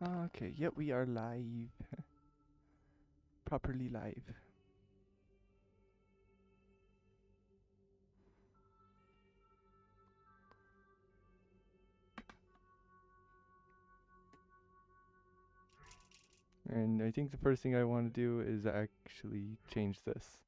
Okay, yep, we are live. Properly live. And I think the first thing I want to do is actually change this.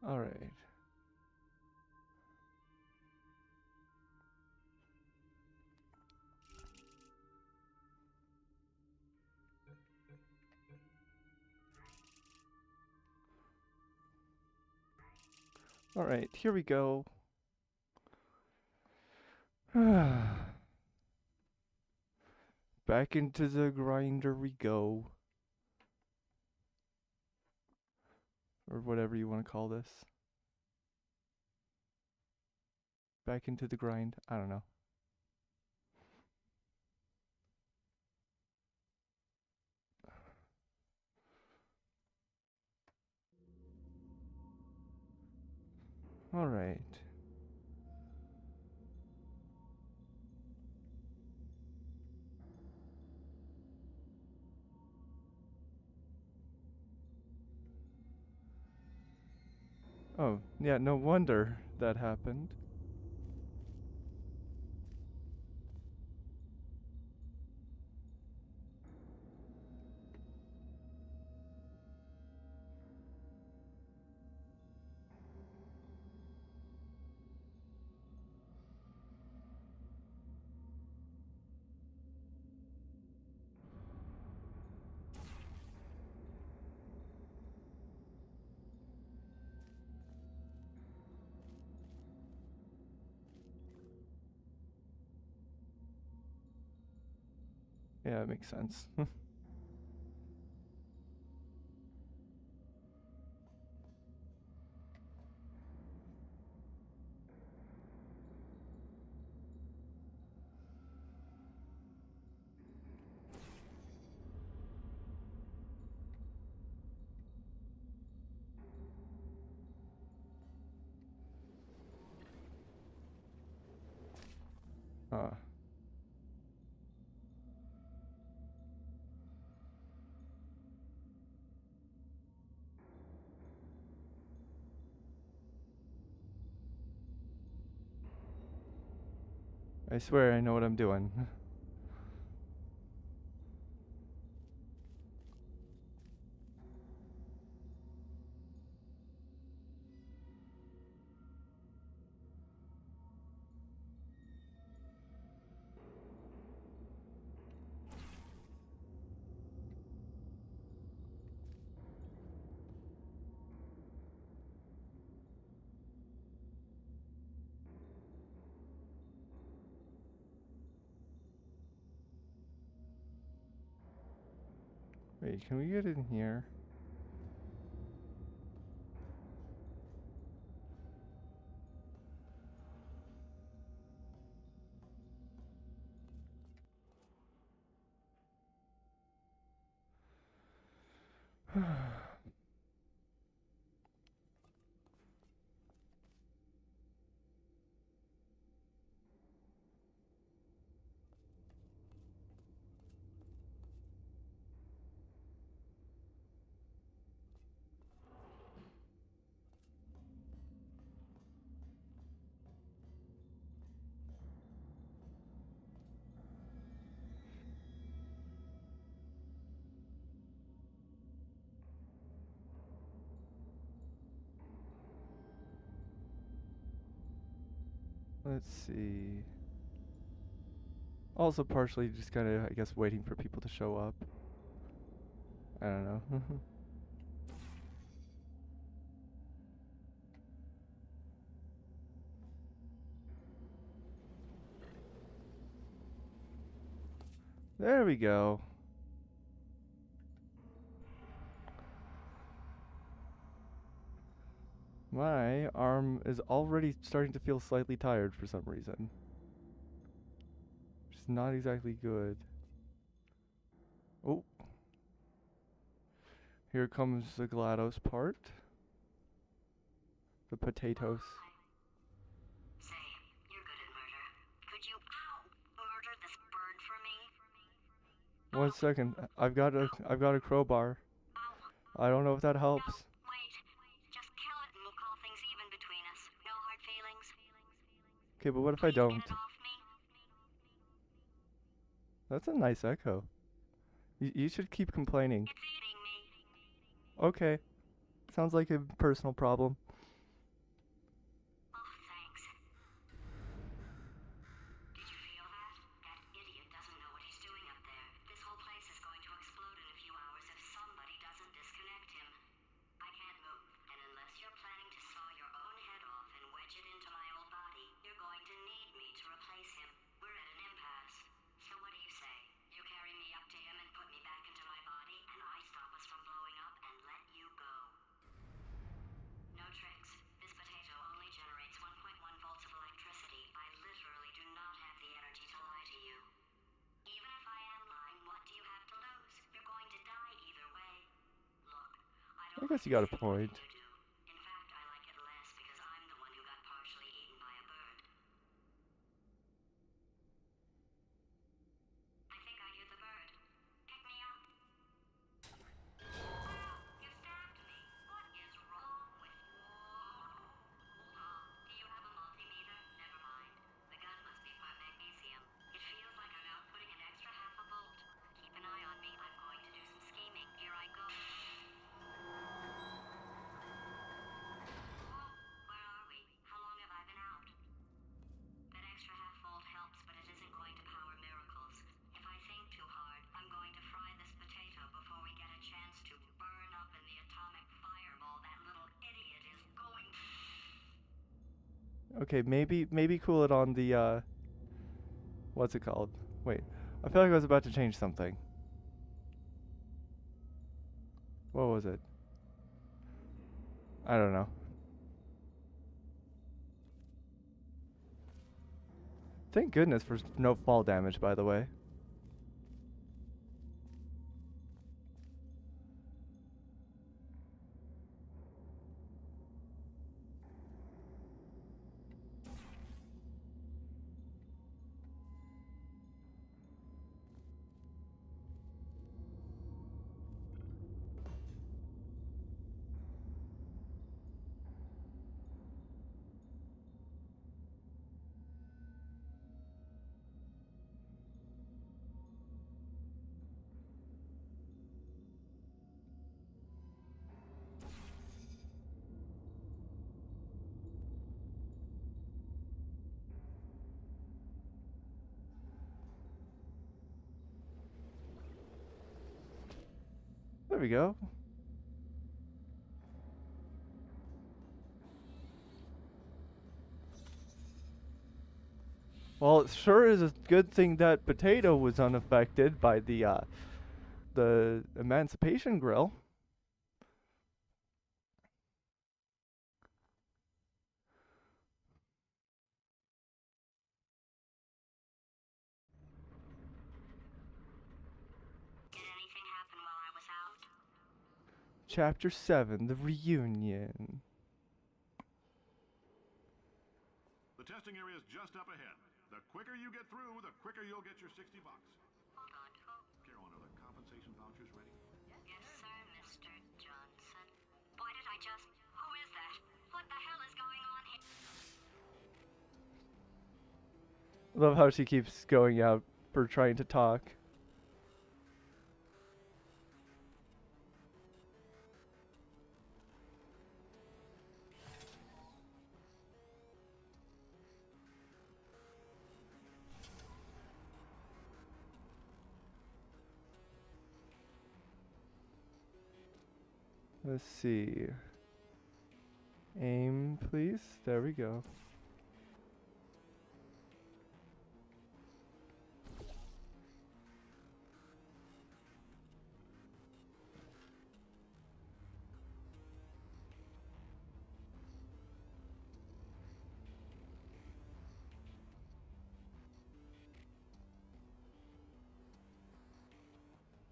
Alright. Alright, here we go. Back into the grinder we go. Or whatever you want to call this. Back into the grind. I don't know. Alright. Oh, yeah, no wonder that happened. Yeah, it makes sense. Ah. I swear I know what I'm doing. Wait, can we get in here? Let's see. Also partially just kind of, I guess, waiting for people to show up. I don't know. There we go. My arm is already starting to feel slightly tired for some reason. Which is not exactly good. Oh. Here comes the GLaDOS part. The potatoes. Say, you're good at murder. Could you, murder this bird for me? 1 second. I've got a crowbar. I don't know if that helps. No, wait. Just kill it and we'll call things even between us. No hard feelings. Okay, but what if I Please don't? get it off me. That's a nice echo. You should keep complaining. It's eating me. Okay. Sounds like a personal problem. Oh, thanks. Did you feel that? That idiot doesn't know what he's doing up there. This whole place is going to explode in a few hours if somebody doesn't disconnect him. I can't move, and unless you're planning to saw your own head off and wedge it into my old body, you're going to need me to replace him. We're at an impasse. So what do you say? You carry me up to him and put me back into my body, and I stop us from blowing up and let you go. No tricks. This potato only generates 1.1 volts of electricity. I literally do not have the energy to lie to you. Even if I am lying, what do you have to lose? You're going to die either way. Look, I I don't guess like you got the a same thing point. you do. In fact, I like it less because I'm the one who got partially eaten by a bird. I think I hear the bird. Pick me up. You stabbed me. What is wrong with you? Hold on. Do you have a multimeter? Never mind. The gun must be part magnesium. It feels like I'm outputting an extra half a volt. Keep an eye on me. I'm going to do some scheming. Here I go. Whoa, where are we? How long have I been out? That extra half volt helps, but it isn't going to power miracles. If I think too hard, I'm going to fry this potato before we get a chance to burn up in the atomic fireball that little idiot is going to. Okay, maybe cool it on the what's it called? Wait. I feel like I was about to change something. What was it? I don't know. Thank goodness for no fall damage, by the way. There we go. Well, it sure is a good thing that potato was unaffected by the emancipation grill. Did anything happen while I was out? Chapter 7, the reunion. The testing area is just up ahead. The quicker you get through, the quicker you'll get your $60. Hold on, who? Carolyn, are the compensation vouchers ready? Yes, sir, Mr. Johnson. Why did I just... Who is that? What the hell is going on here? Love how she keeps going out for trying to talk. Let's see. Aim, please. There we go.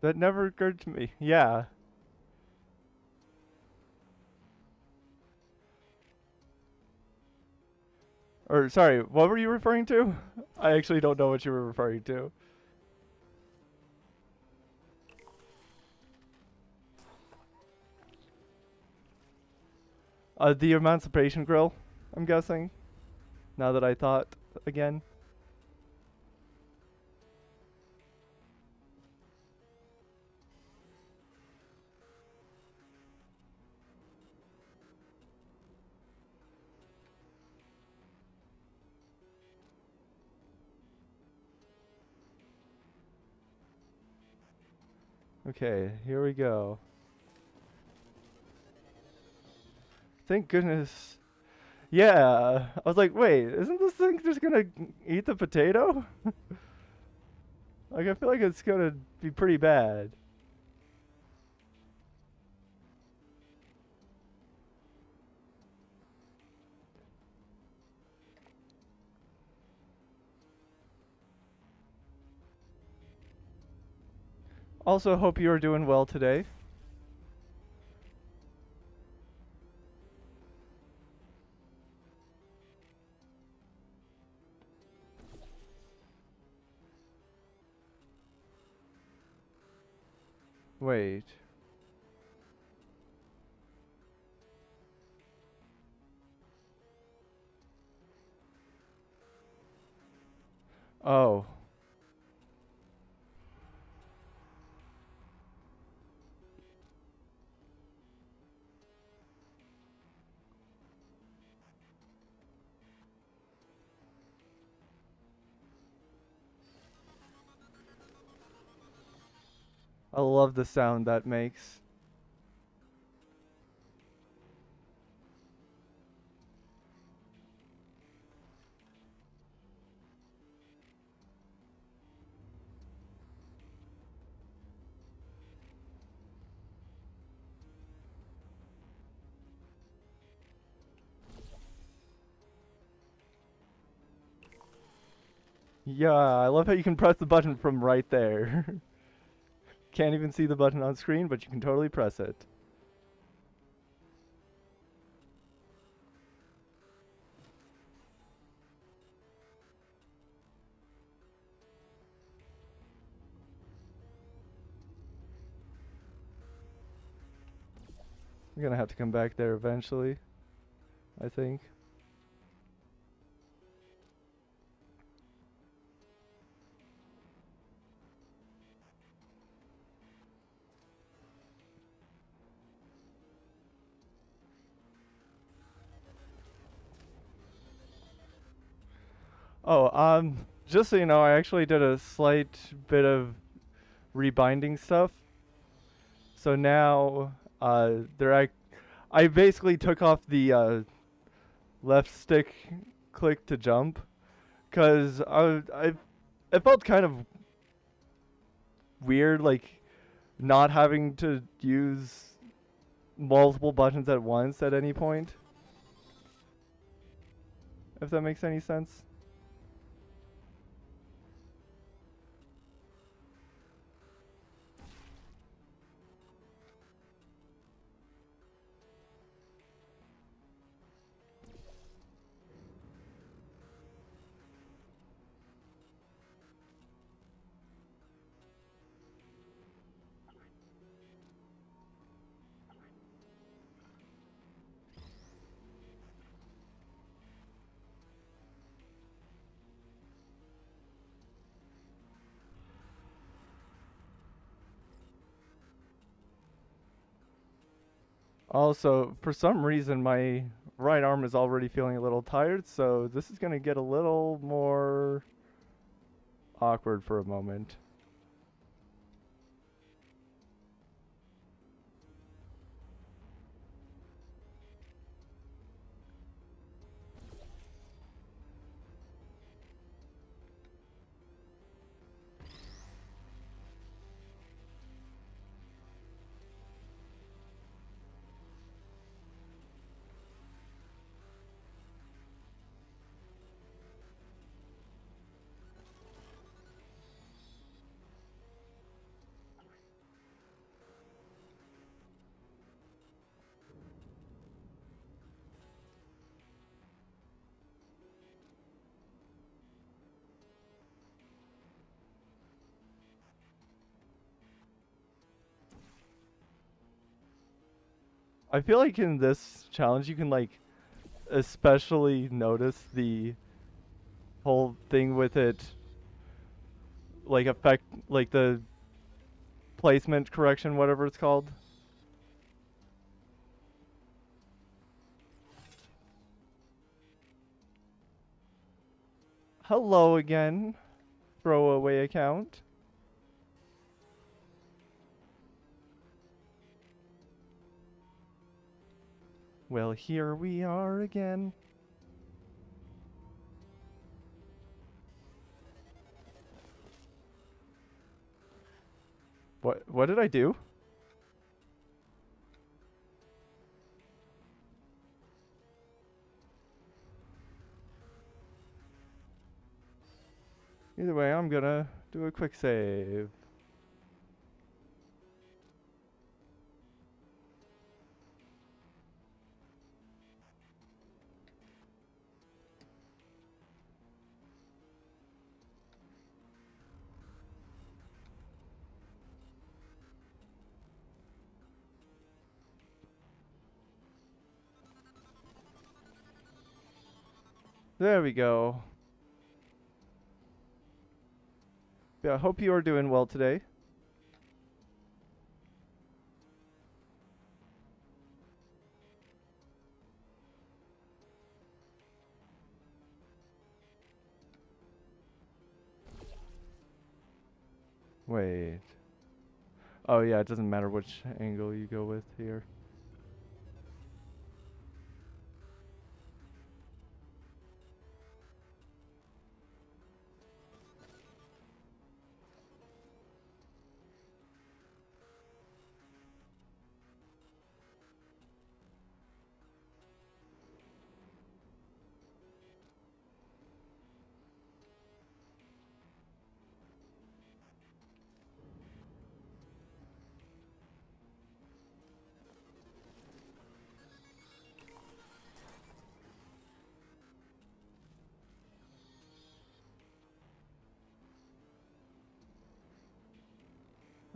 That never occurred to me. Yeah. Or, sorry, what were you referring to? I actually don't know what you were referring to. The Emancipation Grill, I'm guessing. Now that I thought again. Okay, here we go. Thank goodness. Yeah, I was like, wait, isn't this thing just gonna eat the potato? Like, I feel like it's gonna be pretty bad. Also, hope you are doing well today. Wait. Oh. I love the sound that makes. Yeah, I love how you can press the button from right there. Can't even see the button on screen, but you can totally press it. I'm gonna have to come back there eventually, I think. Oh, just so you know, I actually did a slight bit of rebinding stuff. So now, I basically took off the left stick click to jump, cause it felt kind of weird, like not having to use multiple buttons at once at any point. If that makes any sense. Also, for some reason, my right arm is already feeling a little tired, so this is gonna get a little more awkward for a moment. I feel like in this challenge you can like especially notice the whole thing with it like affect like the placement correction, whatever it's called. Hello again, throwaway account. Well, here we are again. What did I do? Either way, I'm gonna do a quick save. There we go. Yeah, I hope you are doing well today. Wait. Oh yeah, it doesn't matter which angle you go with here.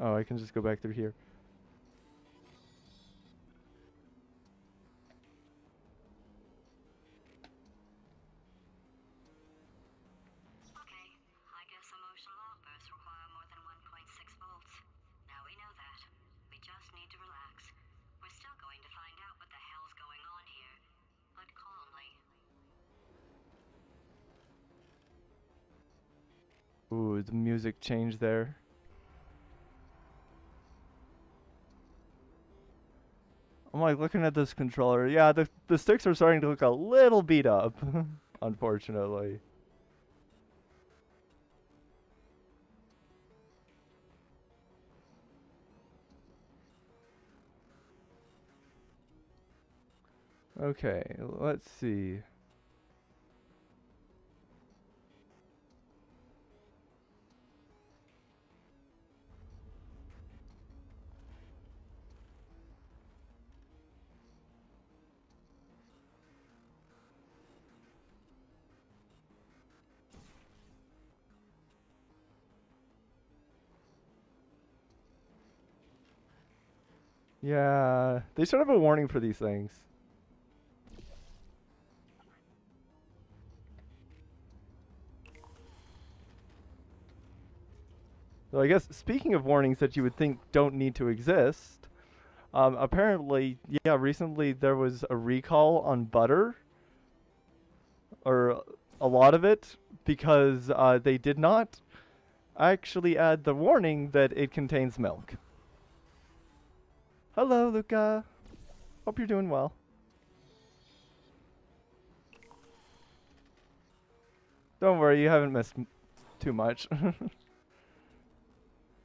Oh, I can just go back through here. Okay, I guess emotional outbursts require more than 1.6 volts. Now we know that. We just need to relax. We're still going to find out what the hell's going on here, but calmly. Ooh, the music changed there. I'm like looking at this controller. Yeah, the sticks are starting to look a little beat up, unfortunately. Okay, let's see. Yeah, they should have a warning for these things. So I guess speaking of warnings that you would think don't need to exist, apparently, yeah, recently there was a recall on butter, or a lot of it, because they did not actually add the warning that it contains milk. Hello, Luca. Hope you're doing well. Don't worry, you haven't missed too much.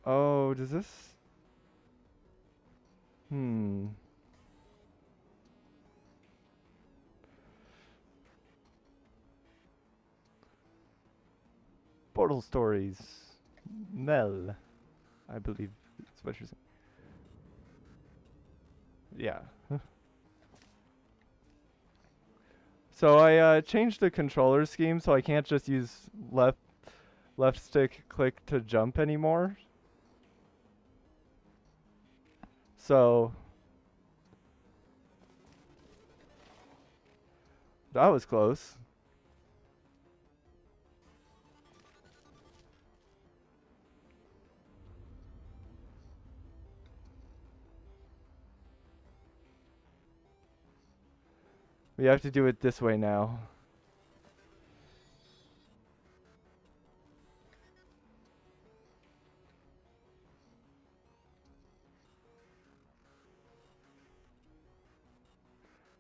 Oh, does this? Hmm. Portal Stories. Mel, I believe that's what you're saying. Yeah. So I changed the controller scheme so I can't just use left stick click to jump anymore. So That was close. We have to do it this way now.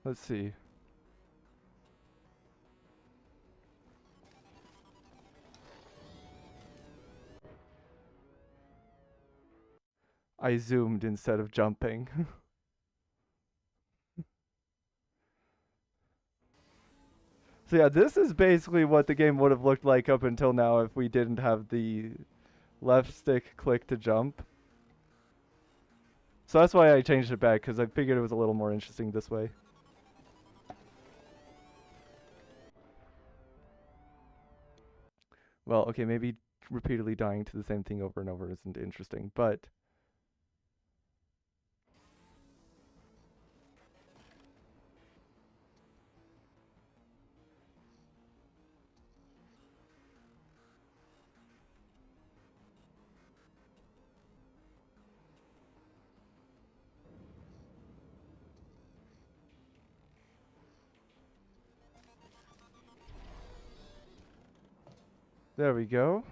Let's see. I zoomed instead of jumping. So yeah, this is basically what the game would have looked like up until now if we didn't have the left stick click to jump. So that's why I changed it back, because I figured it was a little more interesting this way. Well, okay, maybe repeatedly dying to the same thing over and over isn't interesting, but... There we go.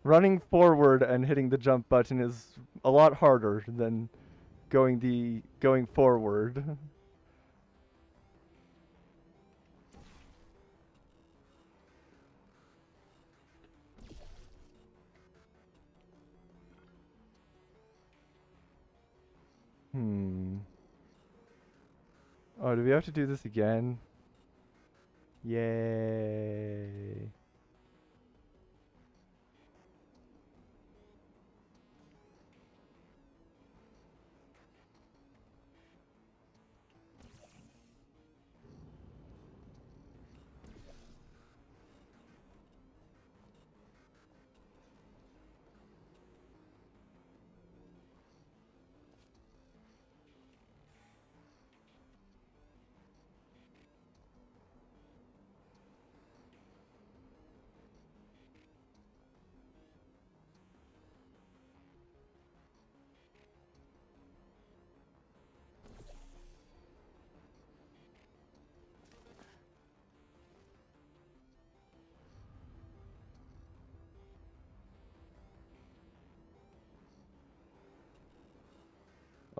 Running forward and hitting the jump button is a lot harder than going forward. Hmm. Oh, do we have to do this again? Yay.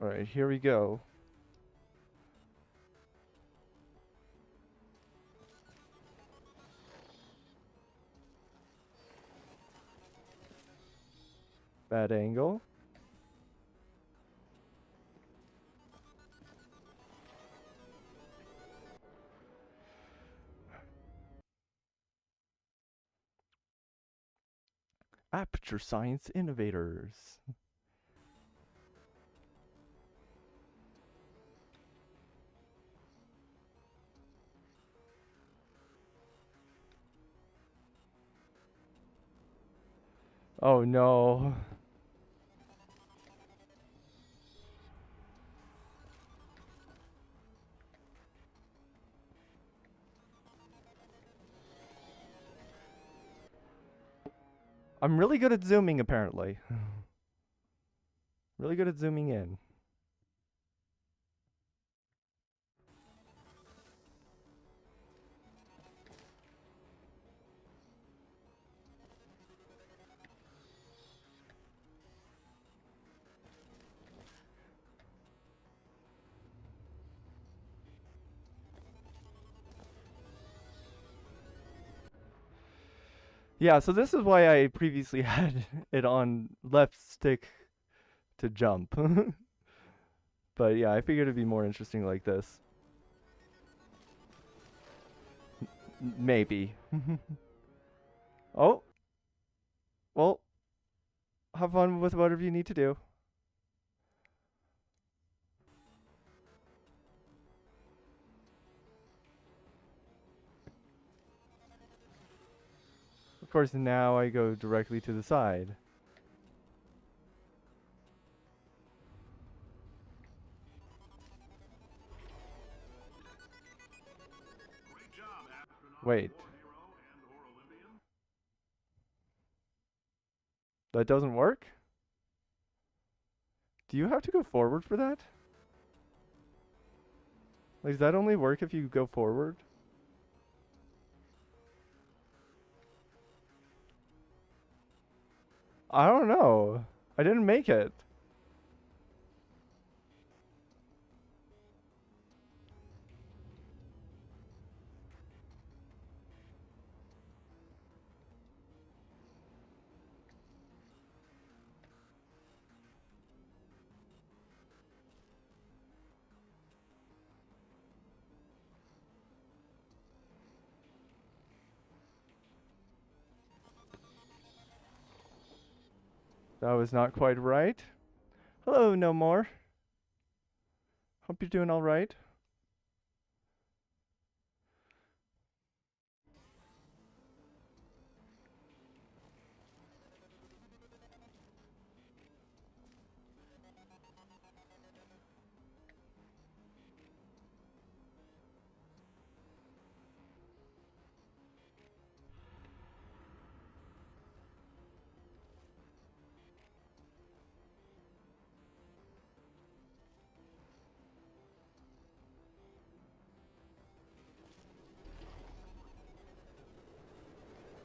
Alright, here we go. Bad angle. Aperture Science Innovators. Oh no. I'm really good at zooming, apparently. Really good at zooming in. Yeah, so this is why I previously had it on left stick to jump. But yeah, I figured it'd be more interesting like this. Maybe. Oh. Well, have fun with whatever you need to do. Of course, now I go directly to the side. Wait, War hero and/or Olympian? that doesn't work? Do you have to go forward for that? Like, does that only work if you go forward? I don't know. I didn't make it. That was not quite right. Hello, no more. Hope you're doing all right.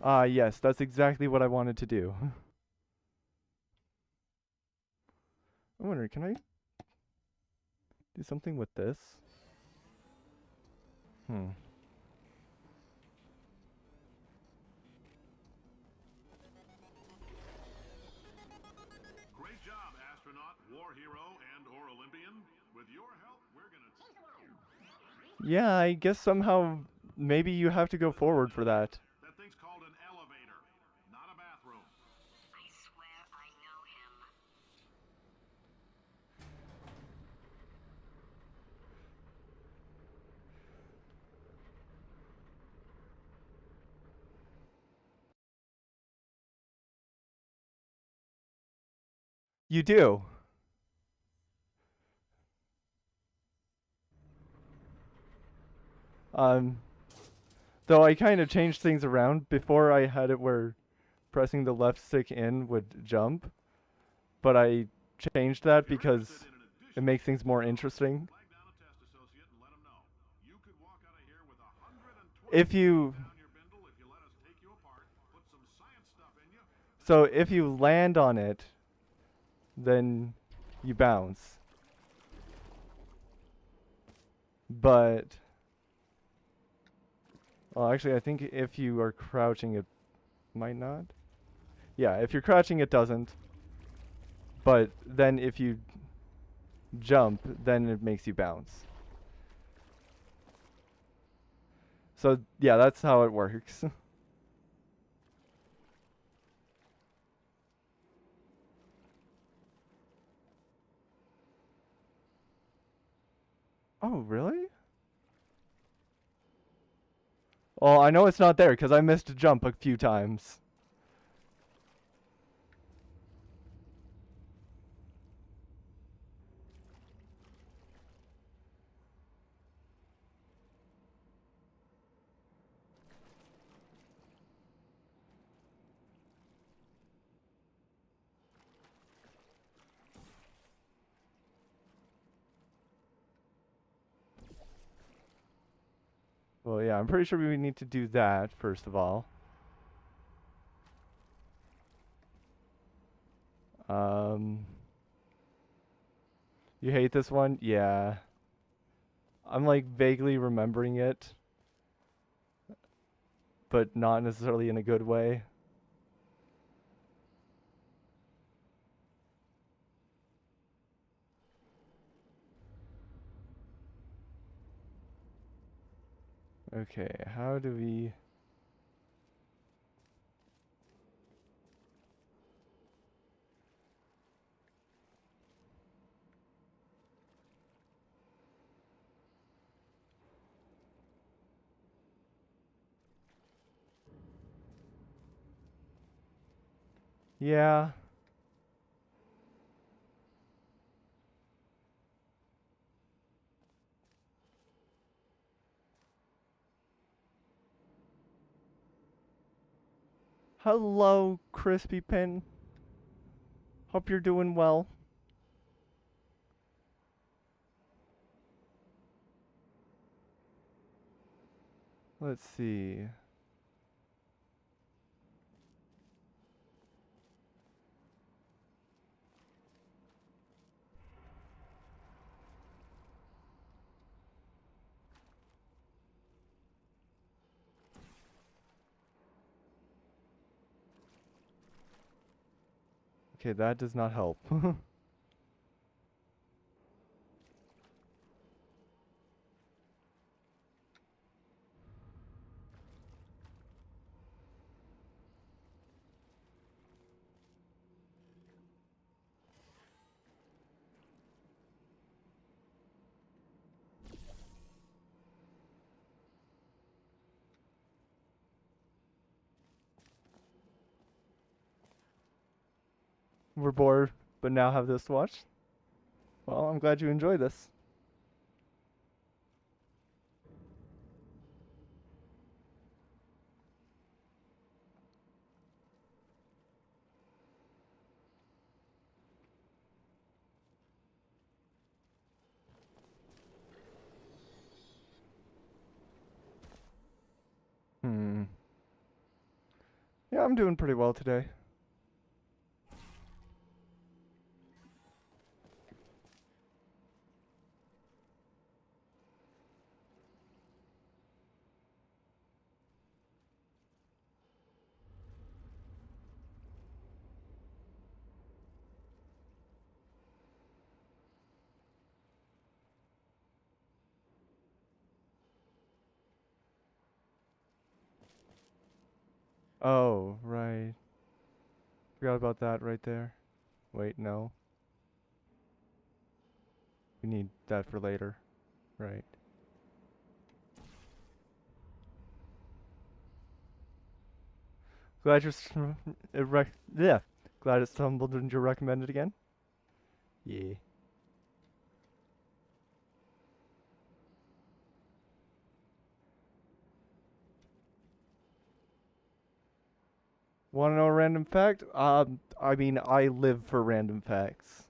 Ah, yes, that's exactly what I wanted to do. I wonder, can I do something with this? Hmm. Great job, astronaut, war hero, and/or Olympian. With your help, we're gonna. Yeah, I guess somehow maybe you have to go forward for that. That thing's called an elevator, not a bathroom. I swear I know him. You do. Um, though I kind of changed things around. Before I had it where pressing the left stick in would jump, but I changed that If you're because interested in an it additional makes things more info, interesting. flag down a test associate and let 'em know. You could walk out of here with 120 If you down your bindle if you let us take you apart, put some science stuff in you. so if you land on it, then you bounce. But well, actually, I think if you are crouching, it might not. Yeah, if you're crouching, it doesn't. But then if you jump, then it makes you bounce. So yeah, that's how it works. Oh, really? Well, I know it's not there because I missed a jump a few times. Well, yeah, I'm pretty sure we need to do that first of all. Um, you hate this one? Yeah. I'm like vaguely remembering it, but not necessarily in a good way. Okay, how do we... Yeah. Hello, Crispy Pin. Hope you're doing well. Let's see. Okay, that does not help. We're bored, but now have this to watch. Well, I'm glad you enjoy this. Hmm. Yeah, I'm doing pretty well today. Oh, right. Forgot about that right there. Wait, no. We need that for later. Right. Glad you're yeah. Glad it stumbled into your recommended again. Yeah. Want to know a random fact? I mean, I live for random facts.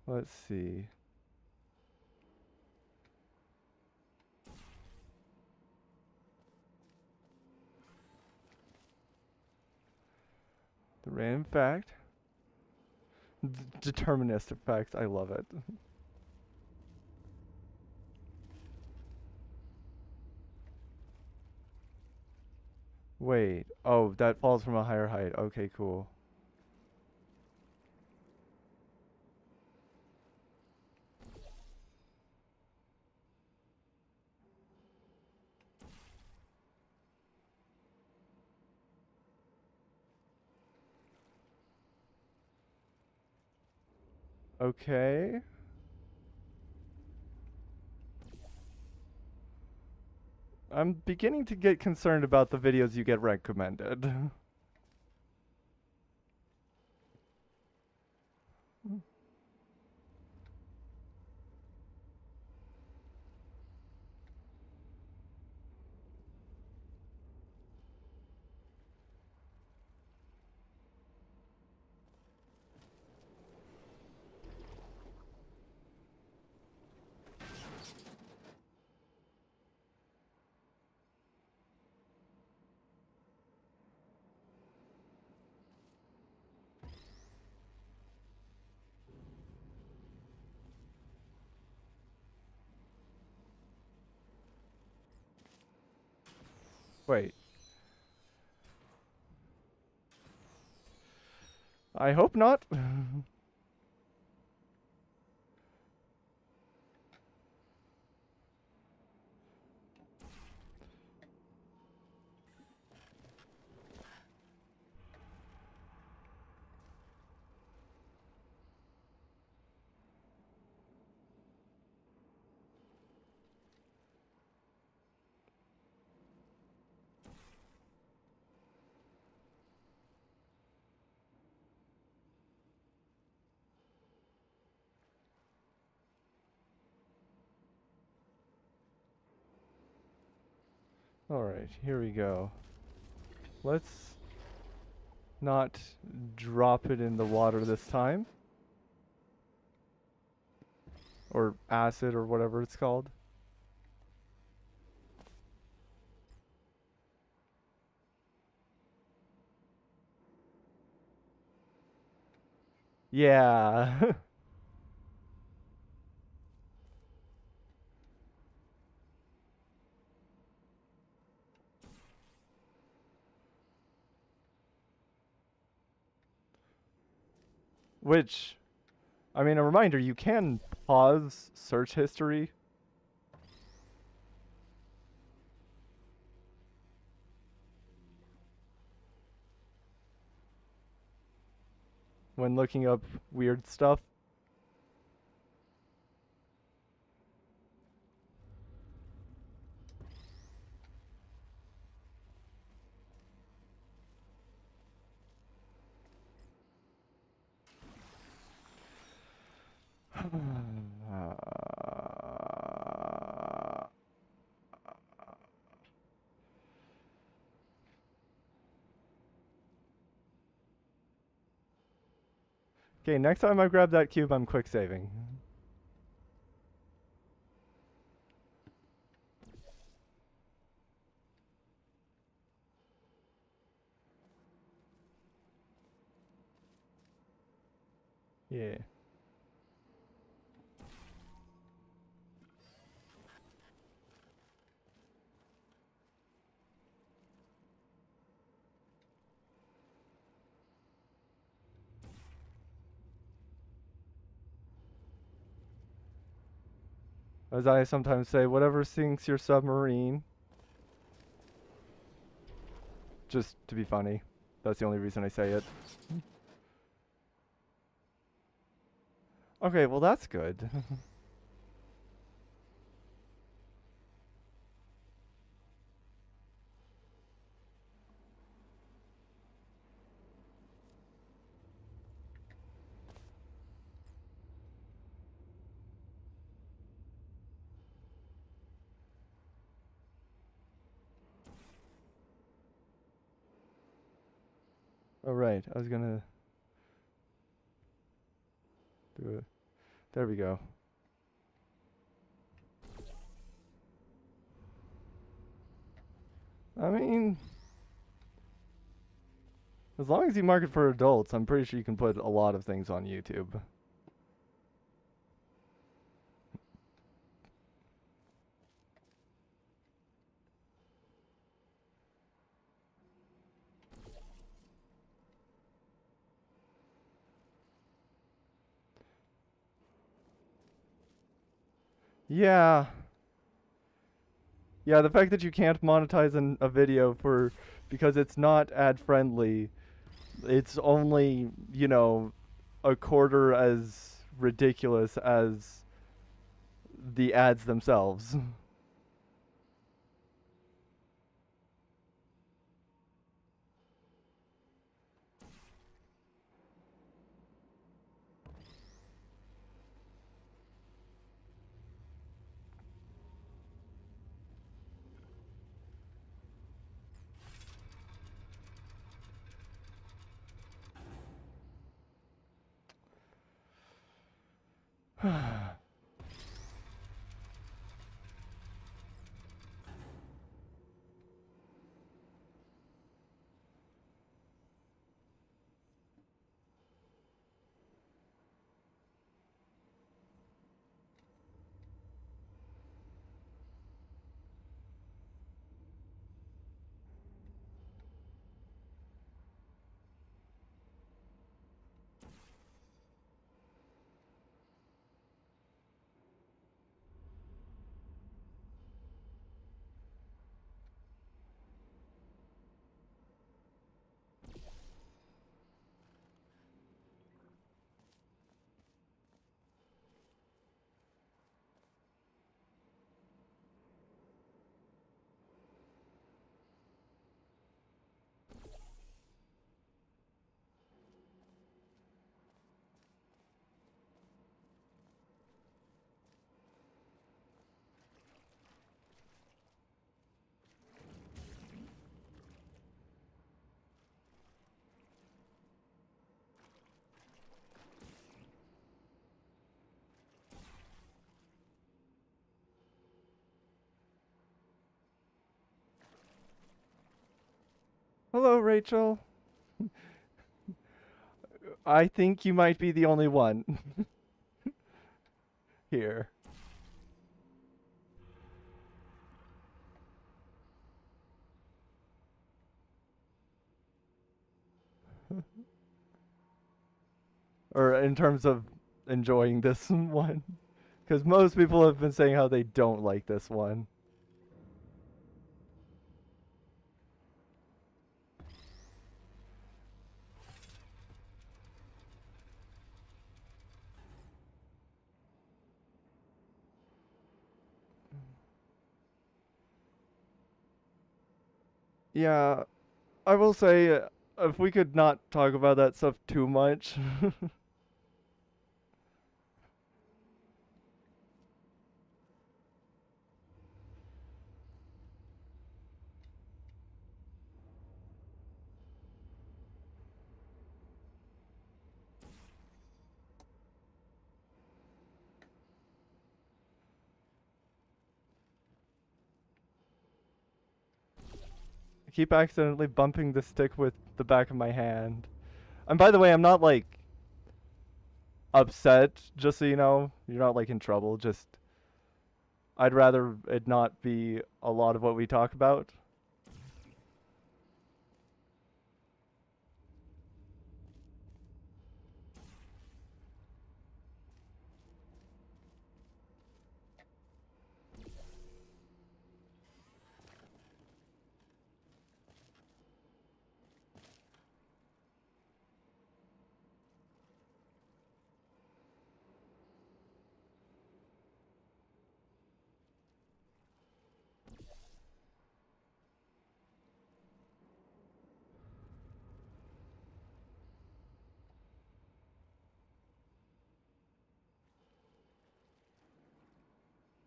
Let's see. The random fact. Deterministic facts. I love it. Wait. Oh, that falls from a higher height. Okay, cool. Okay. I'm beginning to get concerned about the videos you get recommended. Wait. I hope not. Alright, here we go. Let's not drop it in the water this time. Or acid or whatever it's called. Yeah. Which, I mean, a reminder, you can pause search history. When looking up weird stuff. Okay, next time I grab that cube, I'm quick saving. Yeah. As I sometimes say, whatever sinks your submarine. Just to be funny. That's the only reason I say it. Okay, well that's good. Alright, I was gonna do it. There we go. I mean, as long as you mark it for adults, I'm pretty sure you can put a lot of things on YouTube. Yeah. Yeah, the fact that you can't monetize a video for because it's not ad friendly, it's only, you know, a quarter as ridiculous as the ads themselves. Hello, Rachel. I think you might be the only one here. Or in terms of enjoying this one. Because most people have been saying how they don't like this one. Yeah, I will say, if we could not talk about that stuff too much. I keep accidentally bumping the stick with the back of my hand. And by the way, I'm not like upset, just so you know. You're not like in trouble, just I'd rather it not be a lot of what we talk about.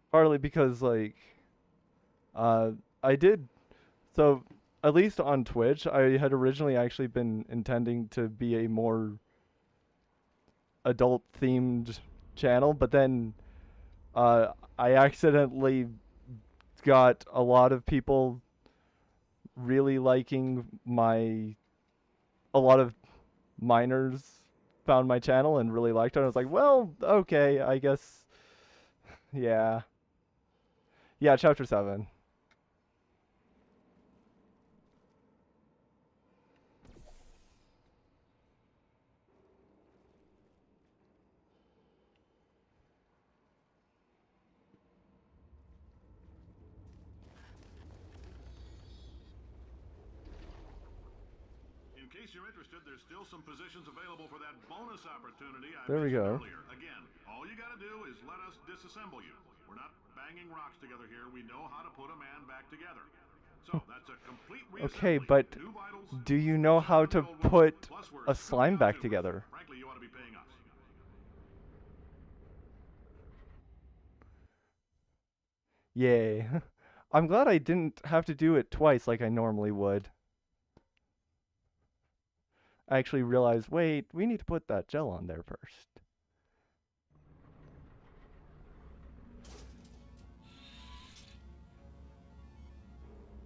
Partly because like uh I did so at least on Twitch, I had originally actually been intending to be a more adult themed channel, but then I accidentally got a lot of people really liking my a lot of minors found my channel and really liked it. I was like, well, okay, I guess yeah. Yeah, chapter 7. In case you're interested, there's still some positions available for that bonus opportunity I There we mentioned go. earlier. Again, all you gotta do is let us disassemble you. We're not banging rocks together here. We know how to put a man back together. So that's a complete Okay, reassembly. but New vitals, do you know how shotgun to the old ones, put plus we're a scooping slime out back new ones. together? Frankly, you ought to be paying us. Yay. I'm glad I didn't have to do it twice like I normally would. I actually realized, wait, we need to put that gel on there first.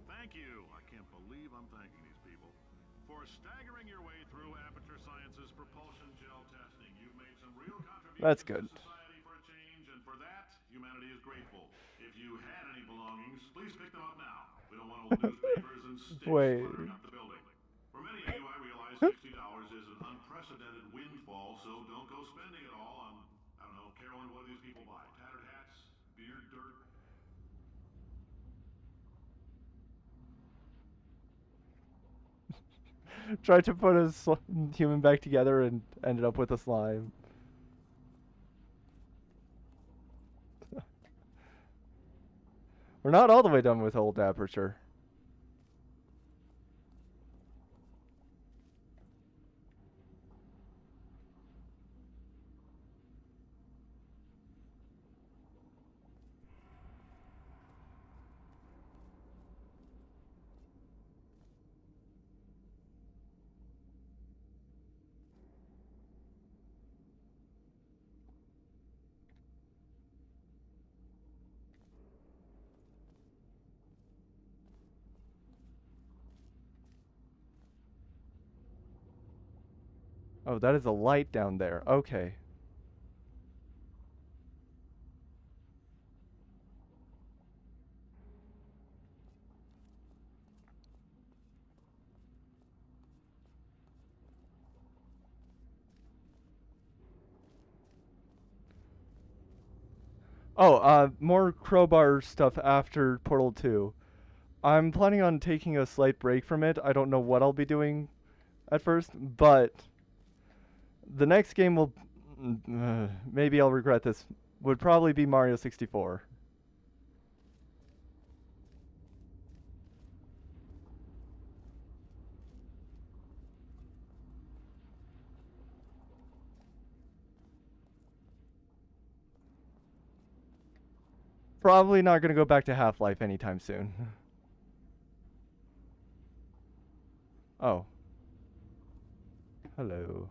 Thank you. I can't believe I'm thanking these people. For staggering your way through Aperture Science's propulsion gel testing, you've made some real That's contributions good. to society for a change, and for that, humanity is grateful. If you had any belongings, please pick them up now. We don't want old newspapers and sticks Wait. cluttering up the building. For many of you, I realize $60 is an unprecedented windfall, so don't go spending it all on, I don't know, Carolyn, what do these people buy? Tattered hats? Beard dirt? Tried to put a human back together and ended up with a slime. We're not all the way done with old Aperture. Oh, that is a light down there. Okay. Oh, more Crowbar stuff after Portal 2. I'm planning on taking a slight break from it. I don't know what I'll be doing at first, but the next game will. Maybe I'll regret this. Would probably be Mario 64. Probably not going to go back to Half-Life anytime soon. Oh. Hello.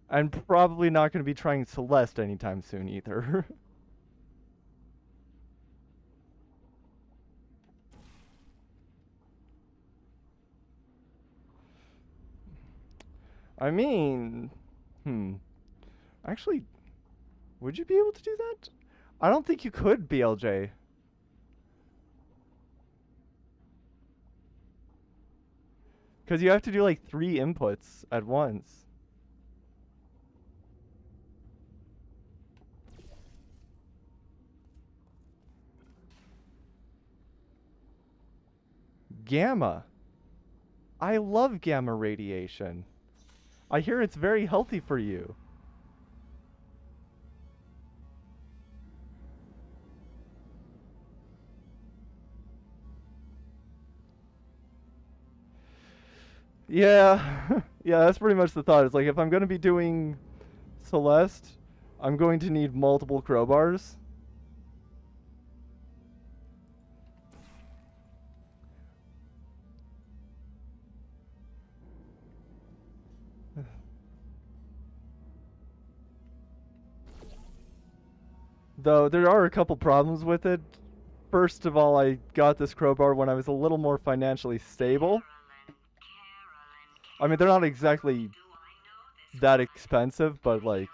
And probably not going to be trying Celeste anytime soon either. I mean, hmm. Actually, would you be able to do that? I don't think you could, BLJ. Because you have to do like 3 inputs at once. Gamma. I love gamma radiation. I hear it's very healthy for you. Yeah, yeah, that's pretty much the thought. It's like if I'm going to be doing Celeste, I'm going to need multiple crowbars. Though there are a couple problems with it. First of all, I got this crowbar when I was a little more financially stable. I mean, they're not exactly that expensive, but like,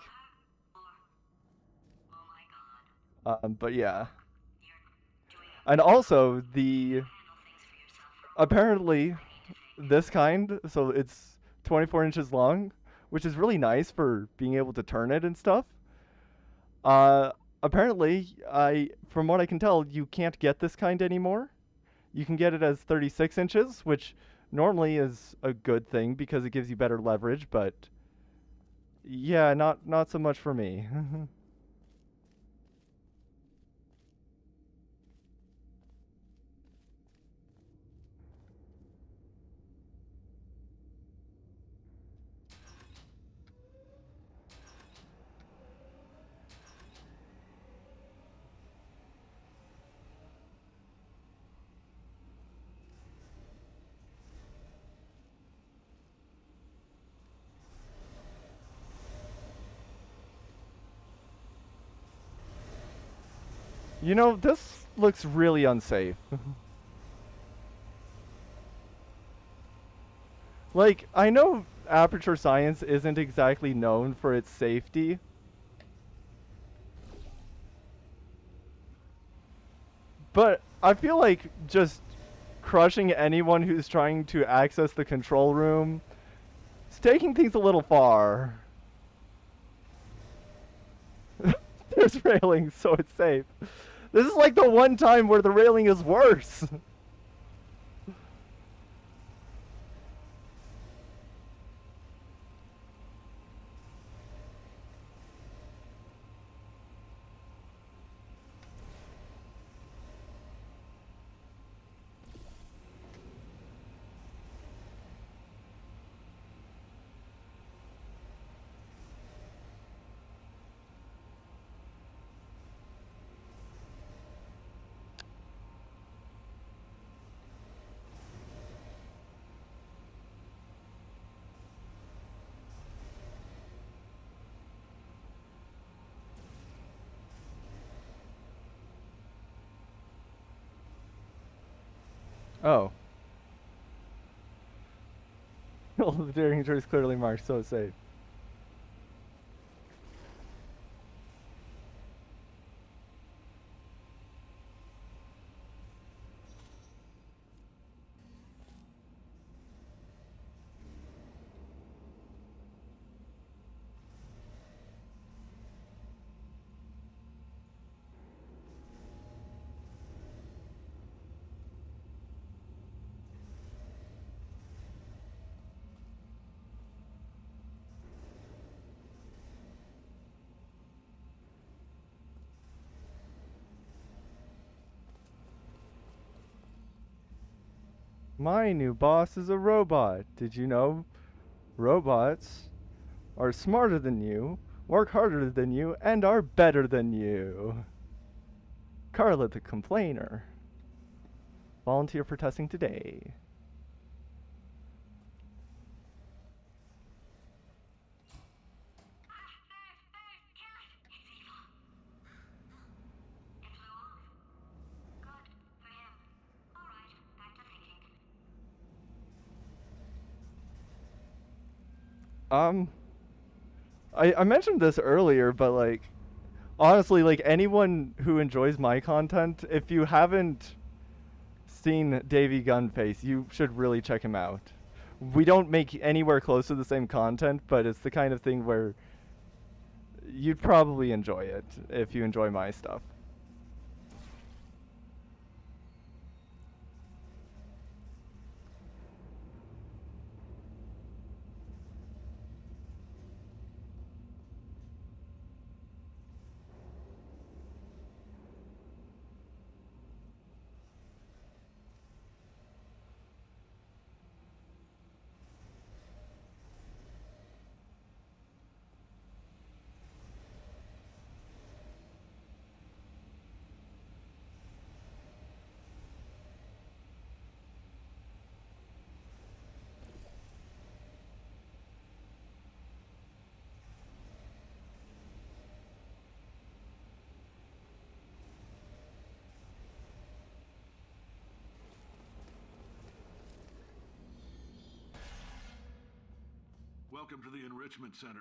but yeah. And also the apparently this kind, so it's 24 inches long, which is really nice for being able to turn it and stuff. Uh, apparently, from what I can tell, you can't get this kind anymore. You can get it as 36 inches, which normally is a good thing because it gives you better leverage, but yeah, not so much for me. You know, this looks really unsafe. Like, I know Aperture Science isn't exactly known for its safety, but I feel like just crushing anyone who's trying to access the control room is taking things a little far. There's railings, so it's safe. This is like the one time where the railing is worse. Oh. All the territory is clearly marked, so it's safe. My new boss is a robot. Did you know robots are smarter than you, work harder than you, and are better than you? Carla the Complainer. Volunteer for testing today. Um, I mentioned this earlier, but like, honestly, like anyone who enjoys my content, if you haven't seen Davey Gunface, you should really check him out. We don't make anywhere close to the same content, but it's the kind of thing where you'd probably enjoy it if you enjoy my stuff. Welcome to the Enrichment Center.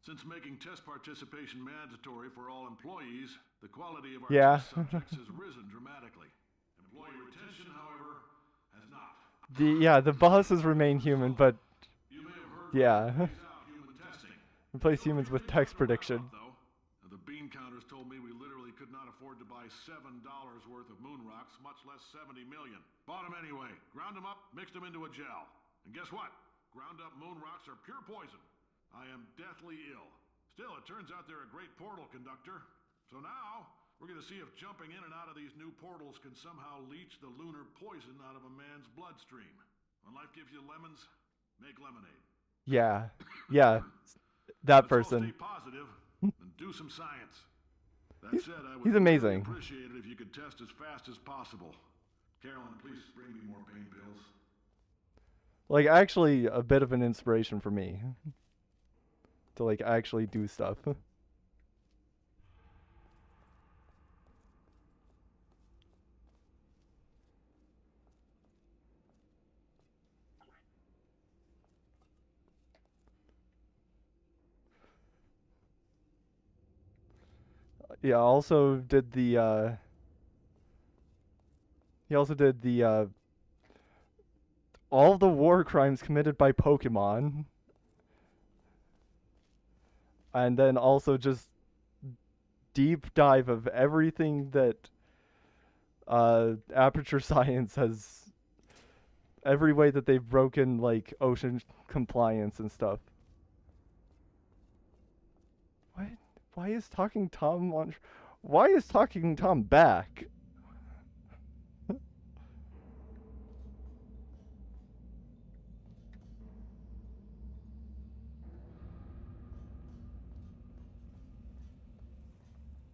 Since making test participation mandatory for all employees, the quality of our test subjects has risen dramatically. Employee retention, however, has not. The bosses remain human, but You may have heard yeah, human testing. replace humans with text prediction. The bean counters told me we literally could not afford to buy $7 worth of moon rocks, much less 70 million. Bought them anyway, ground them up, mixed them into a gel. And guess what? Ground up moon rocks are pure poison. I am deathly ill. Still, it turns out they're a great portal conductor. So now, we're going to see if jumping in and out of these new portals can somehow leach the lunar poison out of a man's bloodstream. When life gives you lemons, make lemonade. Yeah, that person. Stay positive and do some science. That said, I would He's amazing. really appreciate it if you could test as fast as possible. Carolyn, please bring me more pain pills. Like, actually, a bit of an inspiration for me to like actually do stuff. Yeah, also did the he also did the all the war crimes committed by Pokemon. And then also just deep dive of everything that Aperture Science has, every way that they've broken like ocean compliance and stuff. What? Why is Talking Tom on? Why is Talking Tom back?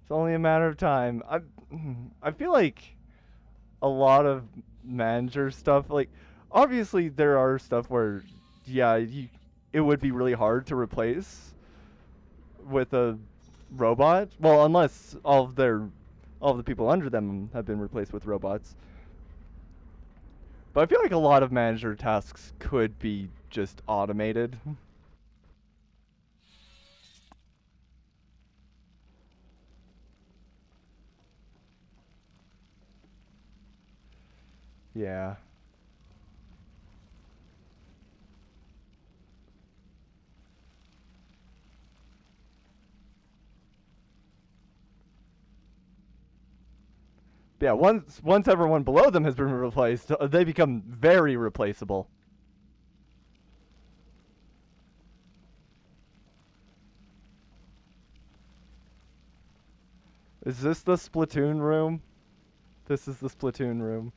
It's only a matter of time. I feel like a lot of manager stuff, like obviously there are stuff where yeah, it would be really hard to replace with a robot. Well, unless all of the people under them have been replaced with robots. But I feel like a lot of manager tasks could be just automated. Yeah. Yeah, once everyone below them has been replaced, they become very replaceable. Is this the Splatoon room? This is the Splatoon room.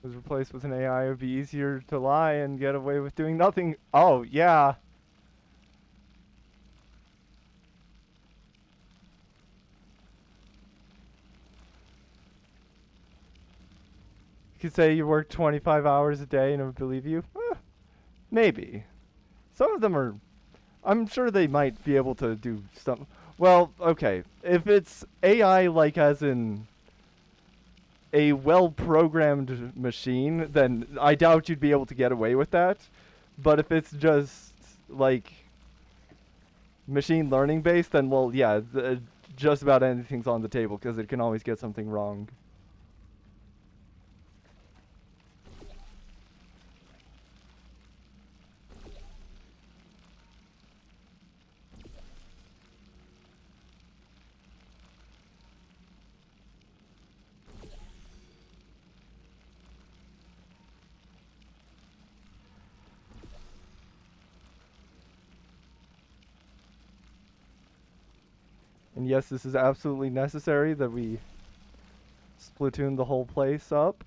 Was replaced with an AI, it would be easier to lie and get away with doing nothing. Oh, yeah. You could say you work 25 hours a day and it would believe you. Maybe. Some of them are. I'm sure they might be able to do stuff. Well, okay. If it's AI, like as in a well-programmed machine, then I doubt you'd be able to get away with that. But if it's just like machine learning based, then well, yeah, just about anything's on the table because it can always get something wrong. And yes, this is absolutely necessary that we Splatoon the whole place up.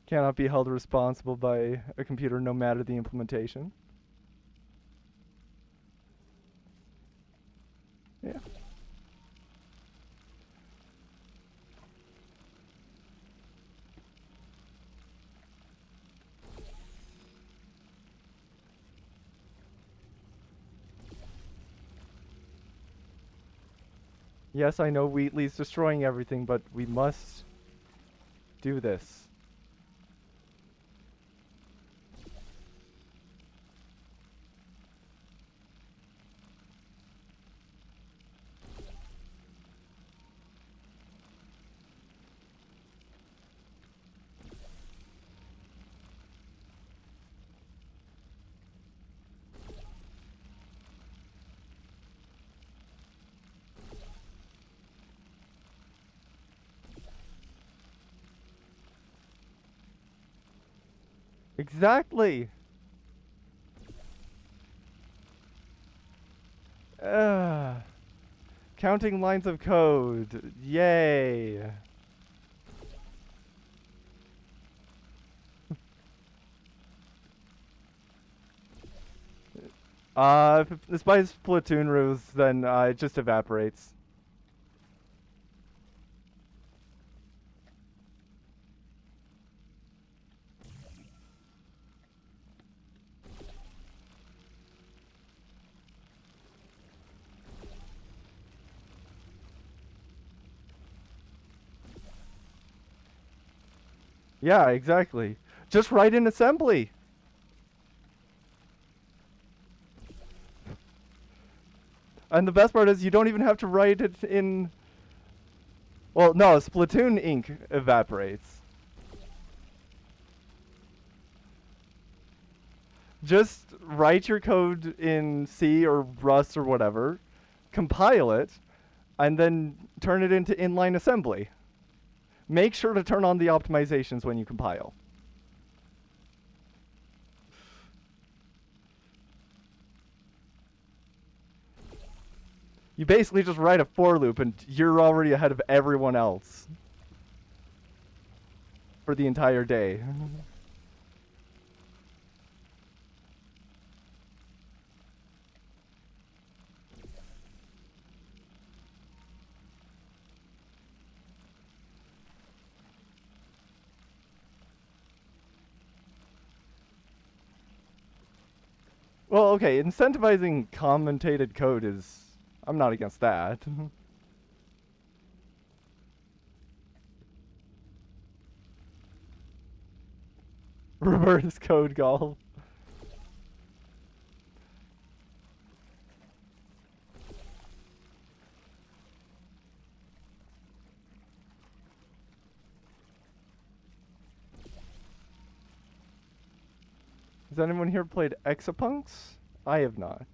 Cannot be held responsible by a computer no matter the implementation. Yeah. Yes, I know Wheatley's destroying everything, but we must do this. Exactly. Ugh. Counting lines of code. Yay. If it's by Splatoon rules, then it just evaporates. Yeah, exactly. Just write in assembly. And the best part is you don't even have to write it in. Well, no, Splatoon ink evaporates. Just write your code in C or Rust or whatever, compile it, and then turn it into inline assembly. Make sure to turn on the optimizations when you compile. You basically just write a for loop and you're already ahead of everyone else for the entire day. Well, okay, incentivizing commentated code is... I'm not against that. Reverse code golf. Has anyone here played Exapunks? I have not.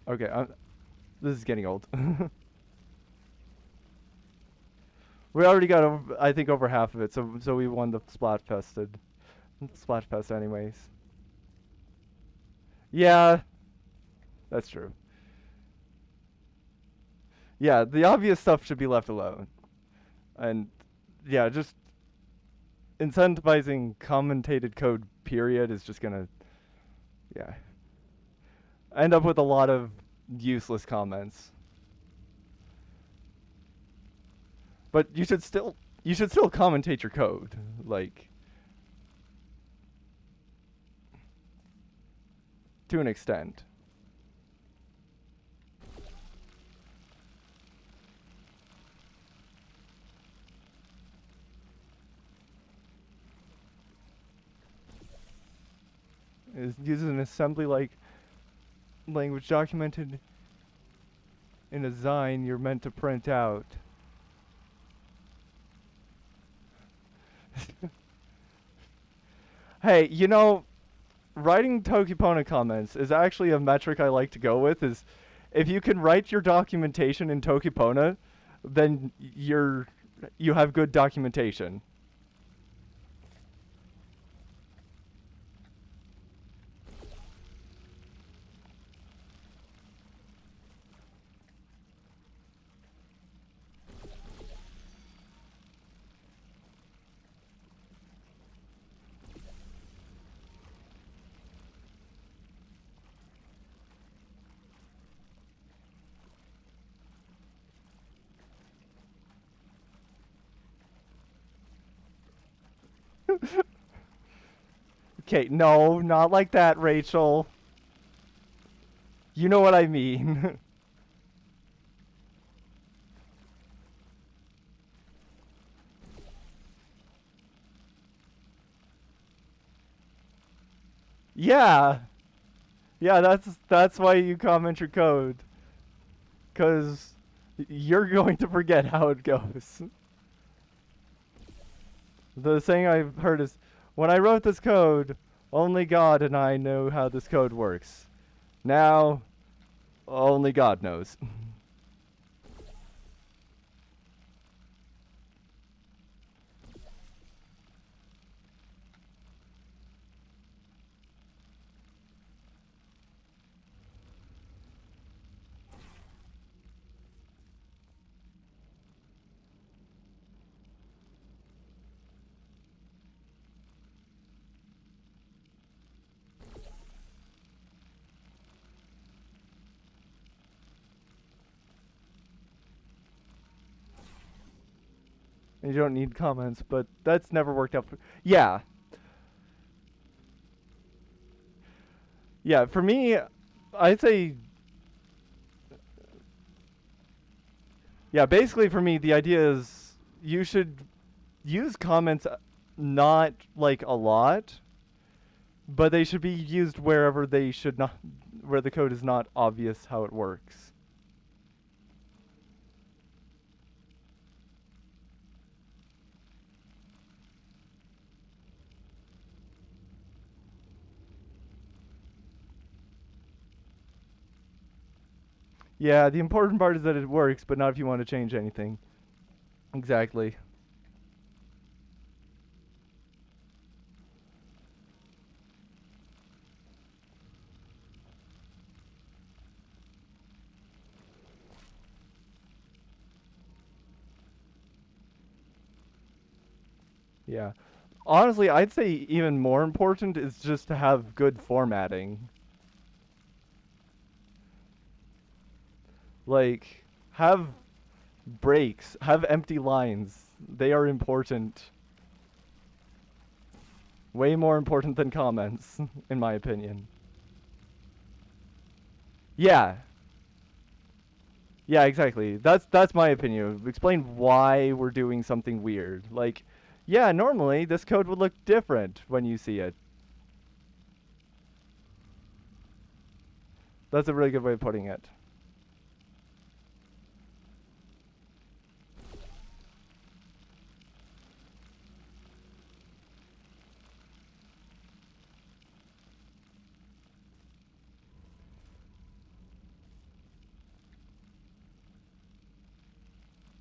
Okay, this is getting old. We already got, over, I think, over half of it, so we won the Splatfest anyways. Yeah, that's true. Yeah, the obvious stuff should be left alone. And, yeah, just incentivizing commentated code, period, is just gonna, yeah, end up with a lot of useless comments. But you should still commentate your code, like, to an extent. Is uses an assembly like language documented in a Zine you're meant to print out. Hey, you know, writing Tokipona comments is actually a metric I like to go with. Is if you can write your documentation in Tokipona, then you have good documentation. Okay, no, not like that, Rachel. You know what I mean. Yeah. Yeah, that's why you comment your code. 'Cause you're going to forget how it goes. The saying I've heard is, when I wrote this code, only God and I know how this code works. Now, only God knows. And you don't need comments, but that's never worked out for... Yeah. Yeah, for me, I'd say... Yeah, basically for me, the idea is you should use comments not like a lot, but they should be used wherever they should not, where the code is not obvious how it works. Yeah, the important part is that it works, but not if you want to change anything. Exactly. Yeah. Honestly, I'd say even more important is just to have good formatting. Like, have breaks, have empty lines. They are important. Way more important than comments, in my opinion. Yeah. Yeah, exactly. That's my opinion. Explain why we're doing something weird. Like, yeah, normally this code would look different when you see it. That's a really good way of putting it.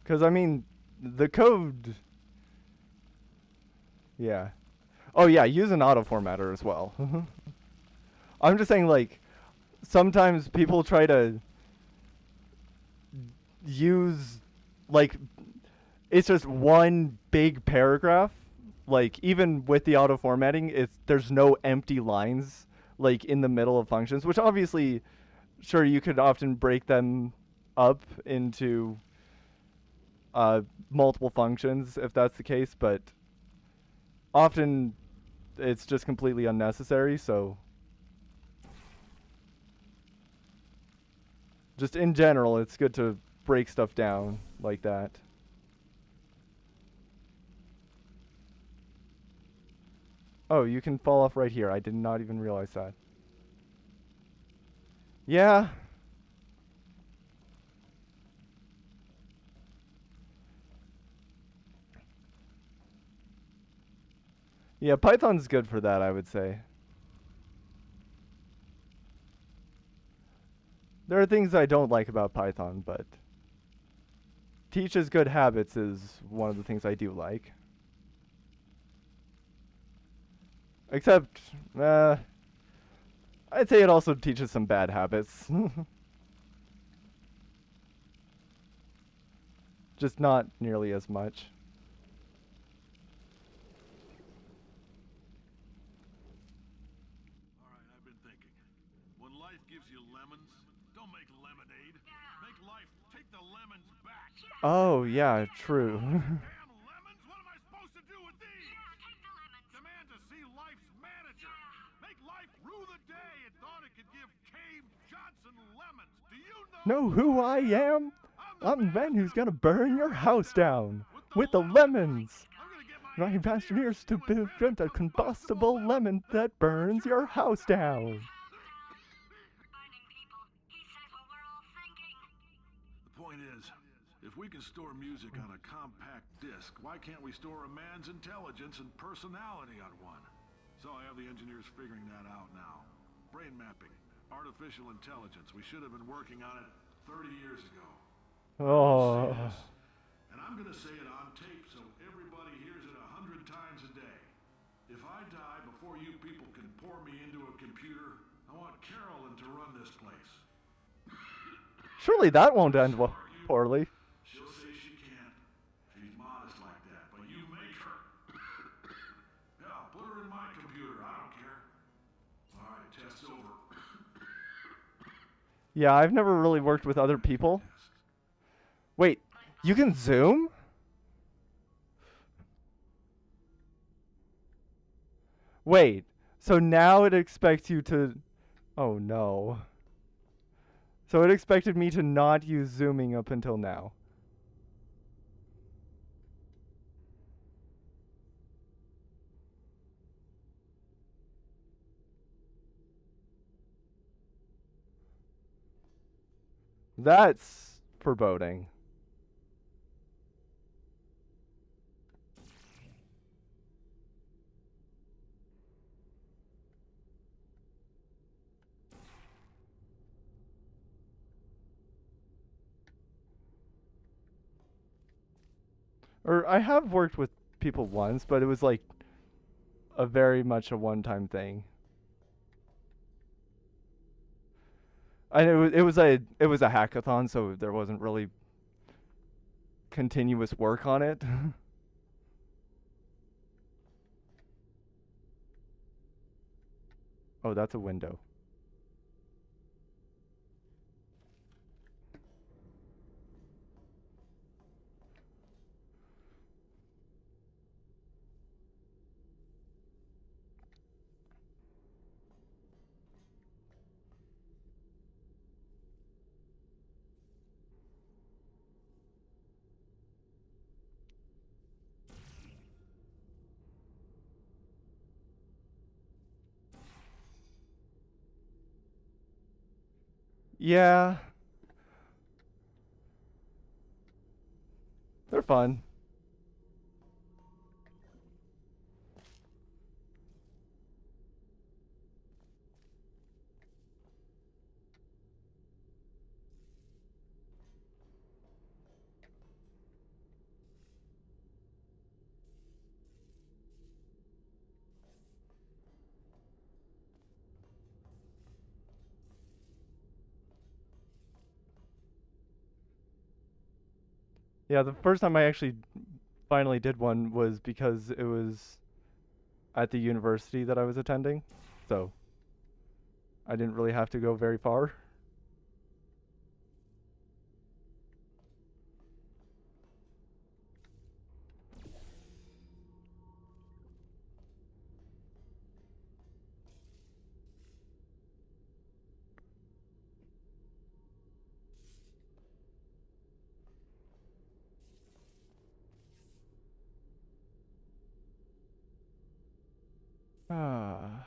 Because, I mean, the code. Yeah. Oh, yeah, use an auto formatter as well. I'm just saying, like, sometimes people try to use, like, it's just one big paragraph. Like, even with the auto formatting, there's no empty lines, like, in the middle of functions, which obviously, sure, you could often break them up into multiple functions if that's the case, but often it's just completely unnecessary. So just in general, it's good to break stuff down like that. Oh, you can fall off right here. I did not even realize that. Yeah. Yeah, Python's good for that, I would say. There are things I don't like about Python, but teaches good habits is one of the things I do like. Except, I'd say it also teaches some bad habits. Just not nearly as much. All right, I've been thinking. When life gives you lemons, don't make lemonade. Make life take the lemons back. Oh, yeah, true. Damn lemons! What am I supposed to do with these? Take the lemons. Demand to see life's manager. Make life rue the day it thought it could give Cave Johnson lemons. Do you Know who I am? I'm the man who's gonna burn your house down with the lemons. I'm gonna get my My engineers to prevent a combustible lemon that burns your house down. Finding people. He says what we're all thinking. The point is, if we can store music on a compact disc, why can't we store a man's intelligence and personality on one? So I have the engineers figuring that out now. Brain mapping, artificial intelligence. We should have been working on it 30 years ago. Oh. And I'm gonna say it on tape so everybody hears it 100 times a day. If I die before you people can pour me into a computer, I want Carolyn to run this place. Surely that won't end poorly. She'll say she can't. She's modest like that, but you make her. Yeah, put her in my computer. I don't care. All right, test's over. Yeah, I've never really worked with other people. Wait, you can zoom? Wait, so now it expects you to... Oh no. So it expected me to not use zooming up until now. That's foreboding. Or I have worked with people once, but it was like a very much a one-time thing. And it was a hackathon, so there wasn't really continuous work on it. Oh, that's a window. Yeah, they're fun. Yeah, the first time I actually finally did one was because it was at the university that I was attending. So I didn't really have to go very far. Ah.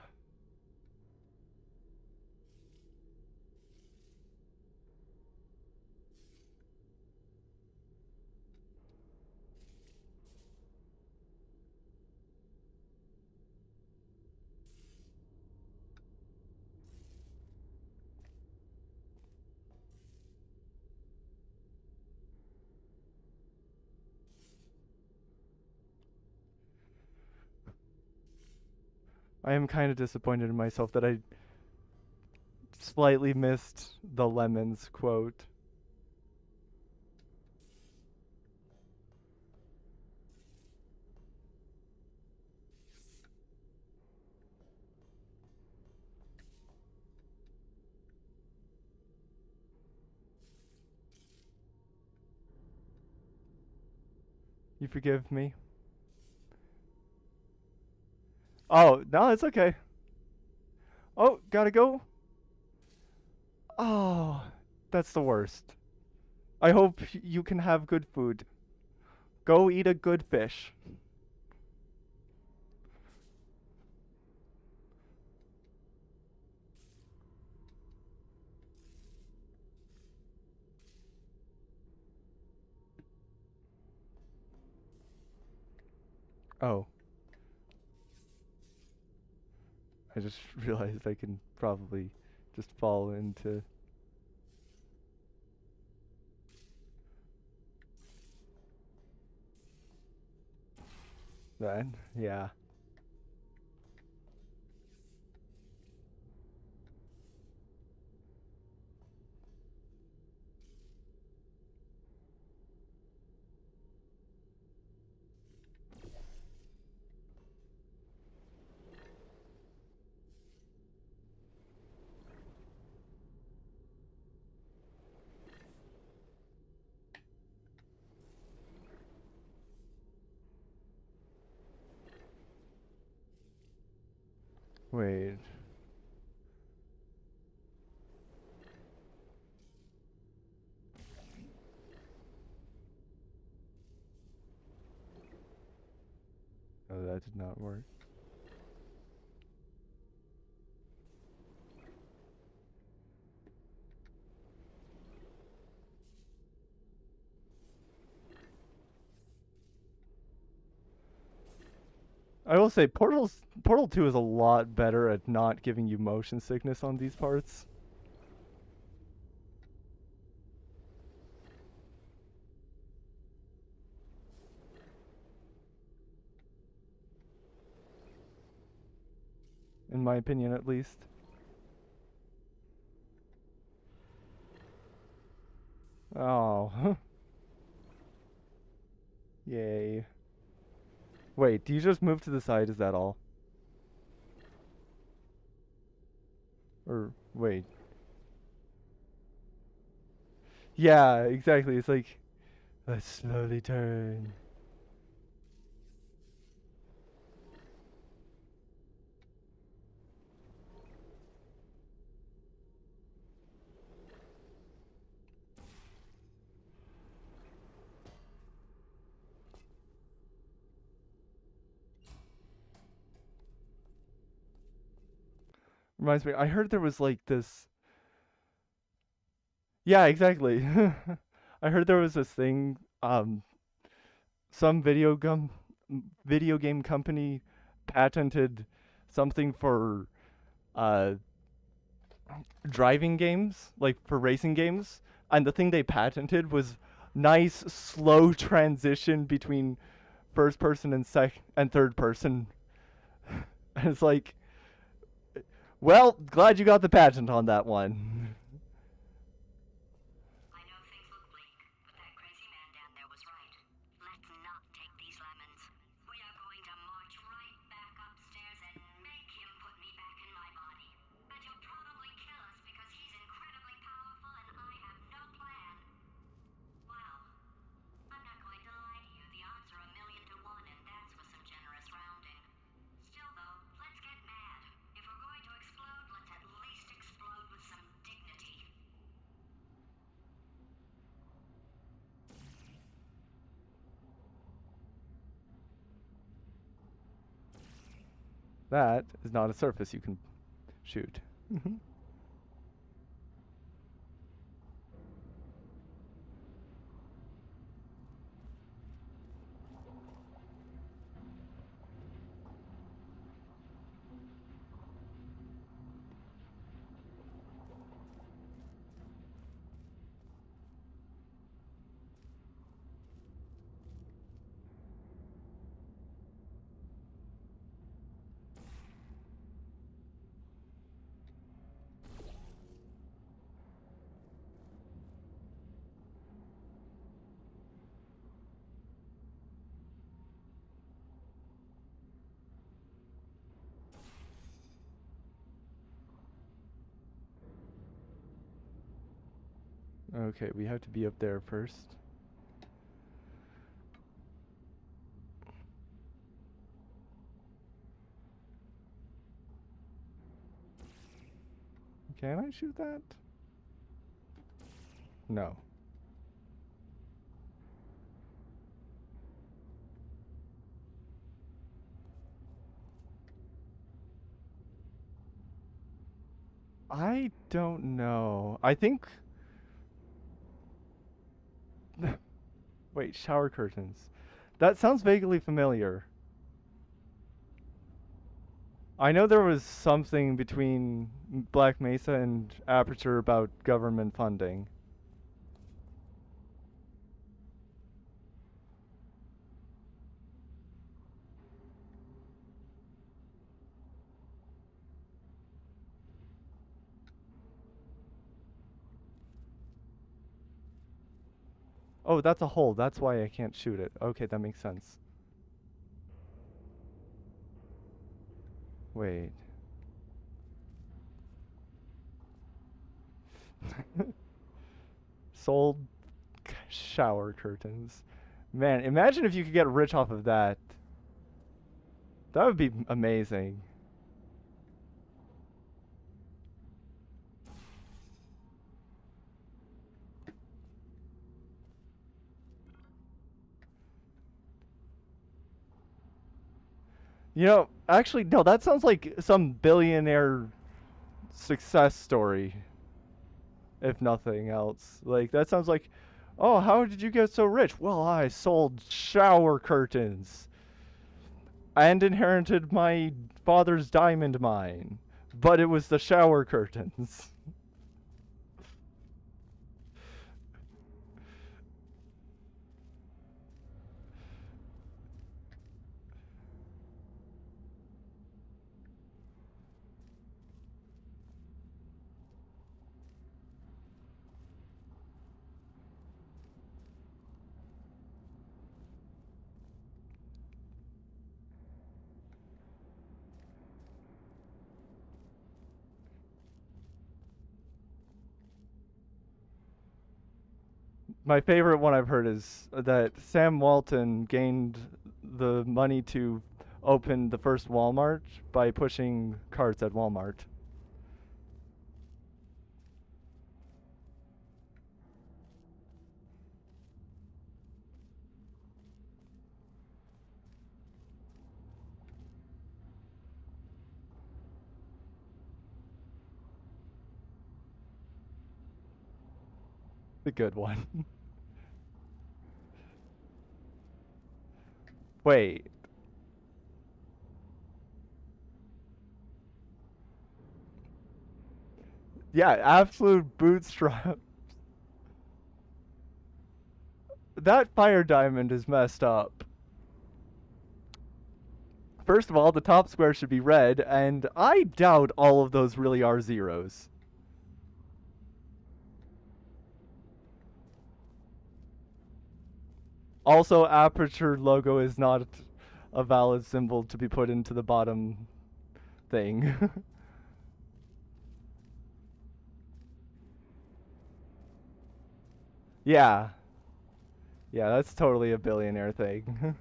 I am kind of disappointed in myself that I slightly missed the lemons quote. You forgive me? Oh, no, it's okay. Oh, gotta go. Oh, that's the worst. I hope you can have good food. Go eat a good fish. Oh, I just realized I can probably just fall into that. Yeah. Wait. Oh, that did not work. I will say Portal 2 is a lot better at not giving you motion sickness on these parts. In my opinion, at least. Oh. Yay. Wait, do you just move to the side? Is that all? Or, wait. Yeah, exactly. It's like, let's slowly turn. Reminds me, I heard there was like this. Yeah, exactly. I heard there was this thing. Some video game company patented something for uh driving games, like for racing games, and the thing they patented was nice slow transition between first person and third person. And it's like, well, glad you got the patent on that one. I know things look bleak, but that crazy man down there was right. Let's not take these lemons. We are going to march right back upstairs and make him put me back in my body. And he'll probably kill us because he's incredibly powerful and I have no plan. Well, I'm not going to lie to you. The odds are 1,000,000 to 1, and that's with some generous rounding. Still, though, let's get mad. If we're going to explode, let's at least explode with some dignity. That is not a surface you can shoot. Okay, we have to be up there first. Can I shoot that? No. I don't know. I think. Wait, shower curtains. That sounds vaguely familiar. I know there was something between Black Mesa and Aperture about government funding. Oh, that's a hole. That's why I can't shoot it. Okay, that makes sense. Wait. Sold shower curtains. Man, imagine if you could get rich off of that. That would be amazing. You know, actually, no, that sounds like some billionaire success story, if nothing else. Like, that sounds like, oh, how did you get so rich? Well, I sold shower curtains. and inherited my father's diamond mine, but it was the shower curtains. My favorite one I've heard is that Sam Walton gained the money to open the first Walmart by pushing carts at Walmart. The good one. Wait. Yeah, absolute bootstrap. That fire diamond is messed up. First of all, the top square should be red, and I doubt all of those really are zeros. Also, aperture logo is not a valid symbol to be put into the bottom thing. Yeah. Yeah, that's totally a billionaire thing.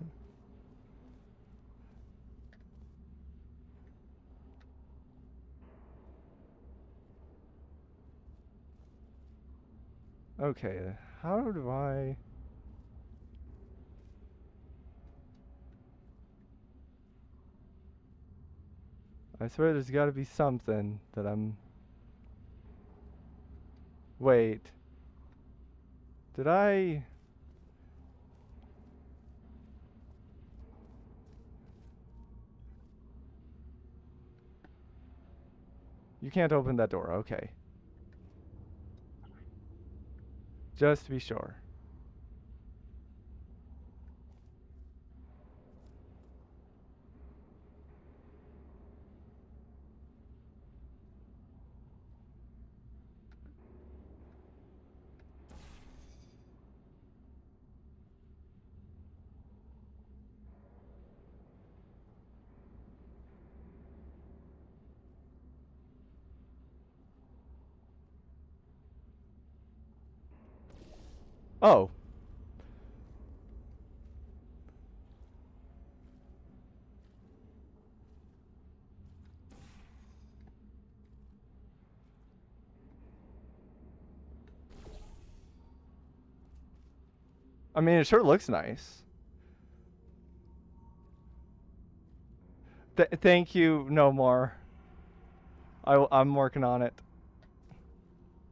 Okay, how do I... I swear there's gotta be something that I'm... Wait. Did I... You can't open that door, okay. Just to be sure. Oh. I mean, it sure looks nice. Thank you, no more. I'm working on it.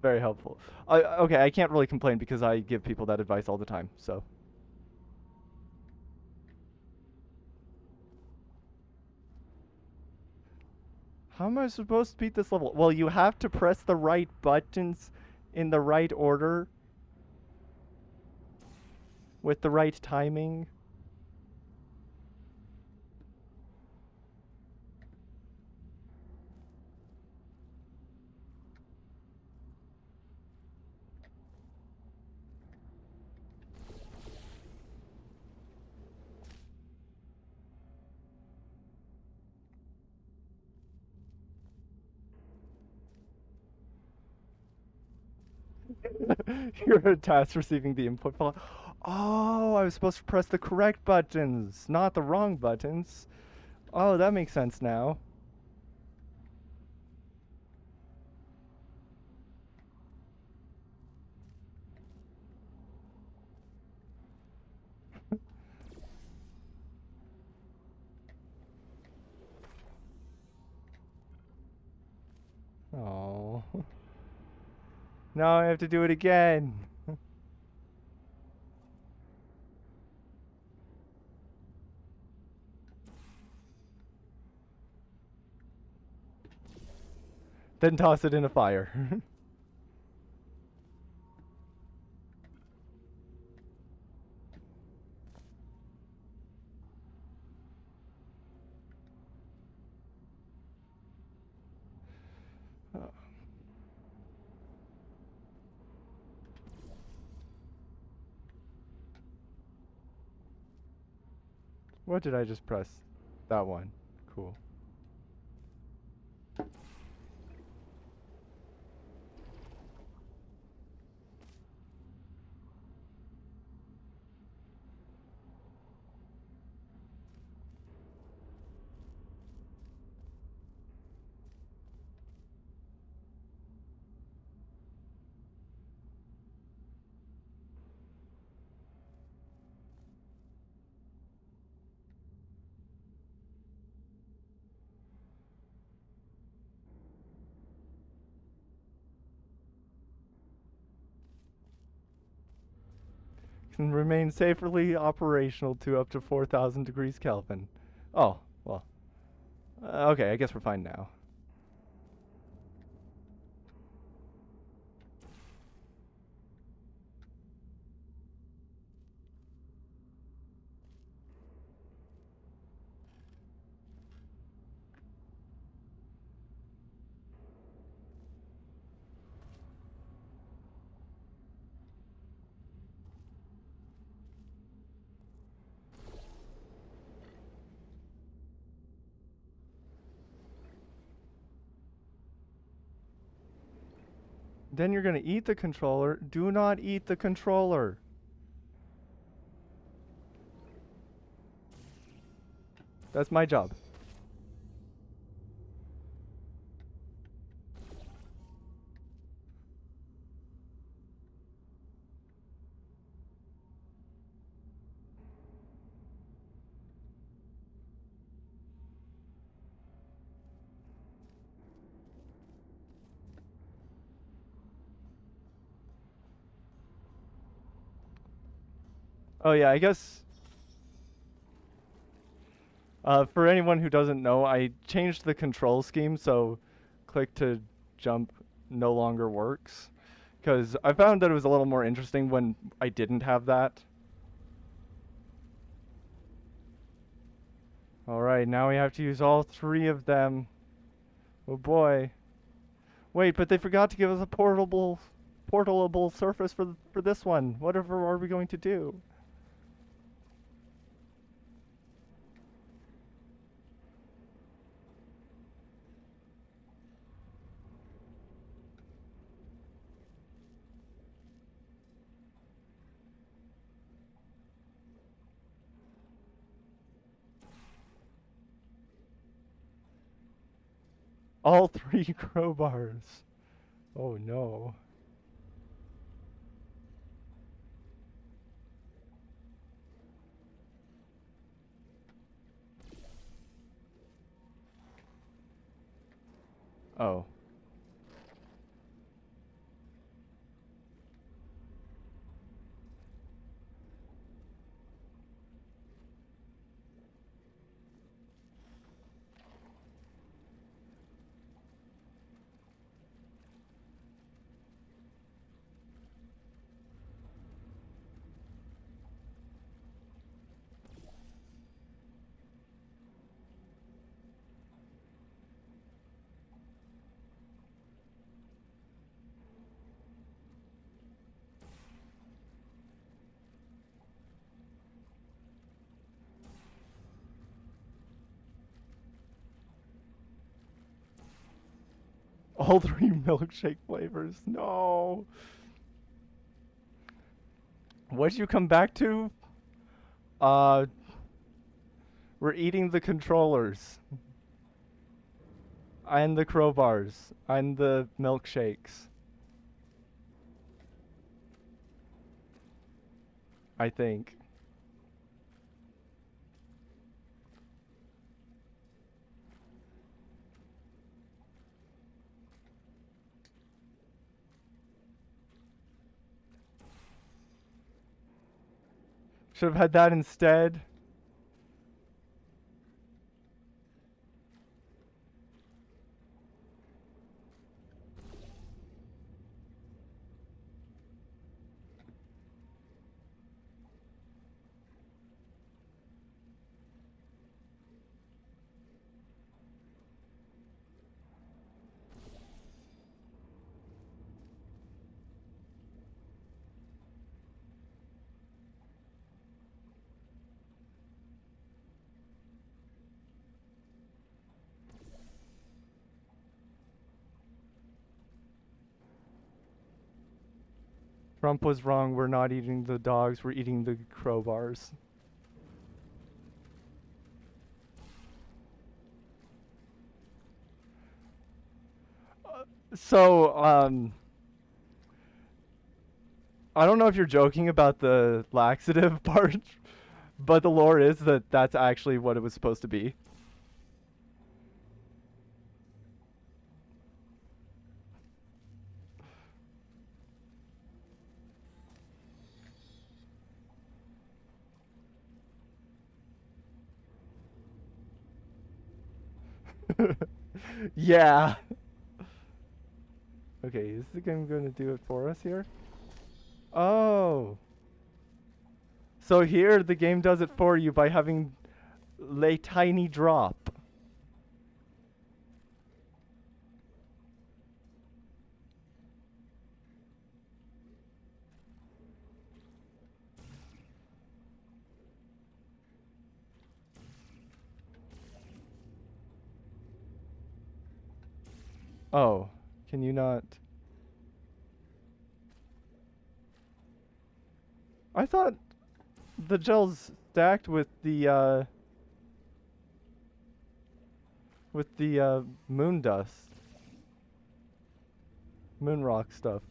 Very helpful. Okay, I can't really complain because I give people that advice all the time, so. How am I supposed to beat this level? Well, you have to press the right buttons in the right order with the right timing. You're a task receiving the input file. Oh, I was supposed to press the correct buttons, not the wrong buttons. Oh, that makes sense now. Oh. Now I have to do it again. Then toss it in a fire. What did I just press? That one. Cool. Can remain safely operational to up to 4,000 degrees Kelvin. Oh, well. Okay, I guess we're fine now. Then you're gonna eat the controller. Do not eat the controller. That's my job. Oh yeah, I guess for anyone who doesn't know, I changed the control scheme so click to jump no longer works. Because I found that it was a little more interesting when I didn't have that. Alright, now we have to use all three of them. Oh boy. Wait, but they forgot to give us a portable surface for this one. Whatever are we going to do? All three crowbars. Oh no. Oh. All three milkshake flavors. No. What did you come back to? Uh, we're eating the controllers. And the crowbars. And the milkshakes. I think. Should have had that instead. Trump was wrong. We're not eating the dogs. We're eating the crowbars. So, I don't know if you're joking about the laxative part, but the lore is that that's actually what it was supposed to be. Yeah. Okay, is the game going to do it for us here? Oh. So here the game does it for you by having a tiny drop. Oh, can you not? I thought the gel's stacked with the moon dust, moon rock stuff.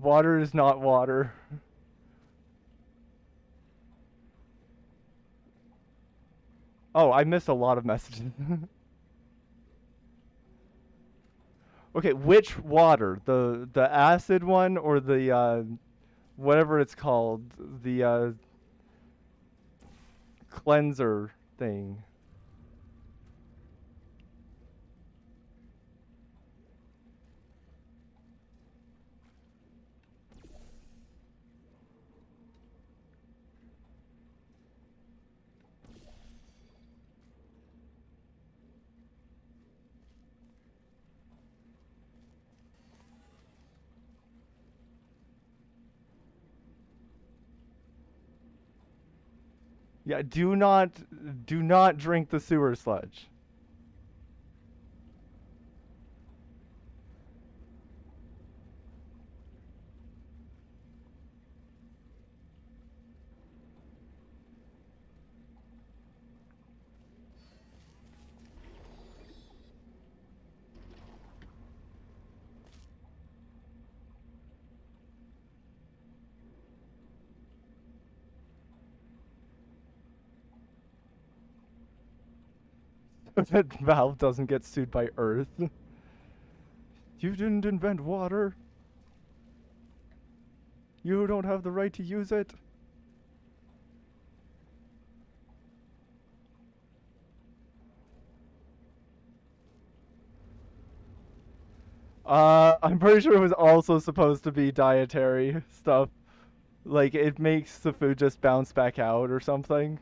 Water is not water. Oh, I missed a lot of messages. Okay, which water? The acid one or the whatever it's called, the cleanser thing? Yeah, do not drink the sewer sludge. That Valve doesn't get sued by Earth. You didn't invent water. You don't have the right to use it. I'm pretty sure it was also supposed to be dietary stuff. Like, it makes the food just bounce back out or something.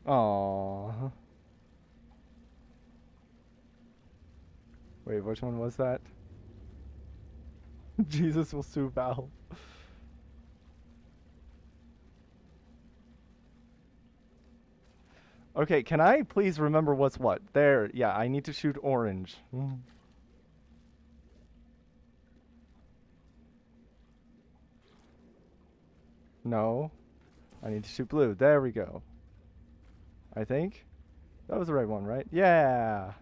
Aww. Wait, which one was that? Jesus will sue Valve. Okay, can I please remember what's what? There, yeah, I need to shoot orange. No, I need to shoot blue. There we go. I think that was the right one, right? Yeah.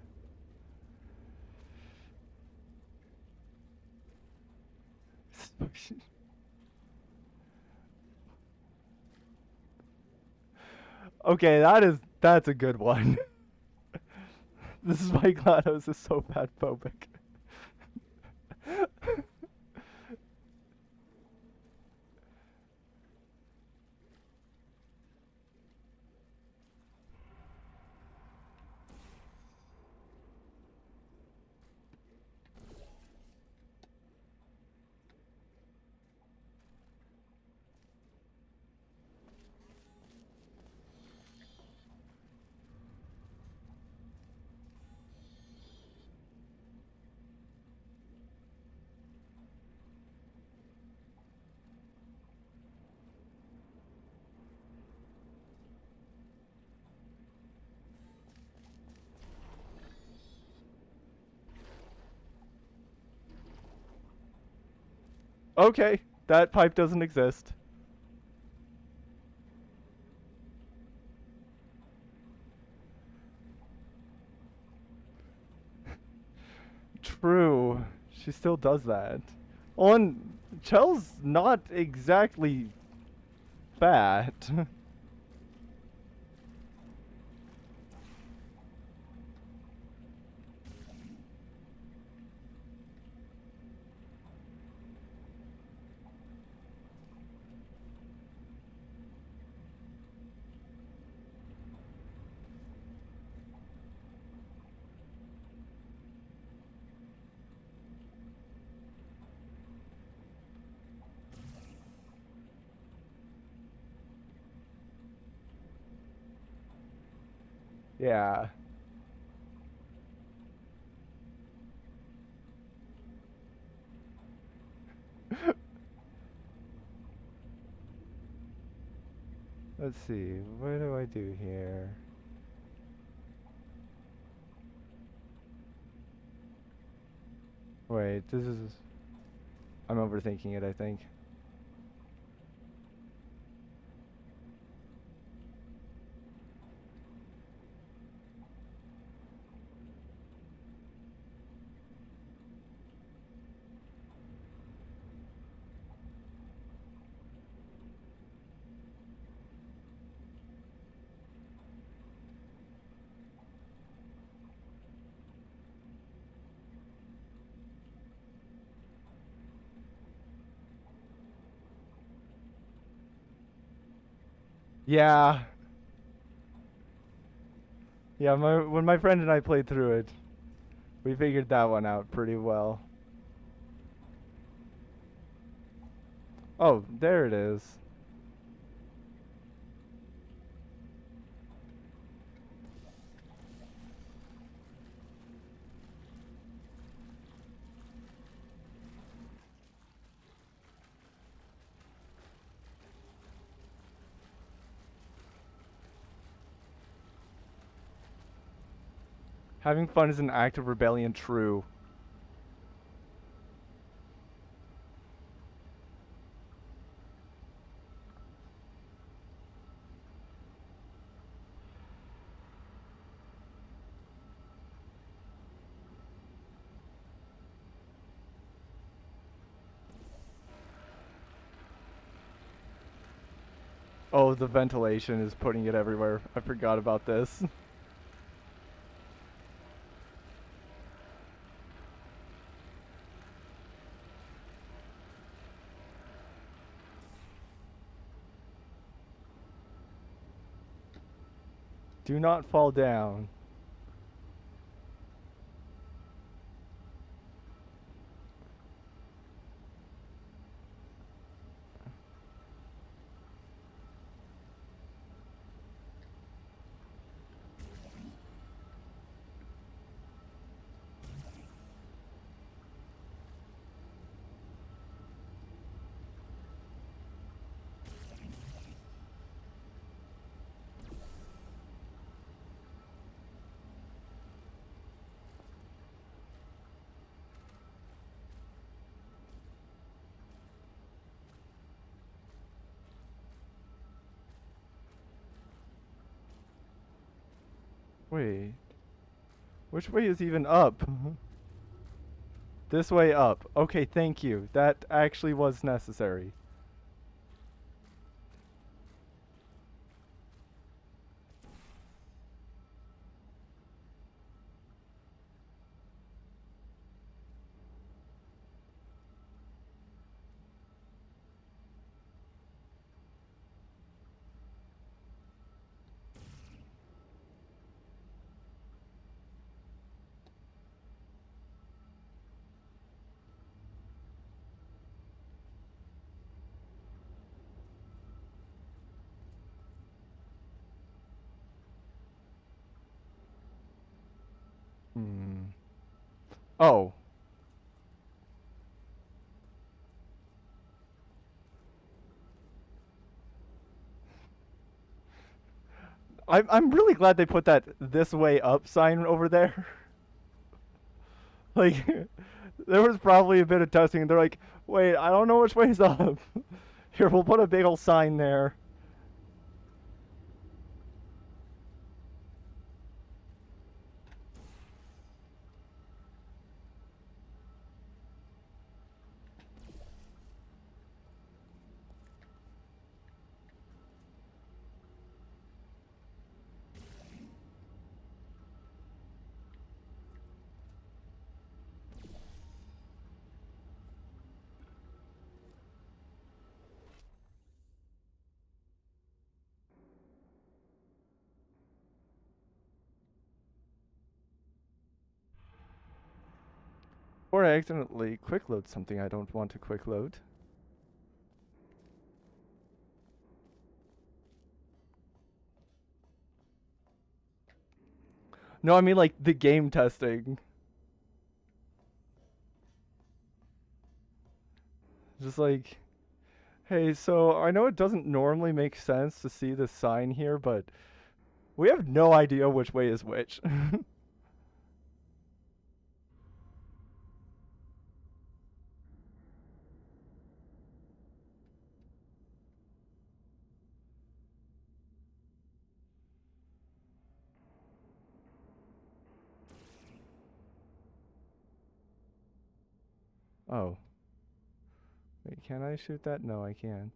Okay, that's a good one. This is why GLaDOS is so fat phobic. Okay, that pipe doesn't exist. True. She still does that. Well, and Chell's not exactly fat. Yeah. Let's see. What do I do here? Wait, this is. I'm overthinking it, I think. Yeah. Yeah, when my friend and I played through it, we figured that one out pretty well. Oh, there it is. Having fun is an act of rebellion, true. Oh, the ventilation is putting it everywhere. I forgot about this. Do not fall down. Wait. Which way is even up? This way up. Okay, thank you. That actually was necessary. Hmm. Oh. I'm really glad they put that this way up sign over there. Like There was probably a bit of testing, and they're like, wait, I don't know which way's up. Here, we'll put a big old sign there. Or I accidentally quick load something I don't want to quick load. No, I mean like the game testing. Just like, hey, so I know it doesn't normally make sense to see this sign here, but we have no idea which way is which. Oh. Wait, can I shoot that? No, I can't.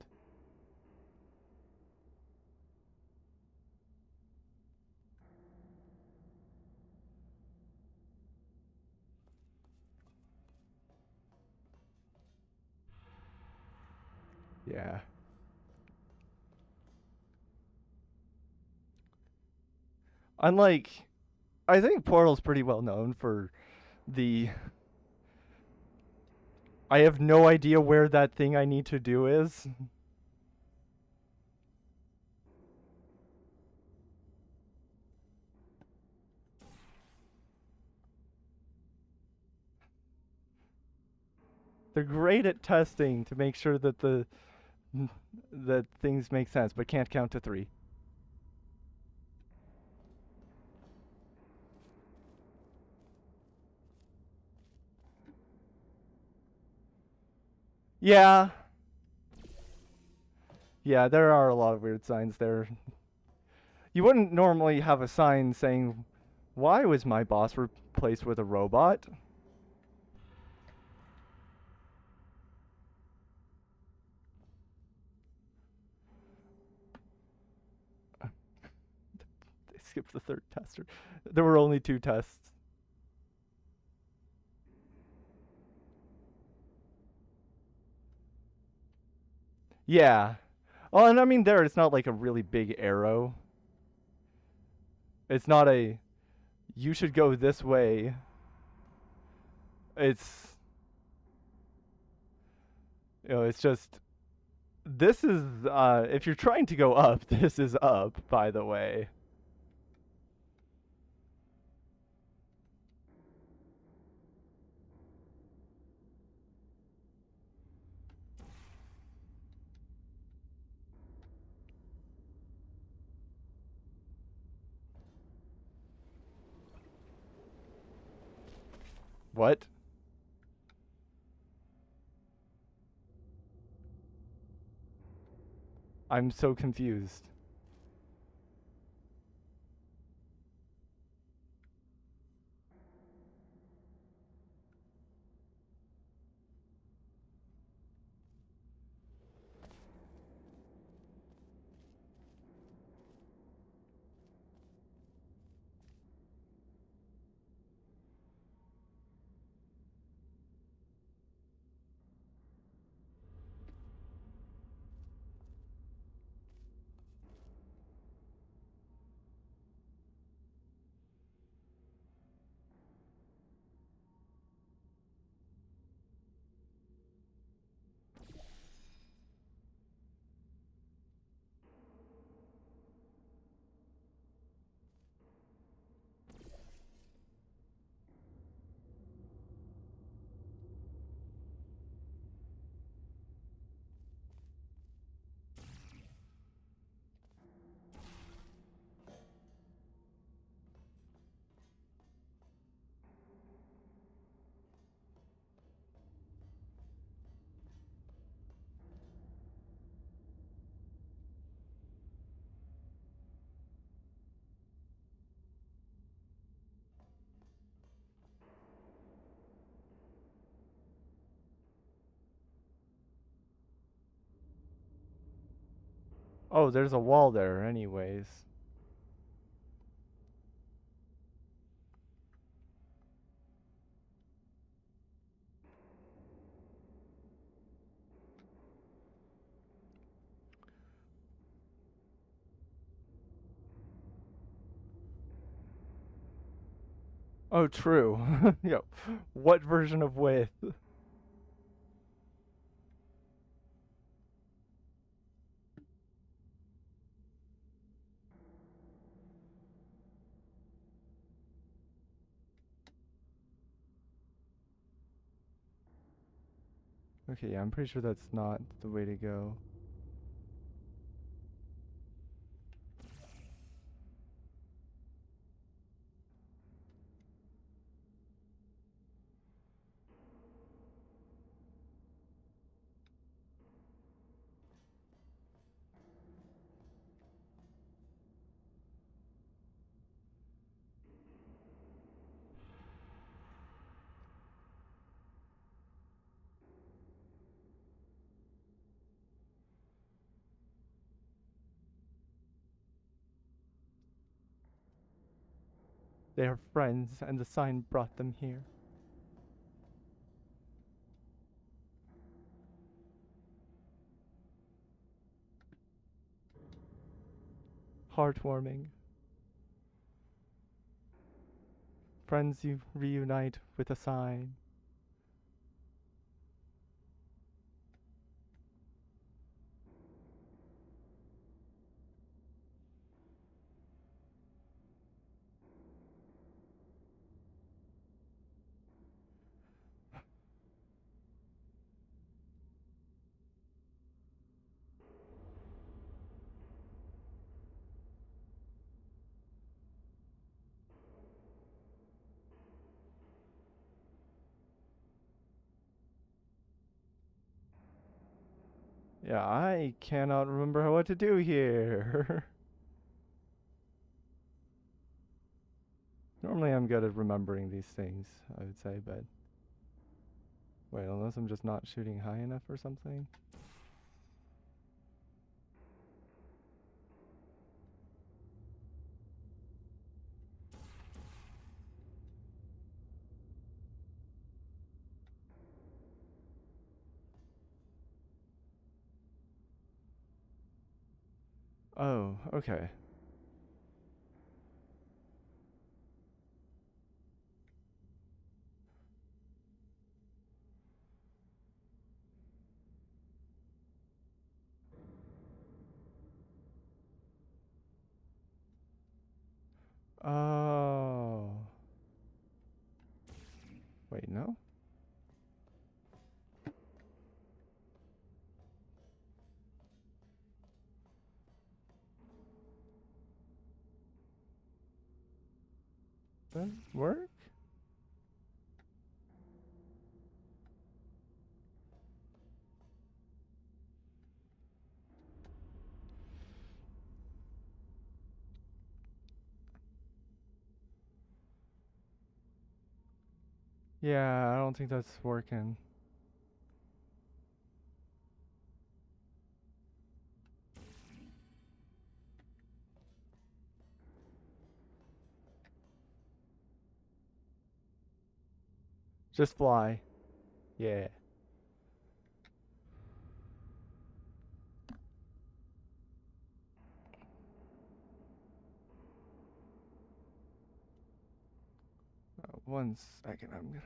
Yeah. Unlike, I think Portal's pretty well known for the. I have no idea where that thing I need to do is. They're great at testing to make sure that that things make sense, but can't count to 3. Yeah. Yeah, there are a lot of weird signs there. You wouldn't normally have a sign saying, "Why was my boss replaced with a robot?" They skipped the 3rd tester. There were only 2 tests. Yeah. Oh, and I mean there it's not like a really big arrow. It's not a you should go this way. It's it's just this is if you're trying to go up, this is up, by the way. What? I'm so confused. Oh, there's a wall there anyways. Oh, true. Yo, what version of width? Okay, yeah, I'm pretty sure that's not the way to go. They are friends, and the sign brought them here. Heartwarming. Friends you reunite with a sign. Yeah, I cannot remember what to do here. Normally I'm good at remembering these things, I would say, but... Wait, unless I'm just not shooting high enough or something? Oh, okay. Oh. Wait, no? That work? Yeah, I don't think that's working. Just fly. Yeah. One second, I'm gonna...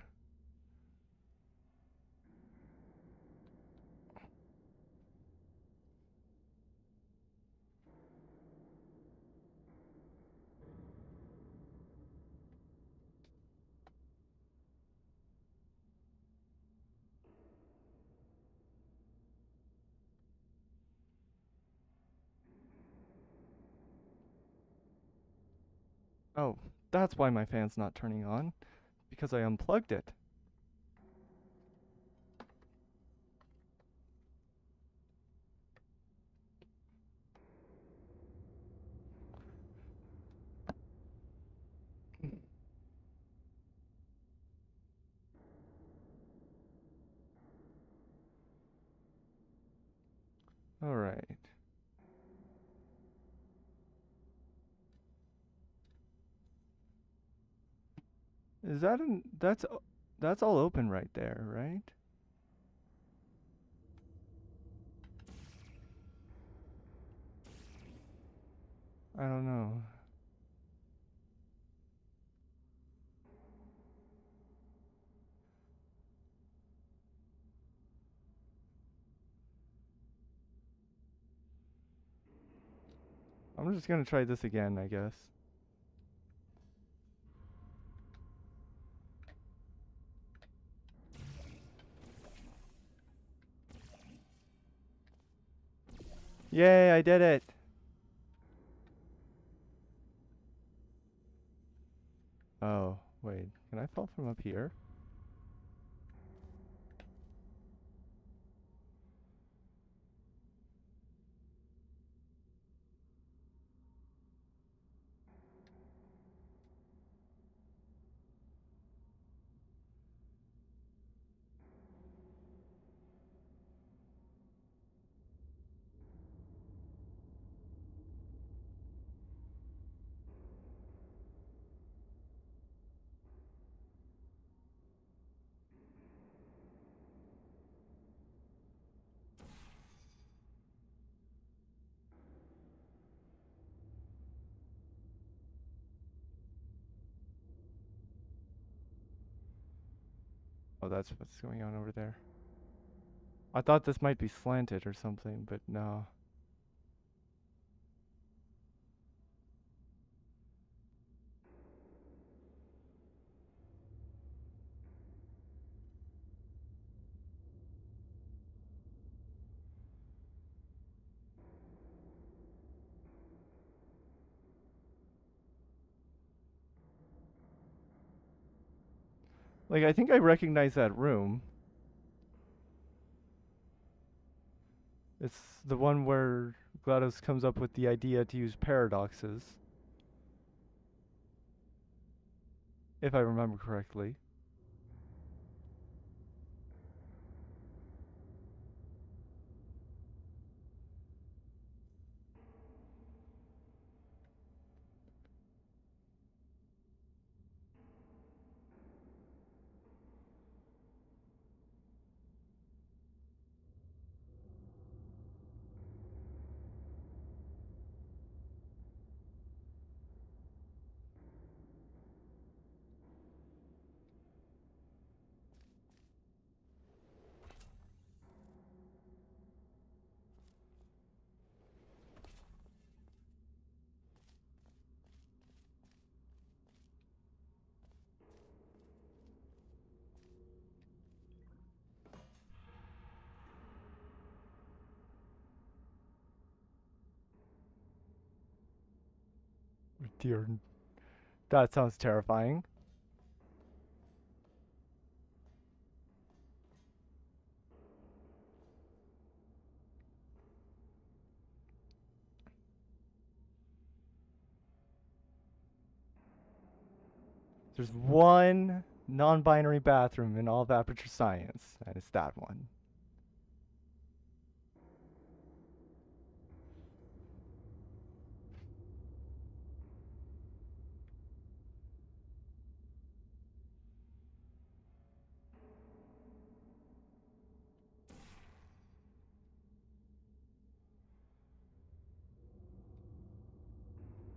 Oh, that's why my fan's not turning on. Because I unplugged it. Alright. Is that that's all open right there, right? I don't know. I'm just gonna try this again, I guess. Yay, I did it! Oh, wait. Can I fall from up here? Oh, that's what's going on over there. I thought this might be slanted or something, but no. Like, I think I recognize that room. It's the one where GLaDOS comes up with the idea to use paradoxes. If I remember correctly. Dear, that sounds terrifying. There's one non-binary bathroom in all of Aperture Science, and it's that one.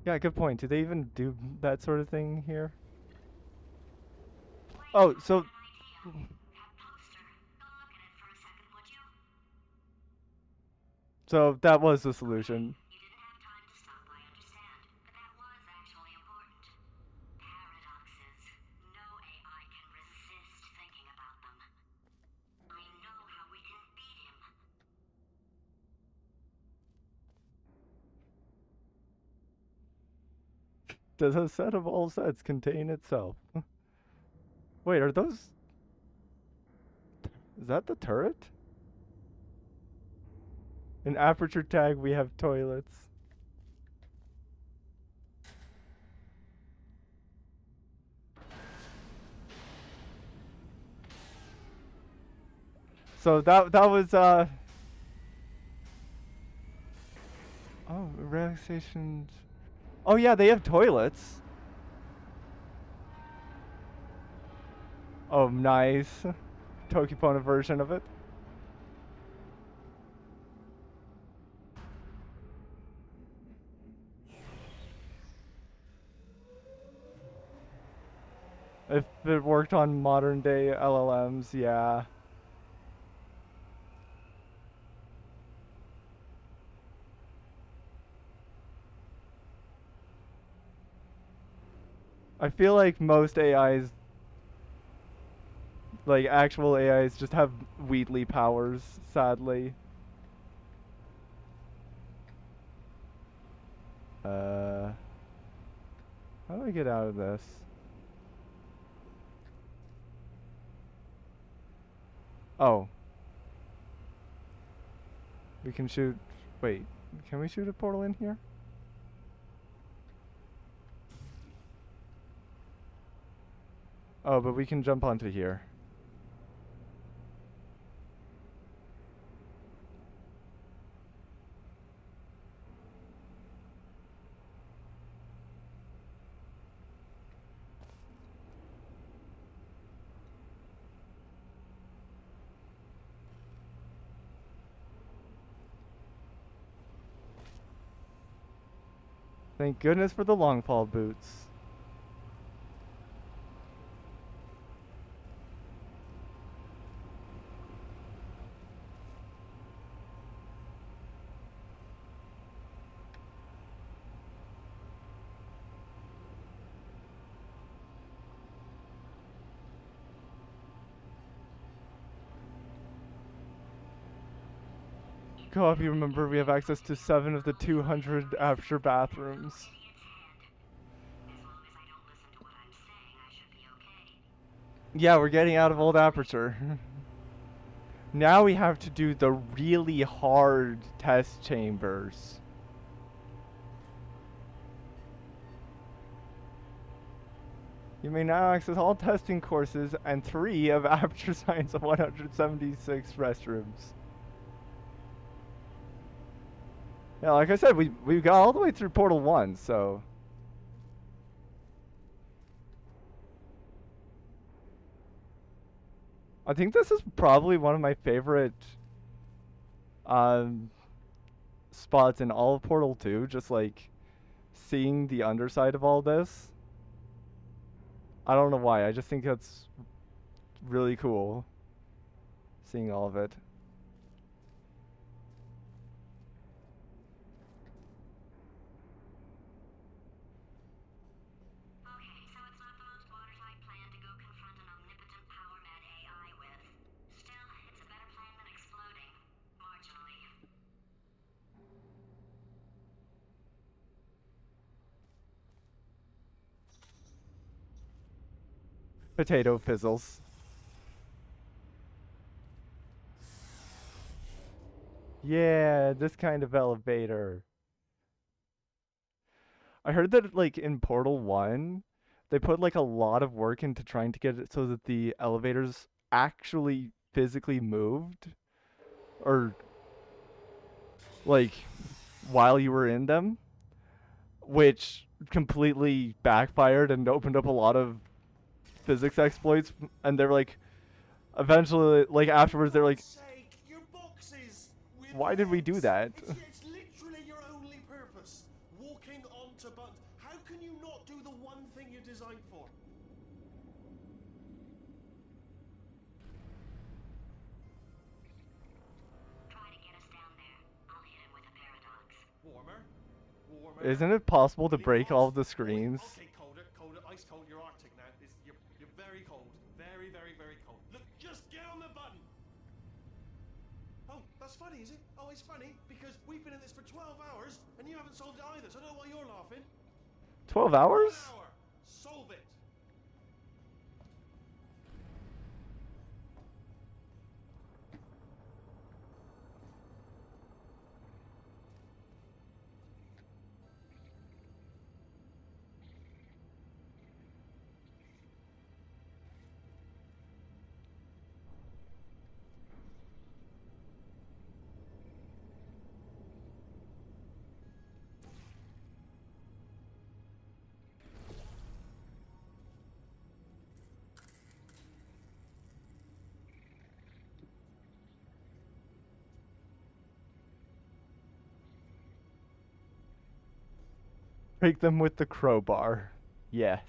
Yeah, good point. Do they even do that sort of thing here? Oh, so That poster. Go look at it for a second, would you? that was the solution. You didn't have time to stop, I understand. But that was actually important. Paradoxes. No AI can resist thinking about them. I know how we can beat him. Does a set of all sets contain itself? Wait, are those... Is that the turret? In Aperture Tag, we have toilets. So that was oh, relaxation. Oh yeah, they have toilets. Oh, nice. Tokipona version of it. If it worked on modern day LLMs, yeah. I feel like most AIs, like actual AIs, just have Wheatley powers, sadly. Uh, how do I get out of this? Oh. We can shoot... Wait, can we shoot a portal in here? Oh, but we can jump onto here. Thank goodness for the long fall boots. Co-op, you remember we have access to 7 of the 200 Aperture bathrooms. Idiot's head. As long as I don't listen to what I'm saying, I should be okay. Yeah, we're getting out of old Aperture. Now we have to do the really hard test chambers. You may now access all testing courses and 3 of Aperture Science 176 restrooms. Yeah, like I said, we got all the way through Portal 1, so... I think this is probably one of my favorite spots in all of Portal 2, just like seeing the underside of all this. I don't know why, I just think that's really cool, seeing all of it. Okay, so it's not the most watertight plan to go confront an omnipotent power-mad AI with. Still, it's a better plan than exploding. Marginally. Potato fizzles. Yeah, this kind of elevator. I heard that like in Portal 1, they put like a lot of work into trying to get it so that the elevators actually physically moved, or like while you were in them, which completely backfired and opened up a lot of physics exploits. And they're like, eventually, like afterwards, they're like, Sake, your boxes with why did we do legs. that? It's literally your only purpose. Walking onto buttons. How can you not do the one thing you're designed for? Try to get us down there. I'll hit him with a paradox. Warmer. Warmer. Isn't it possible to Really break all hot. of the screens? Okay, colder, colder, ice cold. You're Arctic now. You're very cold. Very, very, very cold. Look, just get on the button. Oh, that's funny, is it? Oh, it's funny because we've been in this for 12 hours and you haven't solved it either. So I don't know why you're laughing. 12 hours? 1 hour. Solve it. Break them with the crowbar. Yes.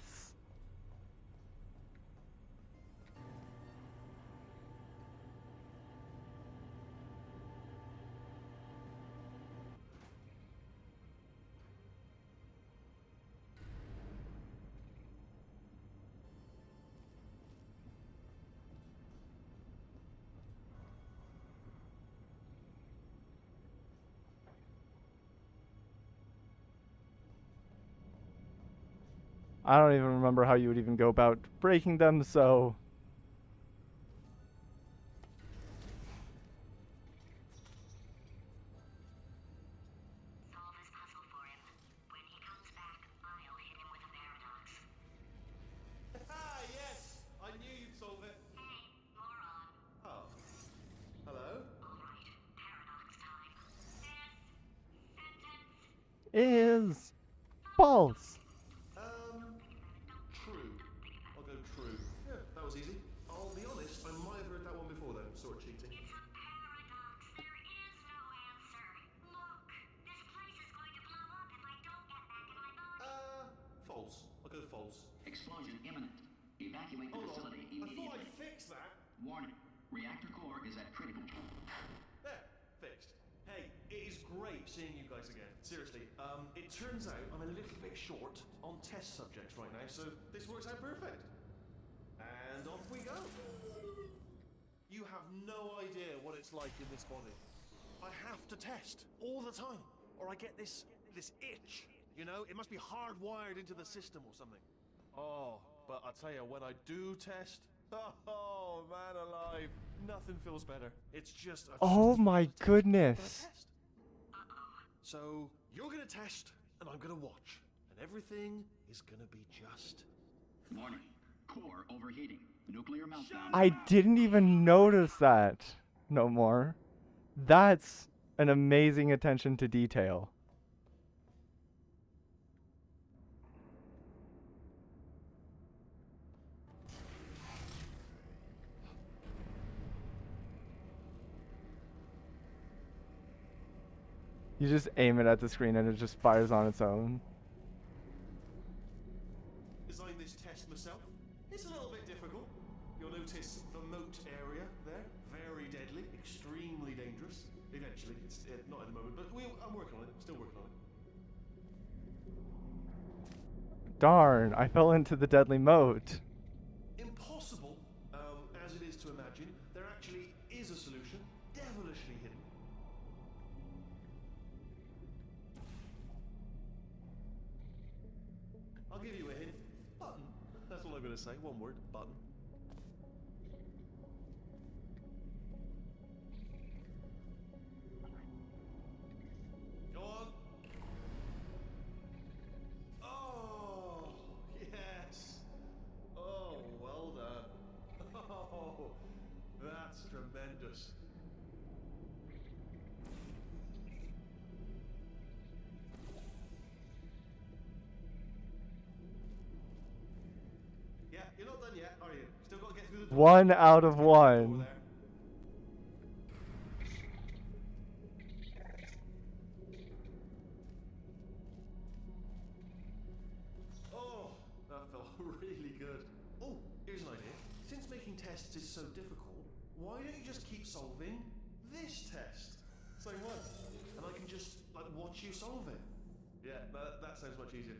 I don't even remember how you would even go about breaking them, so... Solve this puzzle for him. When he comes back, I'll hit him with a paradox. Ah, yes! I knew you'd solve it. Hey, moron. Oh. Hello? All right, paradox time. This sentence Is... false. True. I'll go true. Yeah, that was easy. I'll be honest, I might have heard that one before though, sort of cheating. It's a paradox. There is no answer. Look, this place is going to blow up if I don't get back in my body. False. I'll go false. Explosion imminent. Evacuate the Hold on. facility I thought immediately. I'd fix that. Warning. Reactor core is at critical. There, fixed. Hey, it is great seeing you guys again. Seriously, it turns out I'm a little bit short on test subjects right now, so this works out perfect. And off we go. You have no idea what it's like in this body. I have to test all the time, or I get this itch. You know, it must be hardwired into the system or something. Oh, but I tell you, when I do test, oh man alive, nothing feels better. It's just. Oh my goodness. Test. So you're gonna test, and I'm gonna watch, and everything is gonna be just. Warning. Core overheating. Nuclear meltdown. I didn't even notice that no more. That's an amazing attention to detail. You just aim it at the screen and it just fires on its own. Designed this test myself. It's a little bit difficult. You'll notice the moat area there. Very deadly, extremely dangerous. Eventually, it's not at the moment, but I'm working on it. Still working on it. Darn, I fell into the deadly moat. Impossible, as it is to imagine, there actually is a solution, devilishly hidden. I'll give you a hint. Button. That's all I'm going to say. One word. Button. Go on. Oh, yes. Oh, well done. Oh, that's tremendous. Yeah, you're not done yet, are you? Still got to get through the door. 1 out of Over 1. there. Oh, that felt really good. Oh, here's an idea. Since making tests is so difficult, why don't you just keep solving this test? Same one. And I can just, like, watch you solve it. Yeah, that sounds much easier.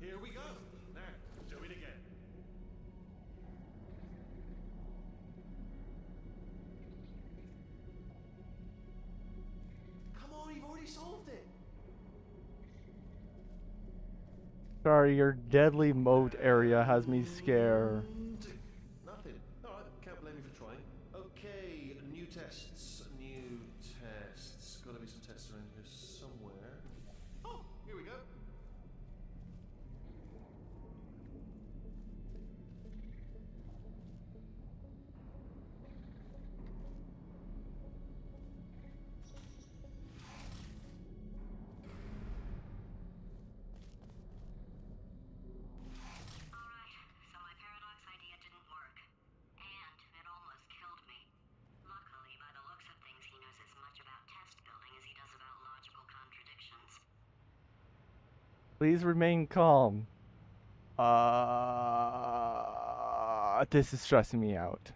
Here we go. Now, do it again. Come on, you've already solved it. Sorry, your deadly moat area has me scared. Nothing. Alright, can't blame you for trying. Okay, new tests. New tests. Gotta be some tests around here somewhere. Oh, here we go. Alright, so my paradox Please remain calm. This is stressing me out.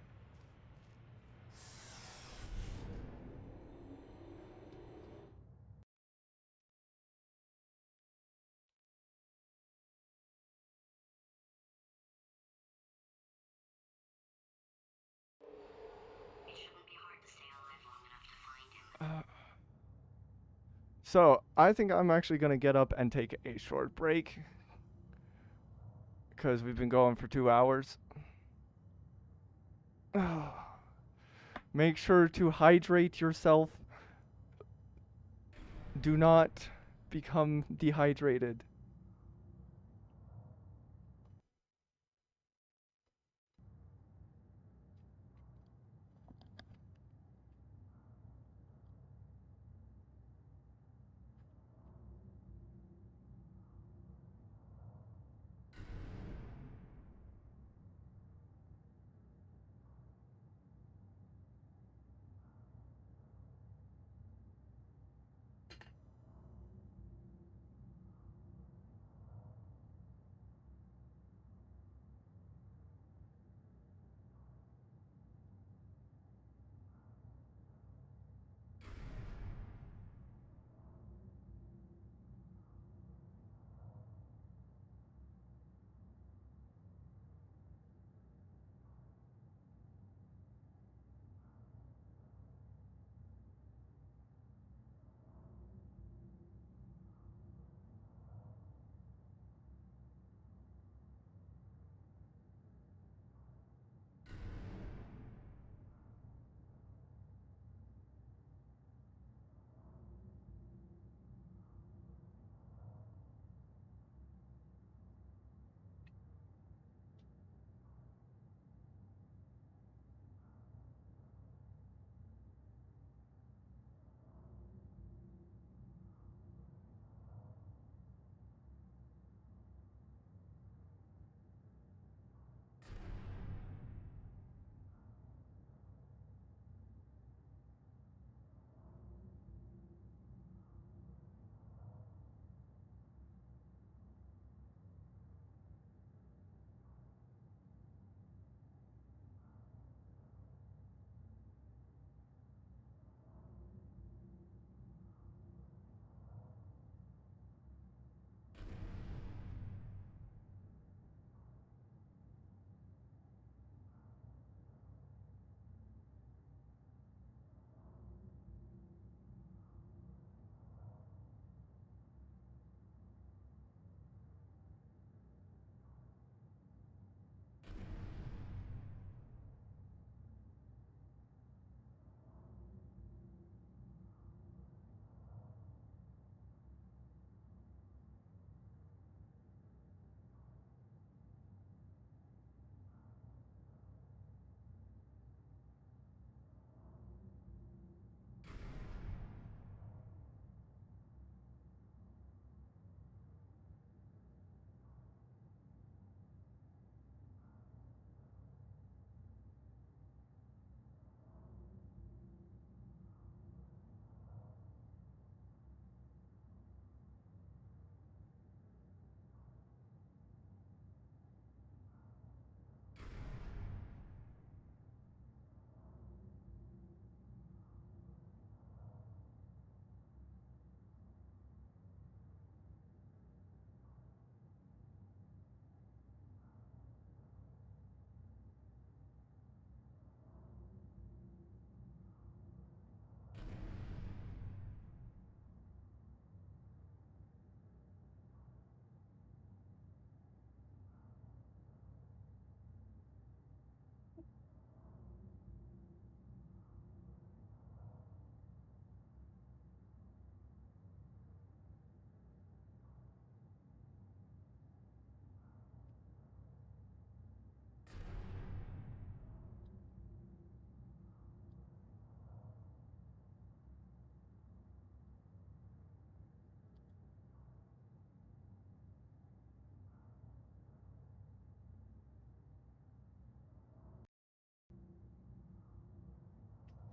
It shouldn't be hard to stay alive long enough to find him. So, I think I'm actually going to get up and take a short break. Because we've been going for 2 hours. Make sure to hydrate yourself. Do not become dehydrated.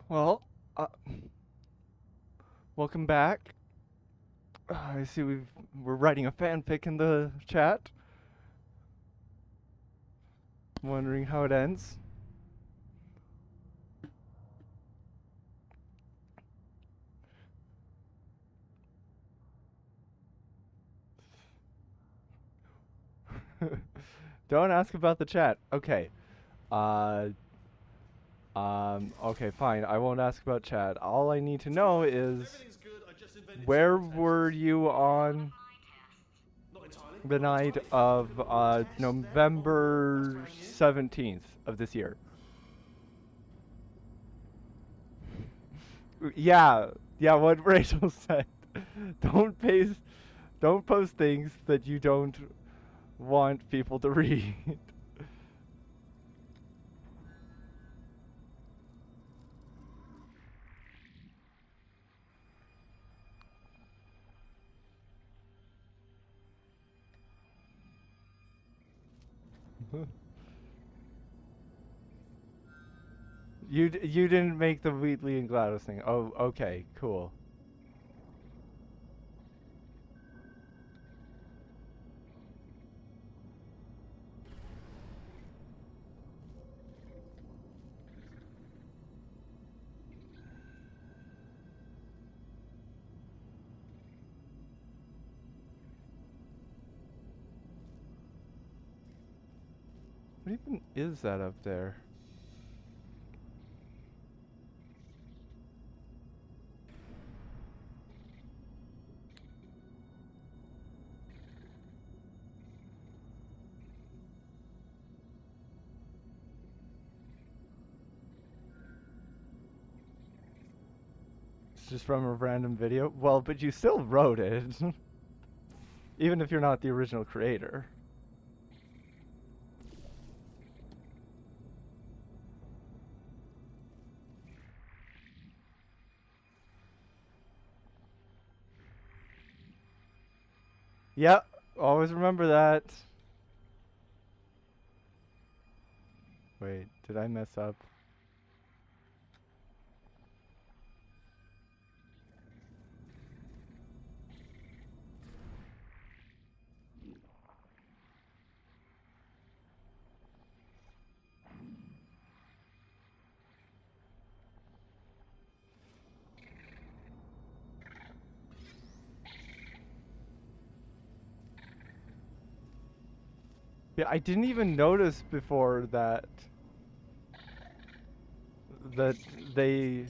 Well, welcome back. I see we're writing a fanfic in the chat. Wondering how it ends. Don't ask about the chat. Okay. Uh okay, fine. I won't ask about chat. All I need to know is Everything's good. I just invented where some tests. were you on Not entirely. the not night entirely. of Test there on November that's brand new. 17th of this year? Yeah, yeah, what Rachel said. Don't paste, don't post things that you don't want people to read. You didn't make the Wheatley and Gladys thing. Oh, okay, cool. What even is that up there? It's just from a random video? Well, but you still wrote it. Even if you're not the original creator. Yep, always remember that. Wait, did I mess up? Yeah, I didn't even notice before that they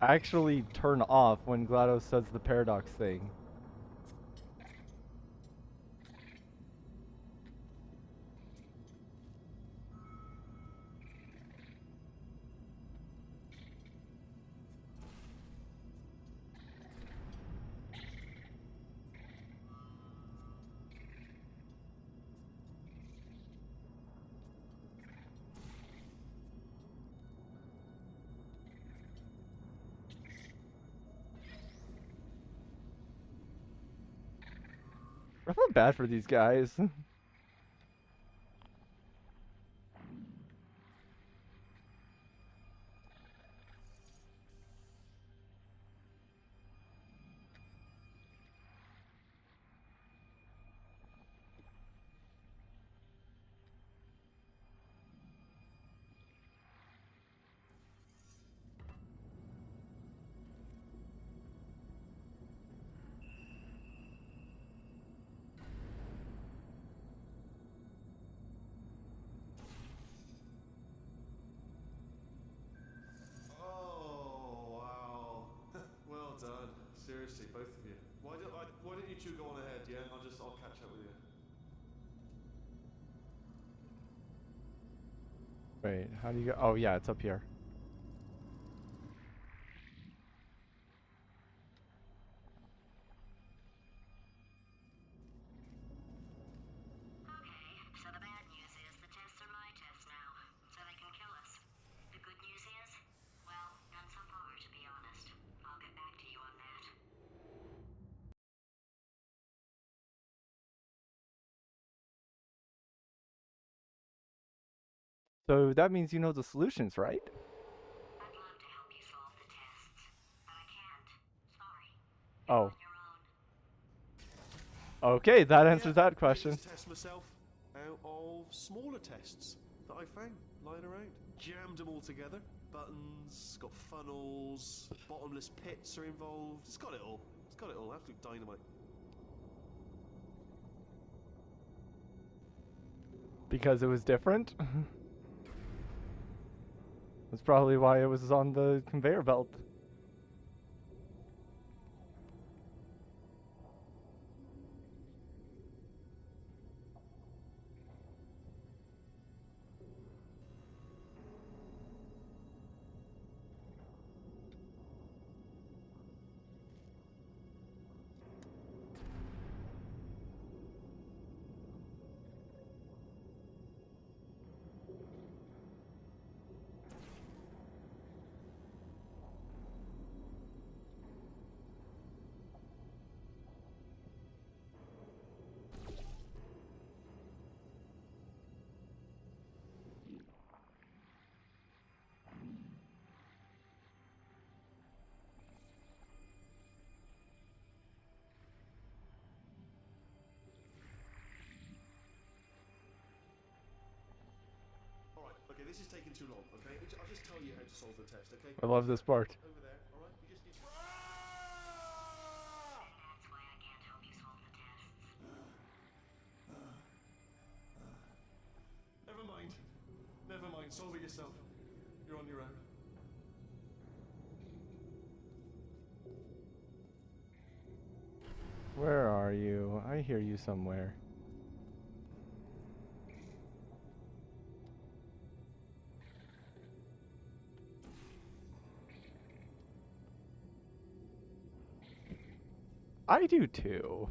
actually turn off when GLaDOS says the paradox thing. I feel bad for these guys. Oh wow. Well done. Seriously, both of you. Why don't you two go on ahead, yeah? I'll catch up with you. Wait, how do you go? Oh yeah, it's up here. Okay, so the bad news is the tests are my tests now, so they can kill us. The good news is, well, none so far, to be honest. I'll get back to you on that. So that means you know the solutions, right? I'd love to help you solve the tests, but I can't. Sorry. You're Oh. on your own. Okay, that answers Yeah, that I question. used to test myself out of smaller tests that I found lying around. Jammed them all together. Buttons, got funnels, bottomless pits are involved. It's got it all. It's got it all. Absolute dynamite. Because it was different? That's probably why it was on the conveyor belt. Alright, okay, this is taking too long, okay? I'll just tell you how to solve the test, okay? I love this part. Over there, alright? You just need... That's why I can't help you solve the tests. Never mind. Never mind, solve it yourself. You're on your own. Where are you? I hear you somewhere. I do too.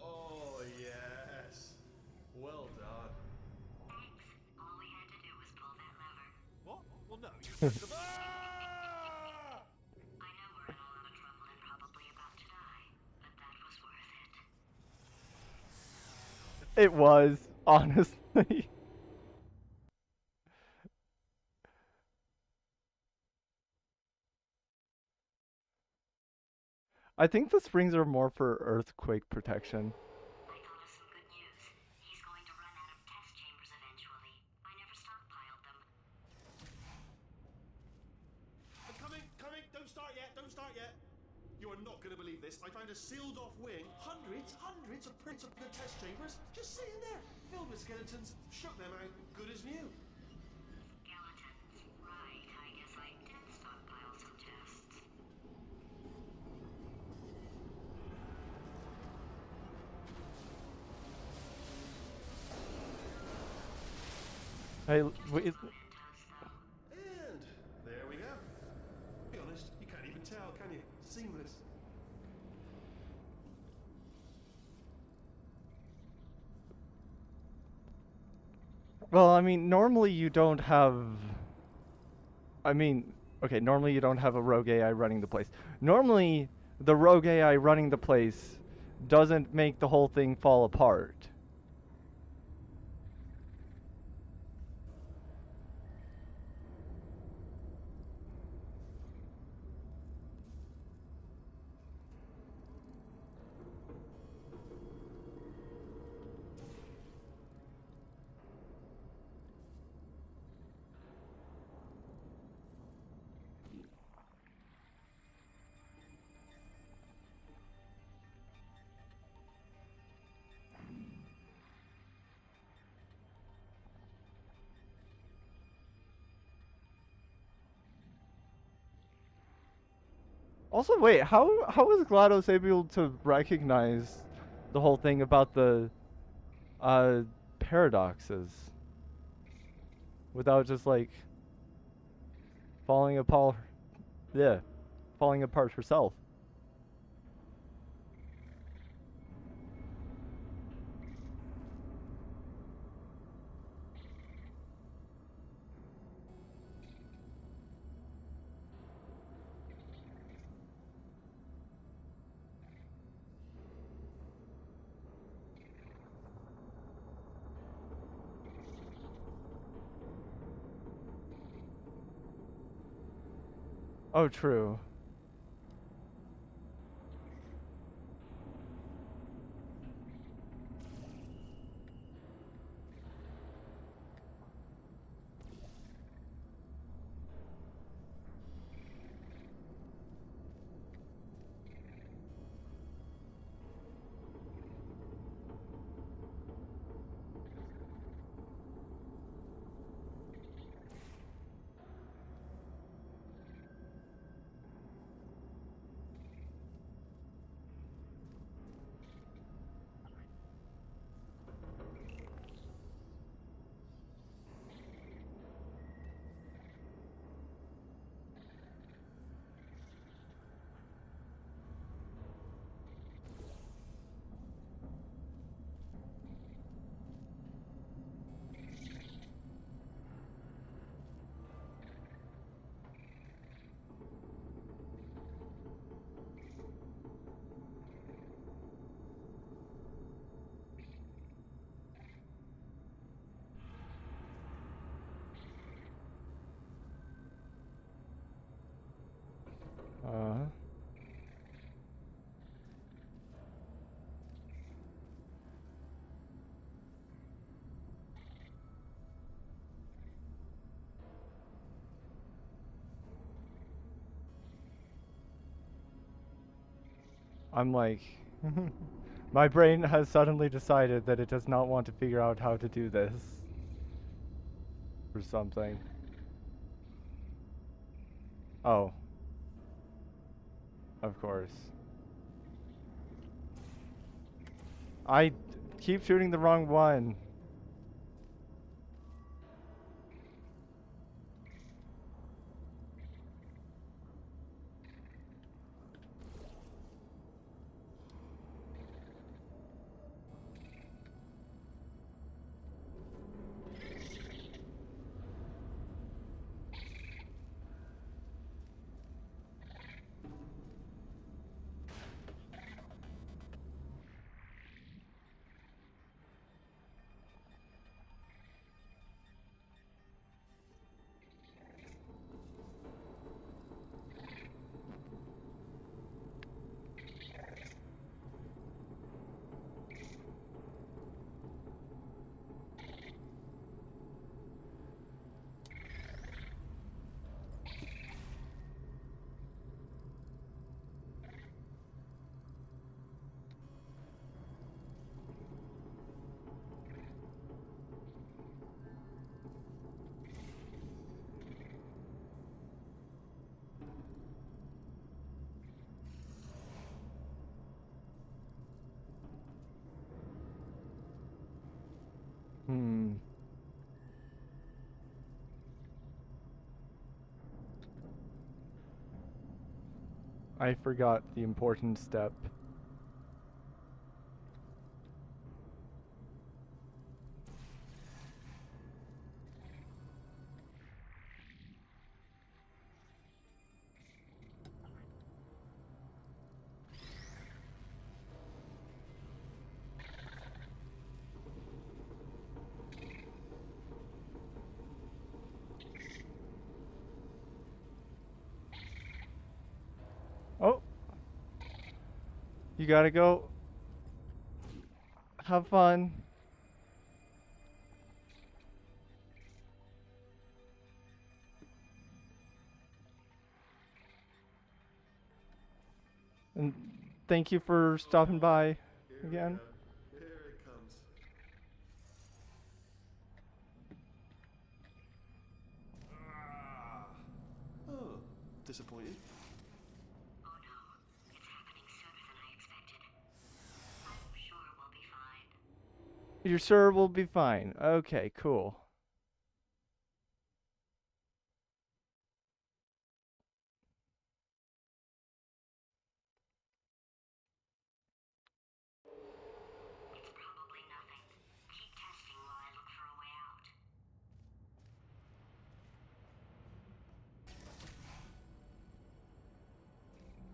Oh, yes. Well done. Thanks. All we had to do was pull that lever. What? Well, no, you pressed the... Ah! I know we're in a lot of trouble and probably about to die, but that was worth it. It was, honestly. I think the springs are more for earthquake protection. I thought of some good news. He's going to run out of test chambers eventually. I never stockpiled them. I'm coming, coming. Don't start yet, don't start yet. You are not going to believe this. I found a sealed off wing. Hundreds of prints of good test chambers just sitting there. Filled with skeletons. Shook them out. Good as new. Skeletons. Right, I guess I did stockpile some tests. Hey, wait, Mementos, though. And there we go. To be honest, you can't even tell, can you? Seamless. well, I mean, normally you don't have. I mean, okay, normally you don't have a rogue AI running the place. Normally, the rogue AI running the place doesn't make the whole thing fall apart. Also, wait, how is GLaDOS able to recognize the whole thing about the uh paradoxes without just like falling apart? Yeah, falling apart herself. Oh, true. Uh, I'm like, my brain has suddenly decided that it does not want to figure out how to do this. Or something. Oh. Of course. I keep shooting the wrong one. Hmm. I forgot the important step. Oh! You gotta go. Have fun. And thank you for stopping by again. Here it comes. Oh, disappointed. Oh no, it's happening sooner than I expected. I'm sure we'll be fine. You're sure we'll be fine. Okay, cool. It's probably nothing. Keep testing while I look for a way out.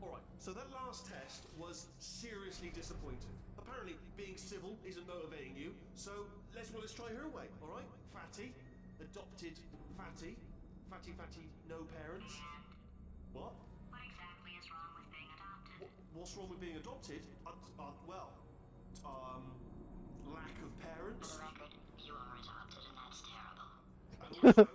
Alright, so that last test was seriously disappointing. Apparently, being civil isn't motivating you, so let's try her way, alright? Fatty, adopted Fatty, Fatty, no parents. What? What exactly is wrong with being adopted? What's wrong with being adopted? Well, lack of For parents. the record, you are adopted, and that's terrible. And also,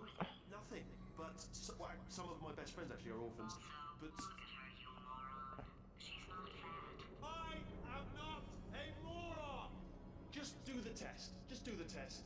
nothing. But well, some of my best friends actually are orphans. Also, But look at her, you moron. She's not fat. I am not a moron. Just do the test. Just do the test.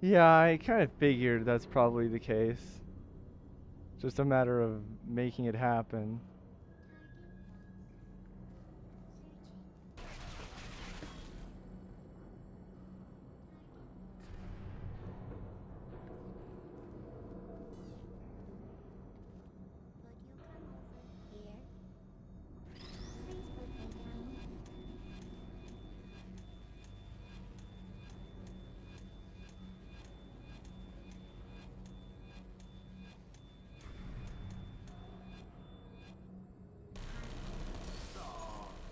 Yeah, I kind of figured that's probably the case. Just a matter of making it happen.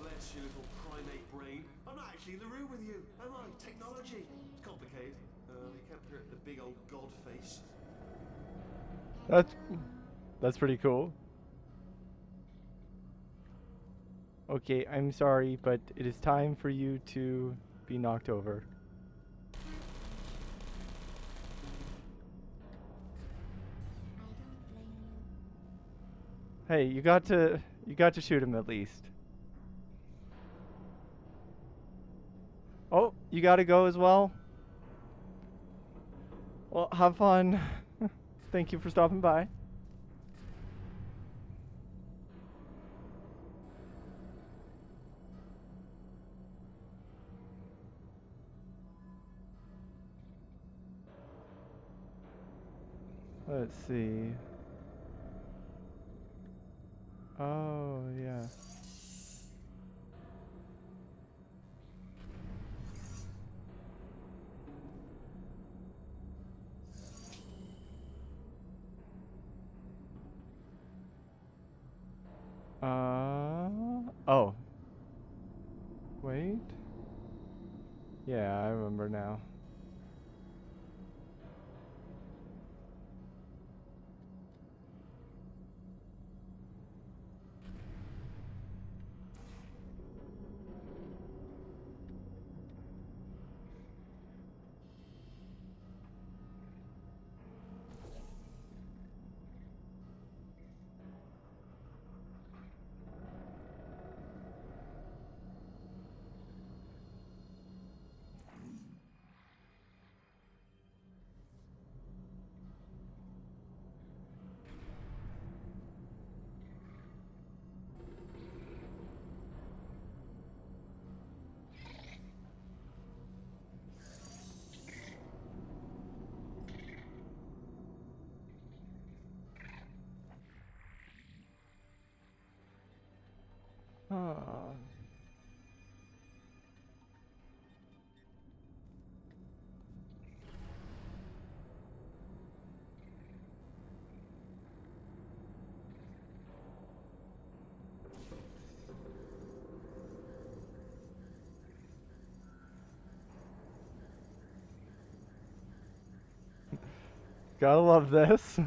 Bless your little primate brain. I'm not actually in the room with you, am I? Technology. It's complicated. You can't put it in the big old god face. That's pretty cool. Okay, I'm sorry, but it is time for you to be knocked over. Hey, you got to shoot him at least. Oh, you got to go as well? Well, have fun. Thank you for stopping by. Let's see. Oh, yeah. Oh. Wait. Yeah, I remember now. Ah. Gotta love this. It's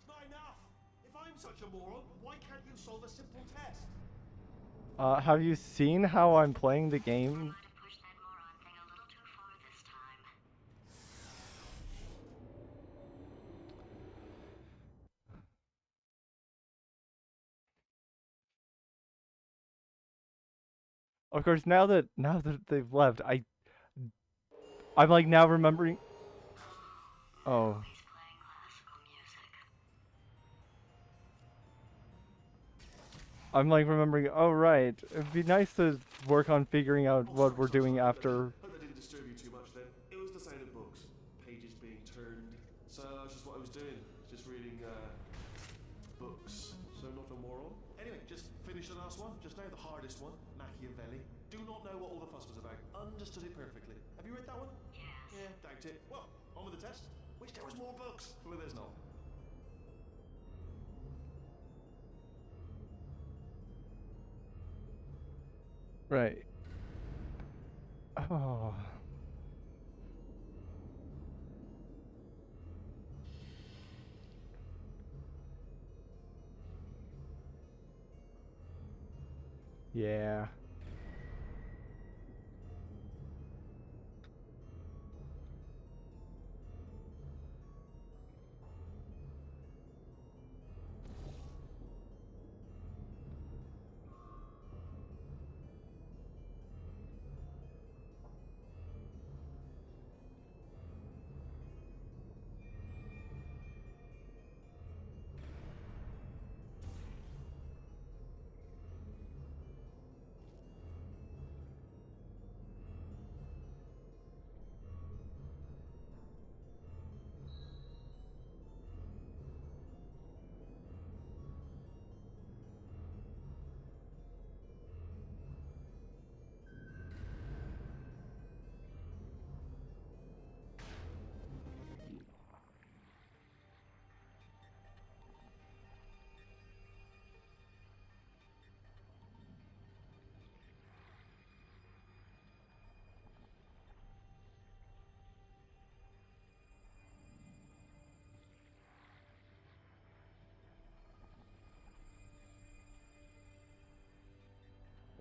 not enough. If I'm such a moron, why can't you solve a simple test? Have you seen how I'm playing the game? Might have pushed that moron thing a little too far this time. Of course, now that they've left, I'm like now remembering. Oh. He's playing classical music. I'm like remembering, oh right, it'd be nice to work on figuring out Oh, what sorry, we're sorry, doing sorry. after. Hope that didn't disturb you too much then. It was the sound of books, pages being turned. So that's just what I was doing, just reading books. So not a moron. Anyway, just finished the last one, just now, the hardest one, Machiavelli. Do not know what all the fuss was about. Understood it perfectly. Have you read that one? Yes. Yeah, doubt it. Well, on with the test. Wish there was more books. Well, there's not. Right. Oh. Yeah.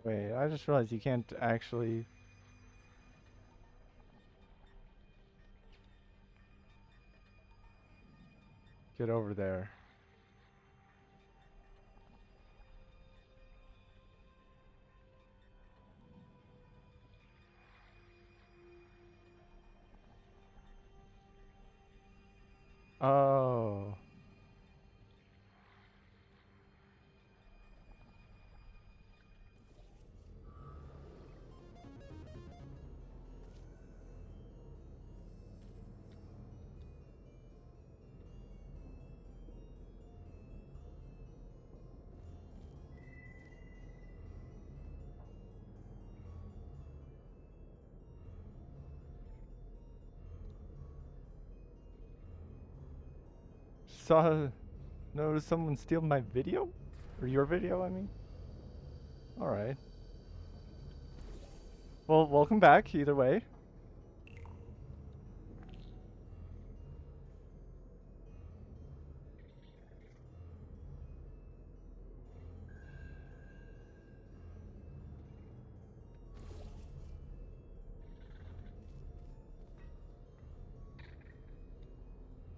Wait, I just realized you can't actually get over there. Oh. Saw notice someone steal my video? Or your video, I mean? Alright. Well, welcome back, either way.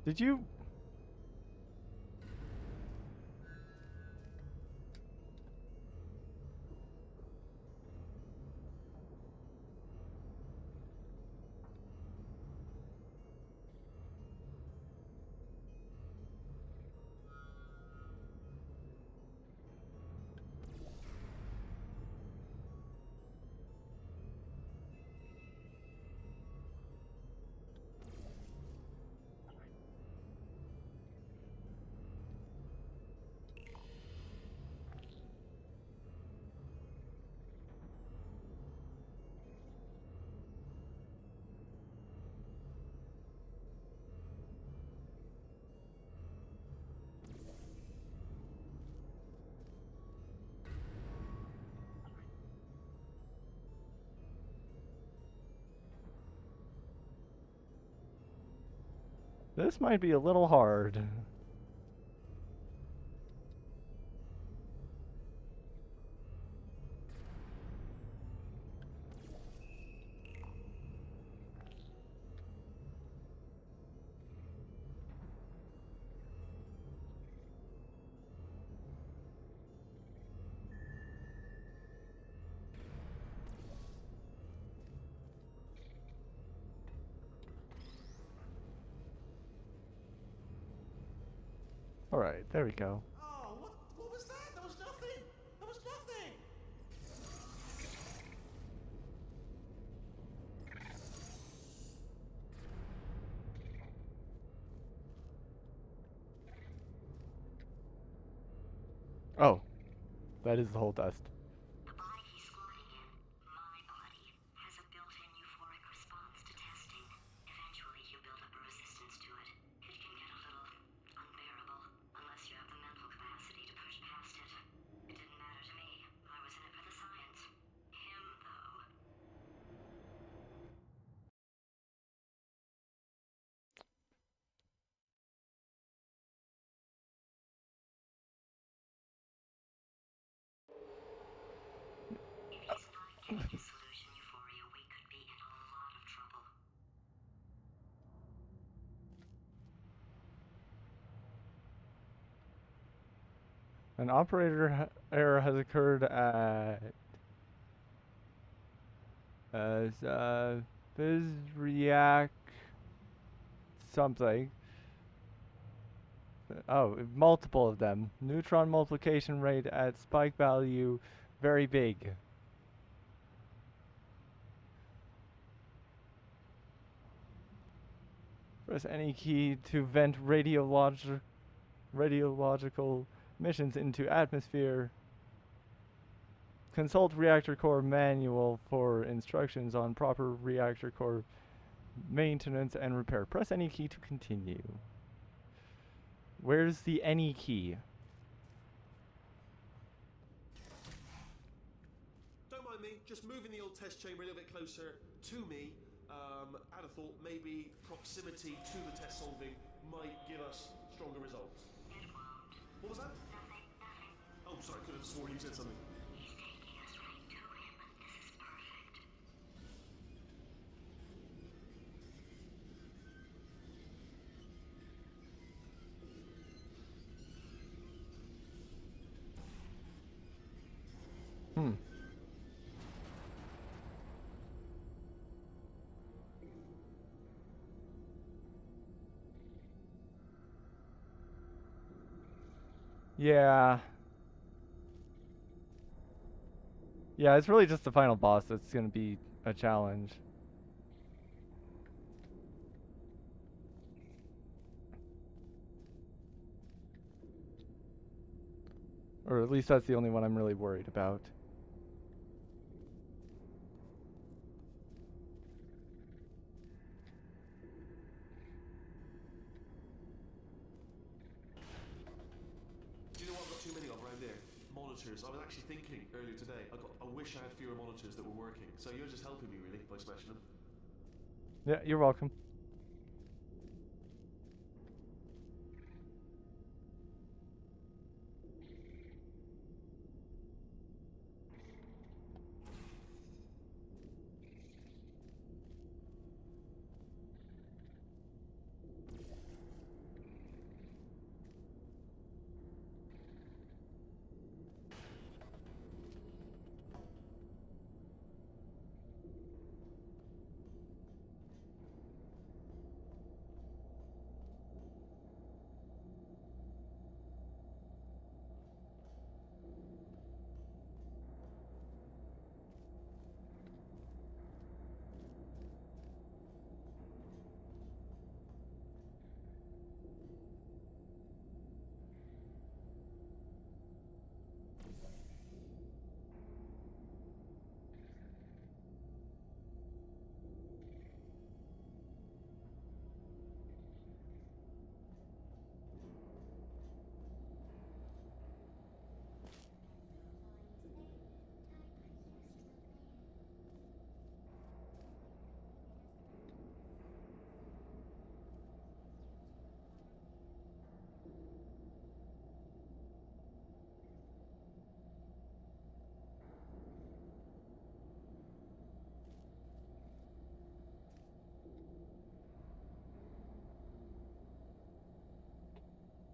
Did you... This might be a little hard. Alright, there we go. Oh, what was that? That was nothing. That Oh, that is the whole test. The body he's squatting in, my body, has a built-in euphoric response to testing. Eventually, you build up a resistance to it. It can get a little unbearable, unless you have the mental capacity to push past it. It didn't matter to me. I was in it for the science. Him, though. If he's not getting his solution euphoria, we could be in a lot of trouble. An operator error has occurred at Biz React something. Oh, multiple of them. Neutron multiplication rate at spike value very big. Press any key to vent radiological emissions into atmosphere. Consult reactor core manual for instructions on proper reactor core maintenance and repair. Press any key to continue. Where's the any key? Don't mind me, just moving the old test chamber a little bit closer to me. I'd have thought maybe proximity to the test solving might give us stronger results. It won't. What was that? Nothing. Oh, sorry, could have sworn you said something. He's taking us right to him. This is perfect. Hmm. Yeah. Yeah, it's really just the final boss that's gonna be a challenge. Or at least that's the only one I'm really worried about. Do you know what I've got too many of around here? Monitors. I was actually thinking earlier today, I wish I had fewer monitors that were working. So you're just helping me, really, by smashing them. Yeah, you're welcome.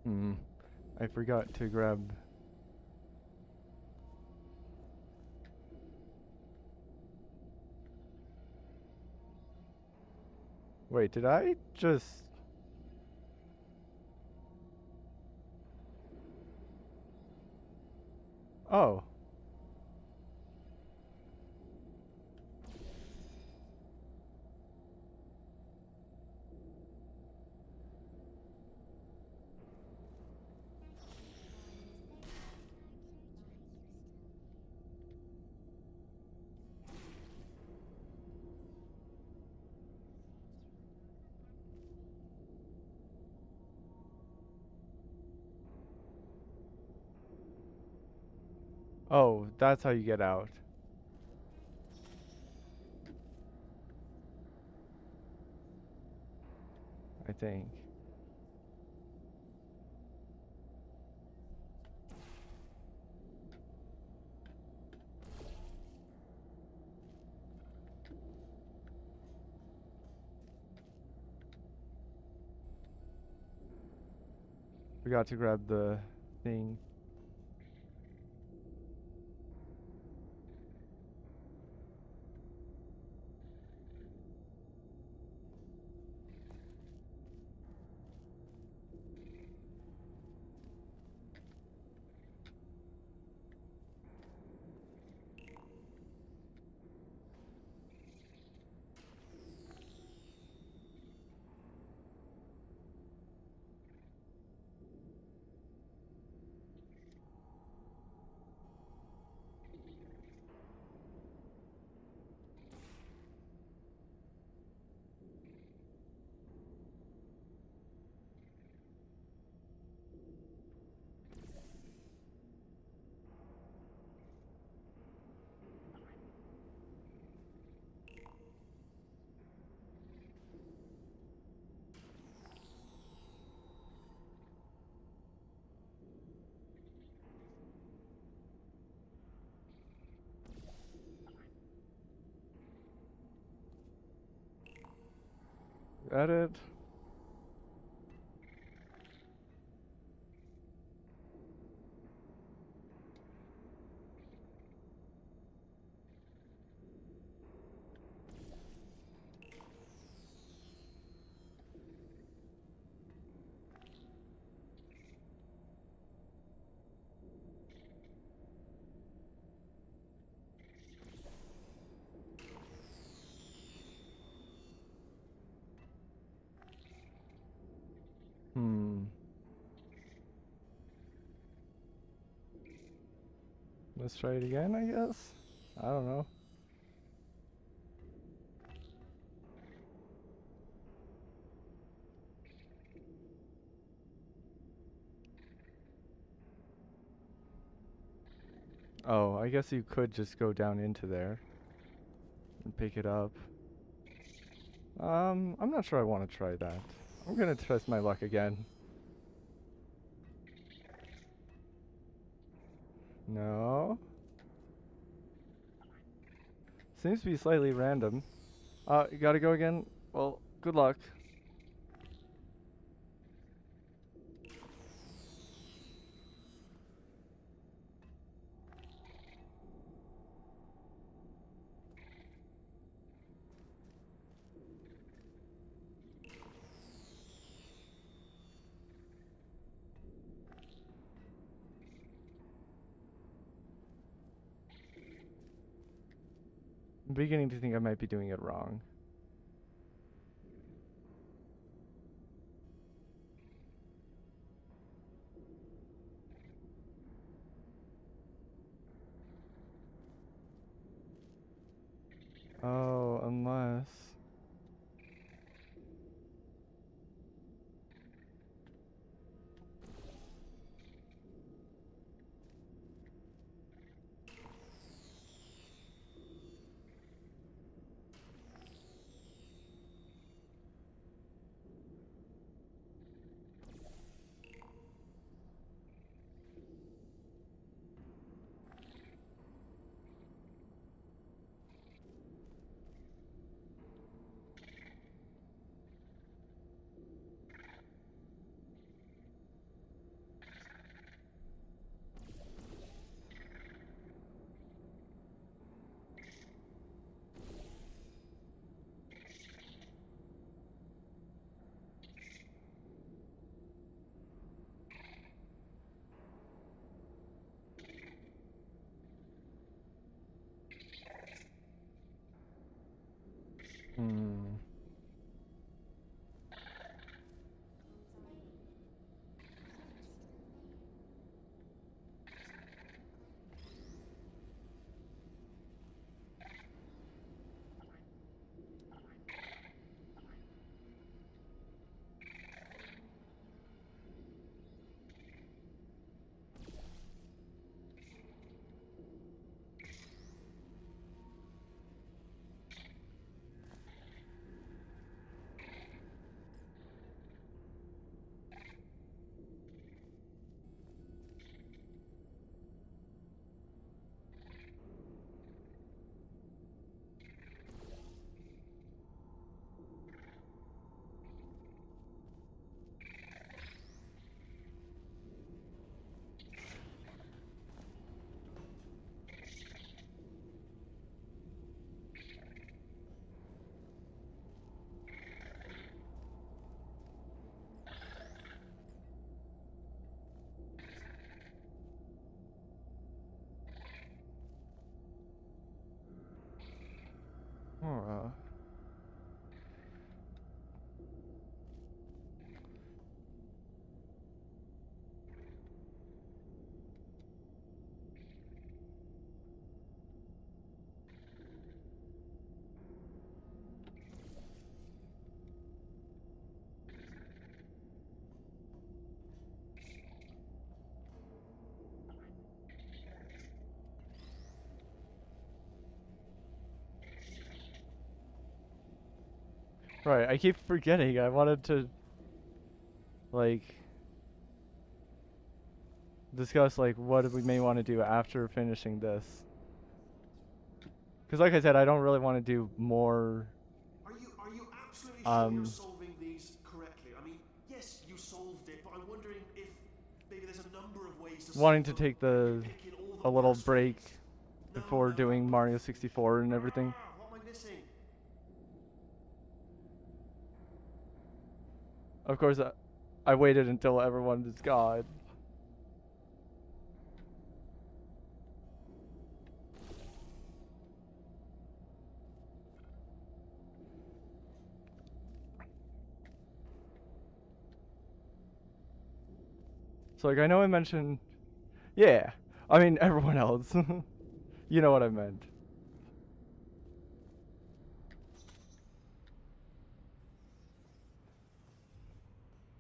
Hmm. I forgot to grab... Wait, did I just... Oh. Oh, that's how you get out. I think. Forgot to grab the thing. Got it. Hmm. Let's try it again, I guess. I don't know. Oh, I guess you could just go down into there and pick it up. I'm not sure I want to try that. I'm gonna test my luck again. No. Seems to be slightly random. You gotta go again? Well, good luck. I'm beginning to think I might be doing it wrong. Oh, unless... Hmm. Uh, right, I keep forgetting. I wanted to, like, discuss, like, what we may want to do after finishing this. Because, like I said, I don't really want to do more. Are you absolutely sure Um, you're solving these correctly? I mean, yes, you solved it, but I'm wondering if maybe there's a number of ways to wanting solve to take them. the Picking all a the little worst break ways. No, before doing Mario 64 and everything. What am I missing? Of course, I waited until everyone is gone. So, like, I know I mentioned, yeah, I mean, everyone else. You know what I meant.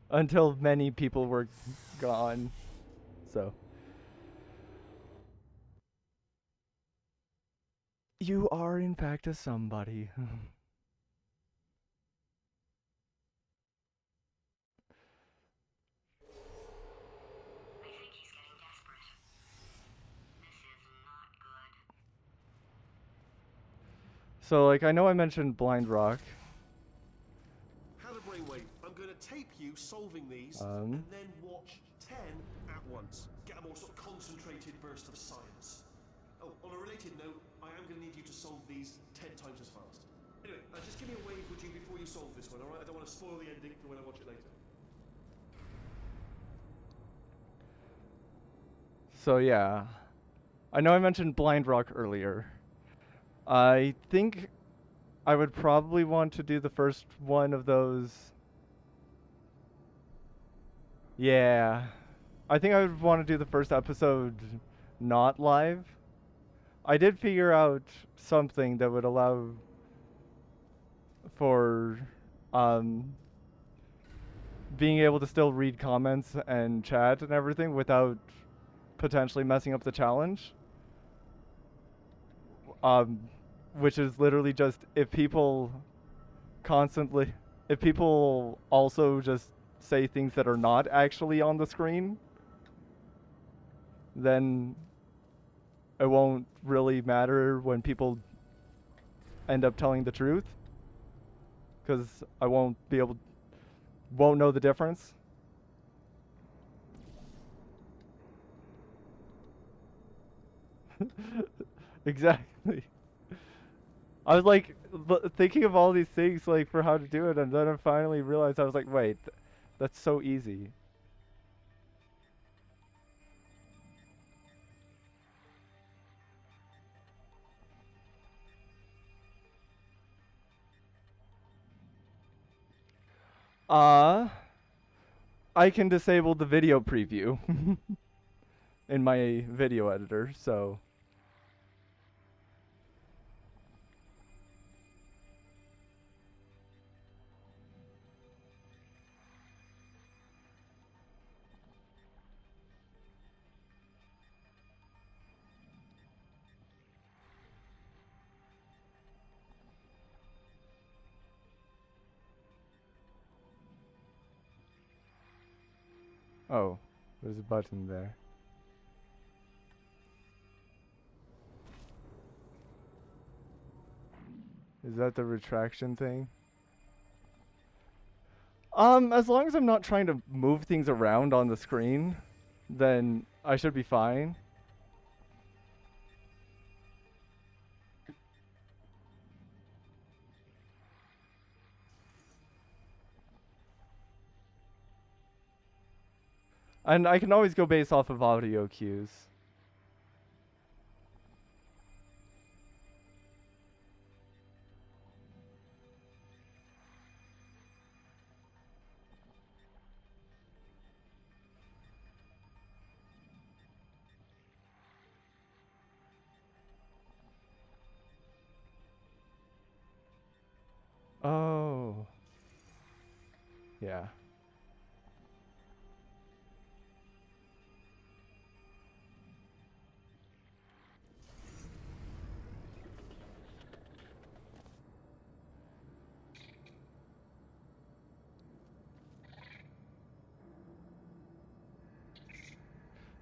Until many people were gone. So. You are, in fact, a somebody. I think he's getting desperate. This is not good. So, like, I know I mentioned Blind Rock. Hannah Brainwave, I'm going to tape you solving these Um. and then watch 10 at once. Get a more sort of concentrated burst of science. Oh, on a related note, I am going to need you to solve these 10 times as fast. Anyway, just give me a wave, would you, before you solve this one, alright? I don't want to spoil the ending for when I watch it later. So, yeah. I know I mentioned Blind Rock earlier. I think I would probably want to do the first one of those. Yeah. I think I would want to do the first episode not live. I did figure out something that would allow for being able to still read comments and chat and everything without potentially messing up the challenge. Which is literally just if people also just say things that are not actually on the screen, then it won't really matter when people end up telling the truth, because I won't know the difference. Exactly. I was like thinking of all these things like for how to do it, and then I finally realized I was like, wait, that's so easy. I can disable the video preview in my video editor, so. Oh, there's a button there. Is that the retraction thing? As long as I'm not trying to move things around on the screen, then I should be fine. And I can always go based off of audio cues. Yeah.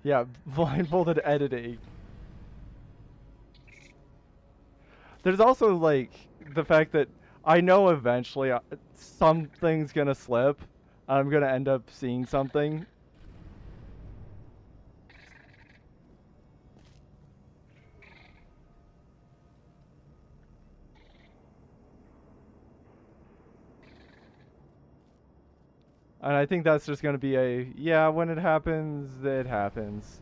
Yeah, blindfolded editing. There's also like the fact that I know eventually something's gonna slip. I'm gonna end up seeing something. And I think that's just gonna be a, yeah, when it happens, it happens.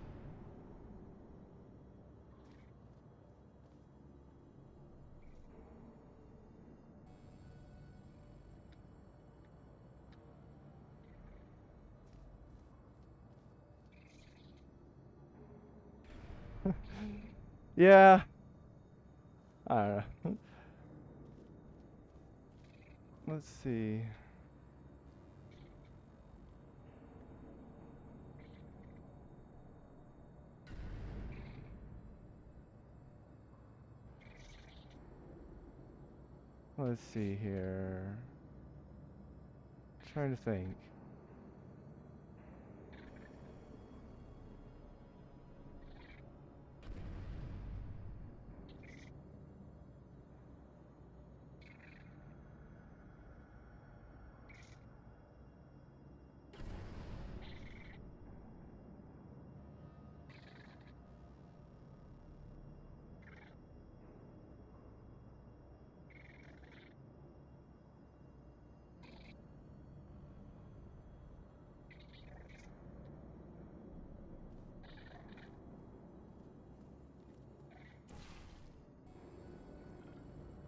Yeah. I don't know. Let's see. Let's see here. Trying to think.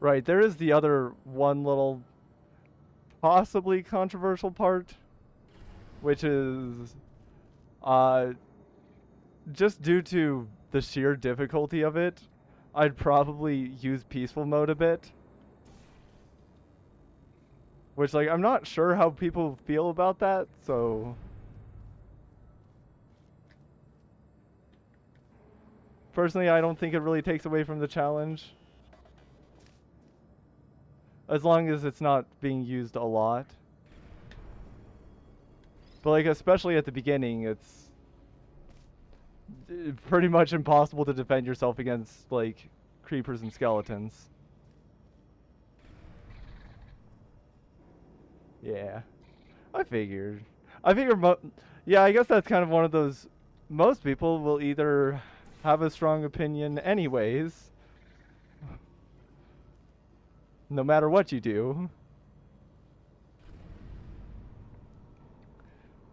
Right, there is the other one little possibly controversial part, which is uh just due to the sheer difficulty of it, I'd probably use peaceful mode a bit. Which, like, I'm not sure how people feel about that, so... Personally, I don't think it really takes away from the challenge. As long as it's not being used a lot. But, like, especially at the beginning, it's pretty much impossible to defend yourself against, like, creepers and skeletons. Yeah. I figured. Yeah, I guess that's kind of one of those... Most people will either have a strong opinion anyways, no matter what you do,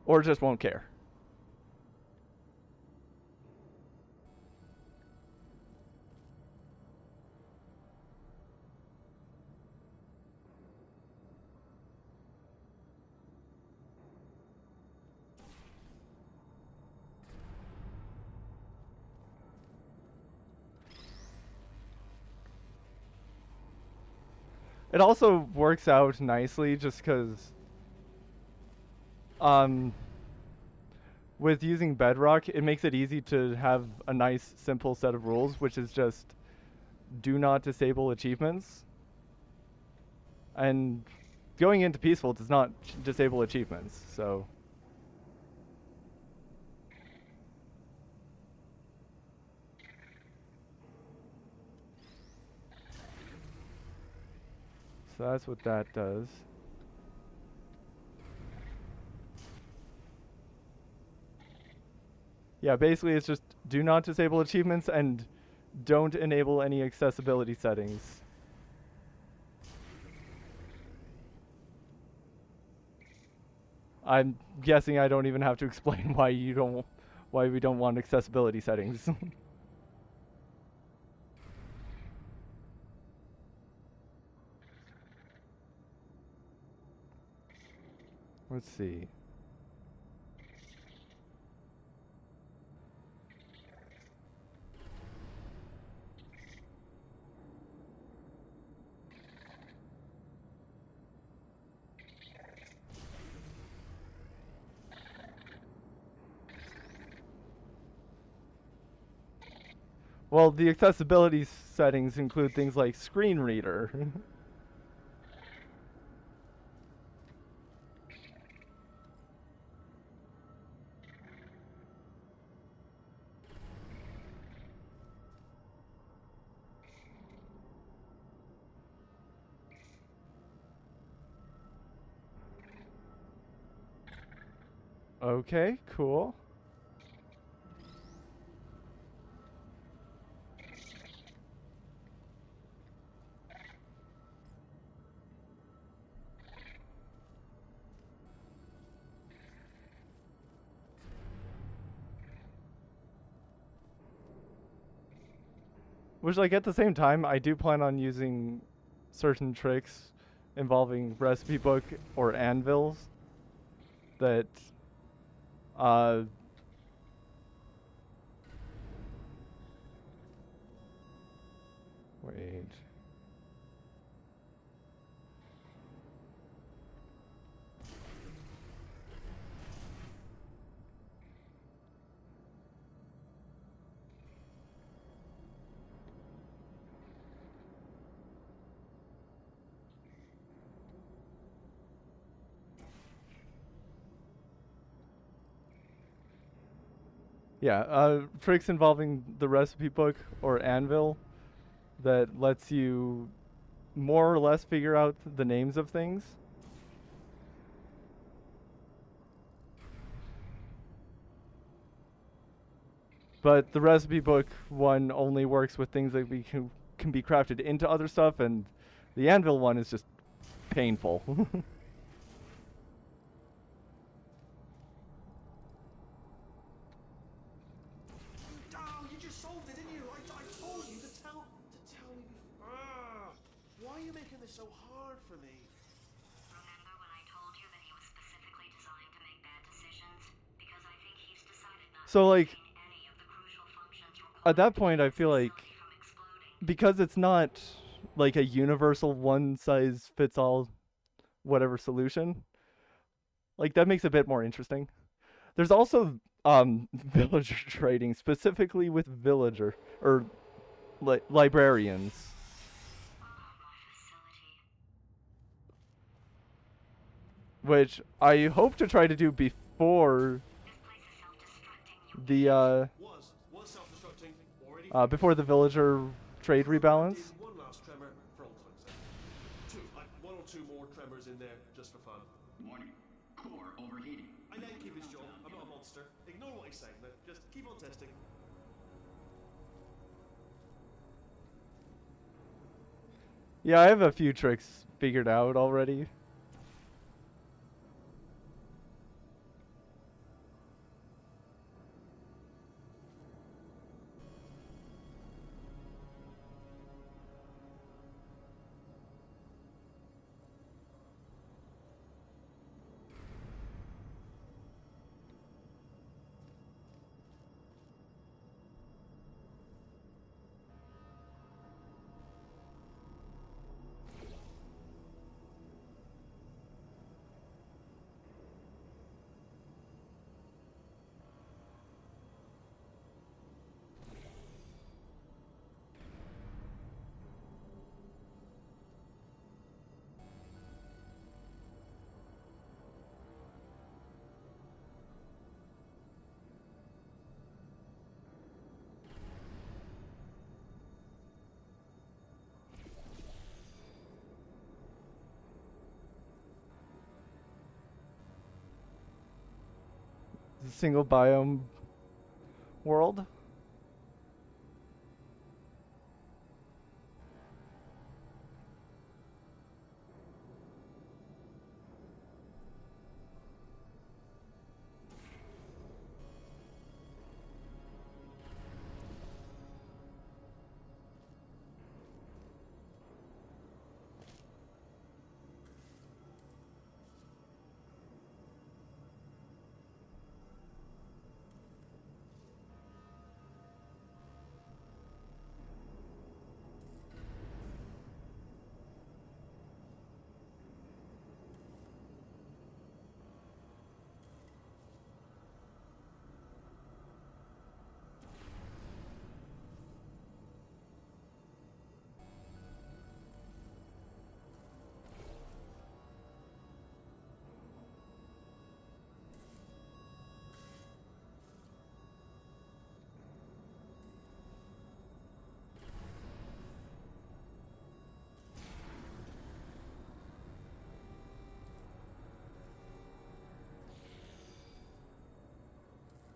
or just won't care. It also works out nicely just because with using Bedrock, it makes it easy to have a nice, simple set of rules, which is just do not disable achievements. And going into Peaceful does not disable achievements, so... So that's what that does. Yeah, basically it's just do not disable achievements and don't enable any accessibility settings. I'm guessing I don't even have to explain why we don't want accessibility settings. Let's see. Well, the accessibility settings include things like screen reader. Okay, cool. Which, like, at the same time, I do plan on using certain tricks involving recipe book or anvils that, uh, wait. Yeah, tricks involving the recipe book or anvil that lets you more or less figure out the names of things. But the recipe book one only works with things that can be crafted into other stuff, and the anvil one is just painful. Oh, you just solved it, didn't you? I told you to tell me before. Why are you making this so hard for me? Remember when I told you that he was specifically designed to make bad decisions? Because I think he's decided not So, to like, maintain any of the crucial functions at required that to point, keep I this feel like facility from exploding. because it's not like a universal one size fits all whatever solution, like that makes it a bit more interesting. There's also villager trading, specifically with villager or librarians, My facility. which I hope to try to do before This place is self-destructing. the Was self-destructing. Already before the villager trade rebalance. one last tremor for old time's sake. Two, like one or two more tremors in there just for fun. Warning. Core overheating. I know keep his job. I'm not a monster. Ignore what he's saying. Just keep on testing. Yeah, I have a few tricks figured out already. Single biome world.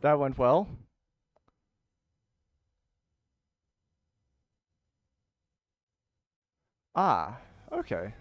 That went well. Ah, okay.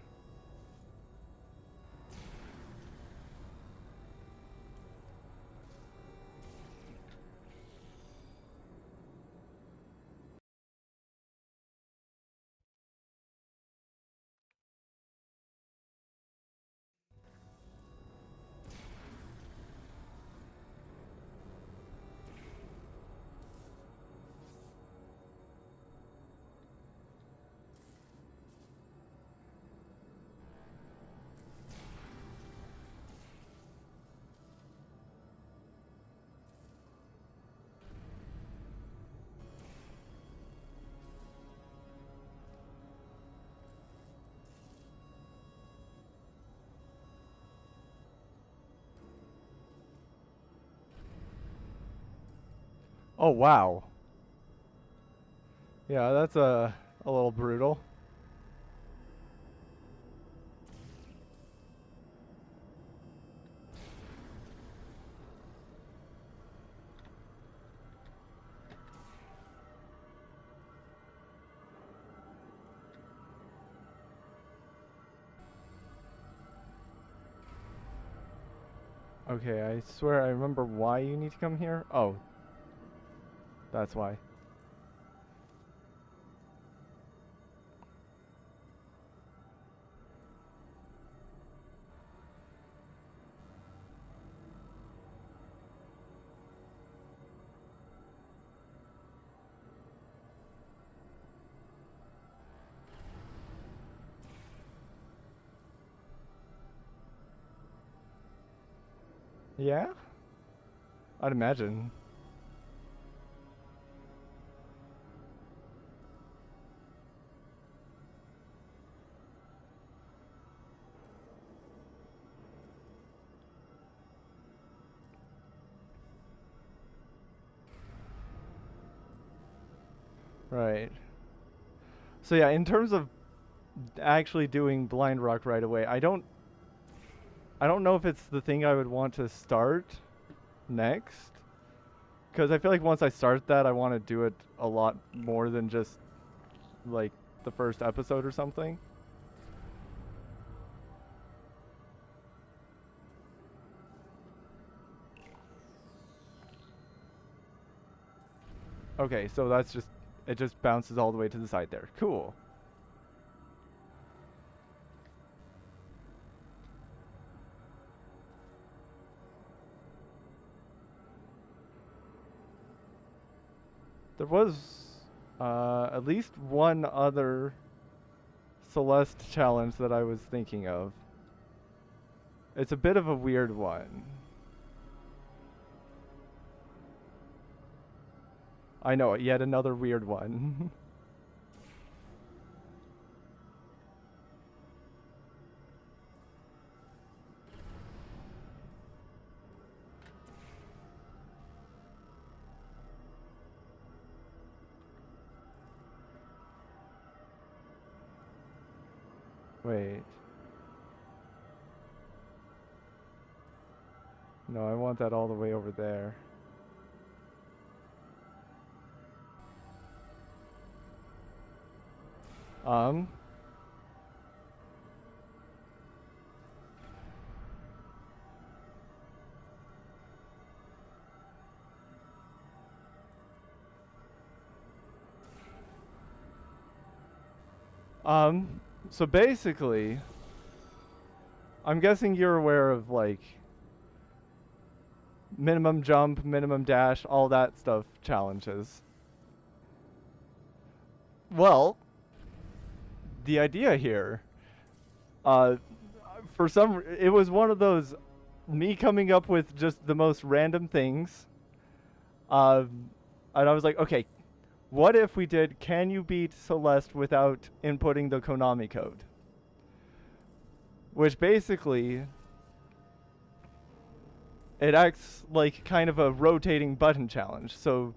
Oh, wow. Yeah, that's a little brutal. Okay, I swear I remember why you need to come here. Oh, that's why. Yeah? I'd imagine. Right. So yeah, in terms of actually doing blind rock right away, I don't know if it's the thing I would want to start next. Because I feel like once I start that, I want to do it a lot more than just like the first episode or something. Okay, so that's just, it just bounces all the way to the side there. Cool. There was at least one other Celeste challenge that I was thinking of. It's a bit of a weird one. I know, yet another weird one. Wait. No, I want that all the way over there. Um. So basically, I'm guessing you're aware of like minimum jump, minimum dash, all that stuff challenges. Well, the idea here, uh, it was one of those, me coming up with just the most random things. And I was like, okay, what if we did, can you beat Celeste without inputting the Konami code? Which basically, it acts like kind of a rotating button challenge. So,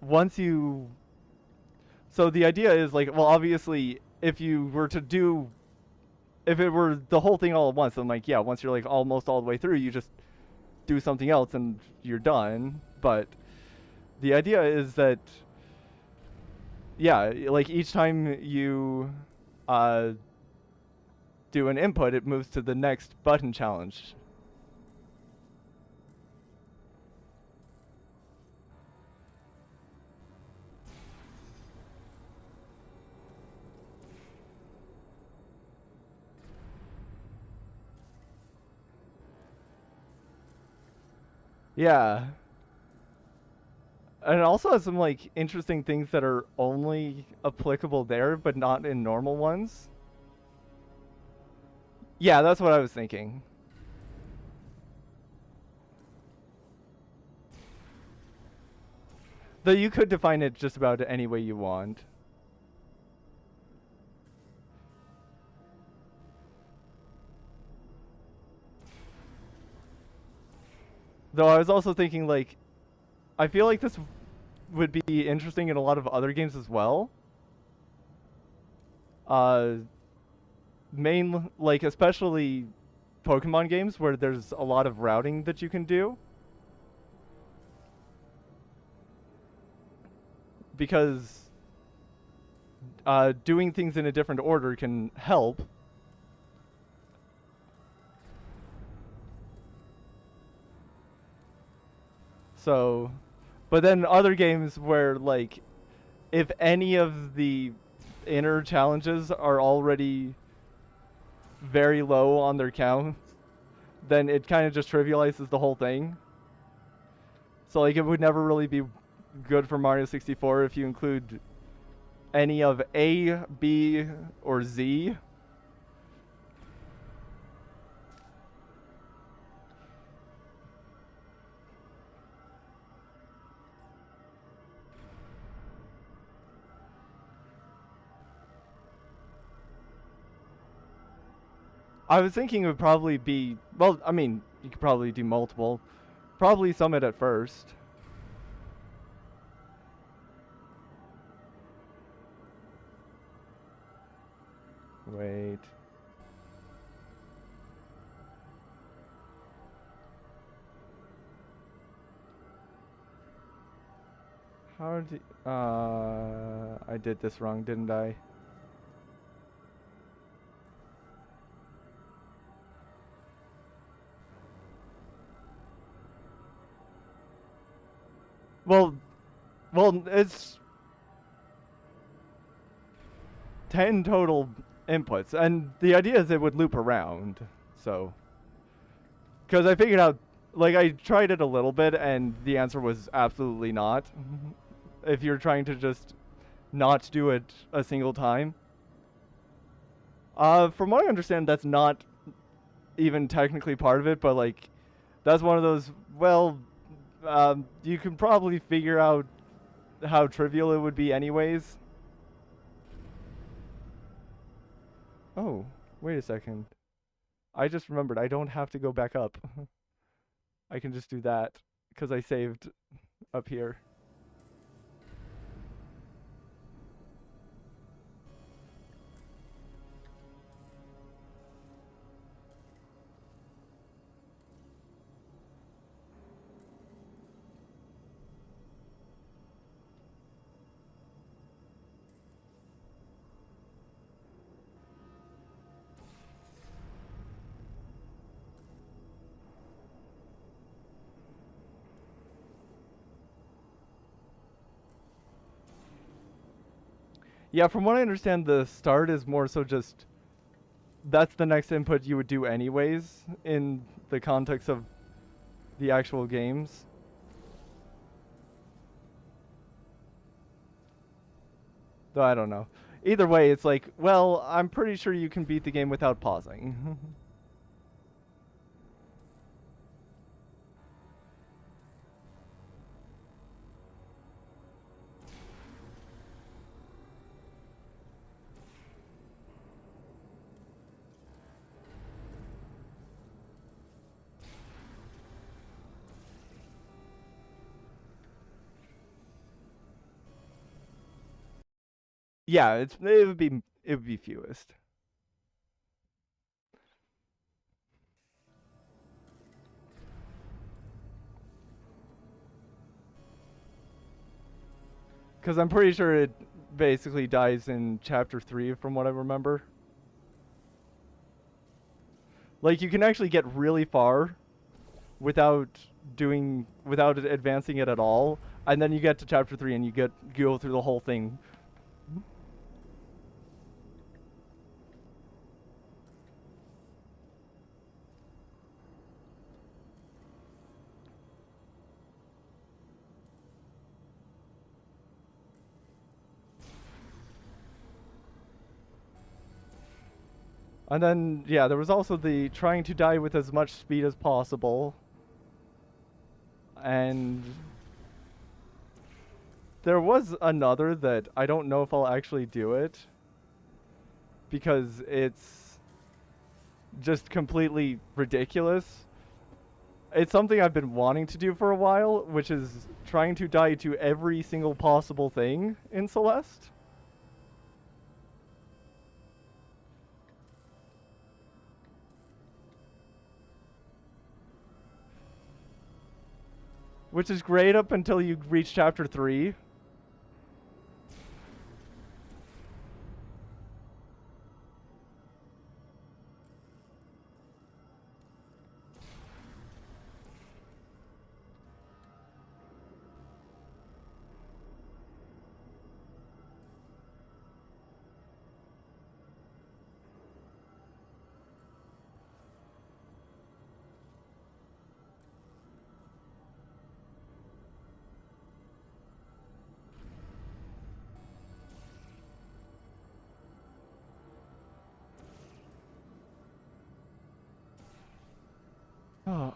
once you, so the idea is like, well, obviously, if you were to do, if it were the whole thing all at once, then like, yeah, once you're like almost all the way through, you just do something else and you're done. But the idea is that, yeah, like each time you do an input, it moves to the next button challenge. Yeah. And it also has some like interesting things that are only applicable there, but not in normal ones. Yeah, that's what I was thinking. Though you could define it just about any way you want. Though I was also thinking like, I feel like this would be interesting in a lot of other games as well. Like especially Pokemon games where there's a lot of routing that you can do. Because doing things in a different order can help. So, but then other games where like, if any of the inner challenges are already very low on their count, then it kind of just trivializes the whole thing. So like, it would never really be good for Mario 64 if you include any of A, B, or Z. I was thinking it would probably be, well, I mean, you could probably do multiple. Probably Summit at first. Wait. How did, I did this wrong, didn't I? Well, it's 10 total inputs, and the idea is it would loop around, so. Because I figured out, like, I tried it a little bit, and the answer was absolutely not. If you're trying to just not do it a single time. From what I understand, that's not even technically part of it, but, like, that's one of those, well, you can probably figure out how trivial it would be anyways. Oh, wait a second. I just remembered I don't have to go back up. I can just do that because I saved up here. Yeah, from what I understand, the start is more so just that's the next input you would do anyways in the context of the actual games. Though I don't know. Either way, it's like, well, I'm pretty sure you can beat the game without pausing. Yeah, it would be fewest. Because I'm pretty sure it basically dies in chapter 3 from what I remember. Like, you can actually get really far without advancing it at all, and then you get to chapter 3 and you go through the whole thing. And then, yeah, there was also the trying to die with as much speed as possible. And there was another that I don't know if I'll actually do it, because it's just completely ridiculous. It's something I've been wanting to do for a while, which is trying to die to every single possible thing in Celeste. Which is great up until you reach chapter 3. Oh.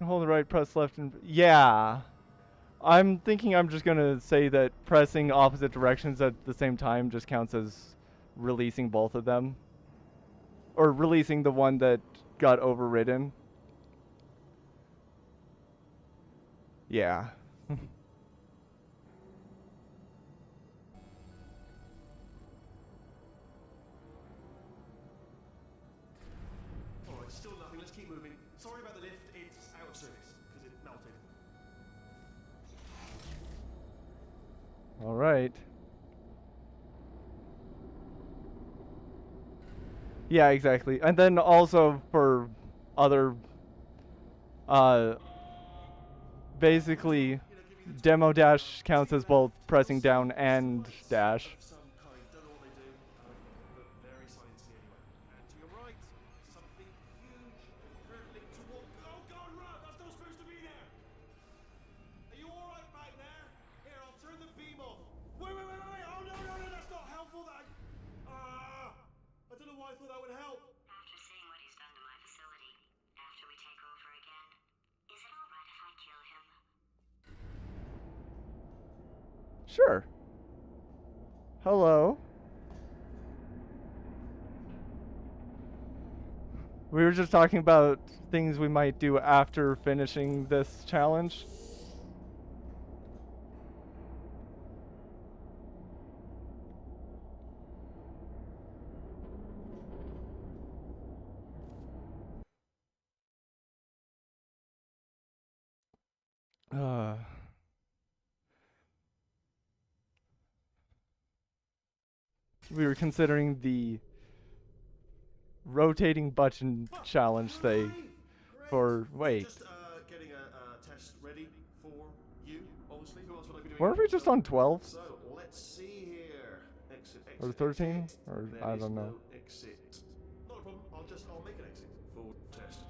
Hold the right, press left, and yeah. I'm thinking I'm just gonna say that pressing opposite directions at the same time just counts as releasing both of them. Or releasing the one that got overridden. Yeah. Alright, still nothing. Let's keep moving. Sorry about the lift. It's out of service because it melted. Alright. Yeah, exactly. And then also for other basically demo dash counts as both pressing down and dash. Some kind. Don't know what they do, but very sciencey anyway. And to your right, something huge hurtling toward. Oh God, run! That's not supposed to be there. Are you all right back there? Here, I'll turn the beam off. Wait! Oh no! That's not helpful. I don't know why I thought that would help. After seeing what he's done to my facility, after we take over again, is it all right if I kill him? Sure. Hello. We were just talking about things we might do after finishing this challenge. We were considering the rotating button challenge thing for wait. Just getting a test ready for you. Obviously, who else would I be doing? Weren't we just on 12 So let's see here. Exit. or 13 or There I is don't know. no exit. Not a problem. I'll make an exit. Full test.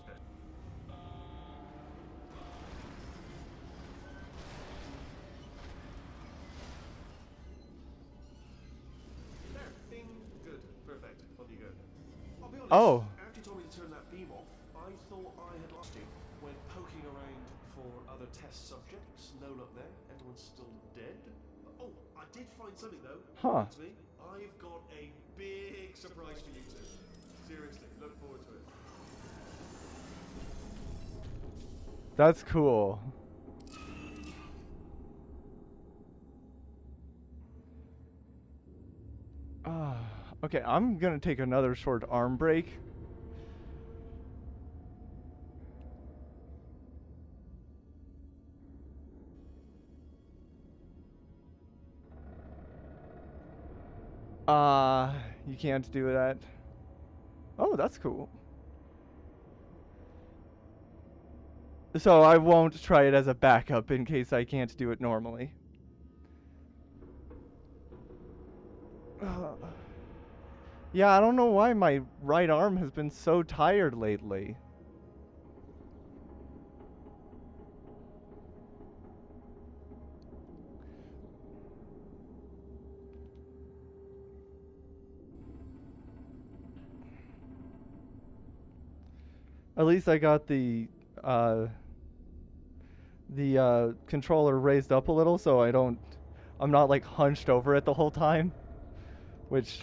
There. Bing. Oh. After you told me to turn that beam off, I thought I had lost you. Went poking around for other test subjects. No luck there. Everyone's still dead. Oh, I did find something though. Huh. Reminds me, I've got a big surprise for you two. Seriously, look forward to it. That's cool. Okay, I'm gonna take another short arm break. You can't do that. Oh, that's cool. So I won't try it as a backup in case I can't do it normally. Yeah, I don't know why my right arm has been so tired lately. At least I got the controller raised up a little so I'm not like hunched over it the whole time, which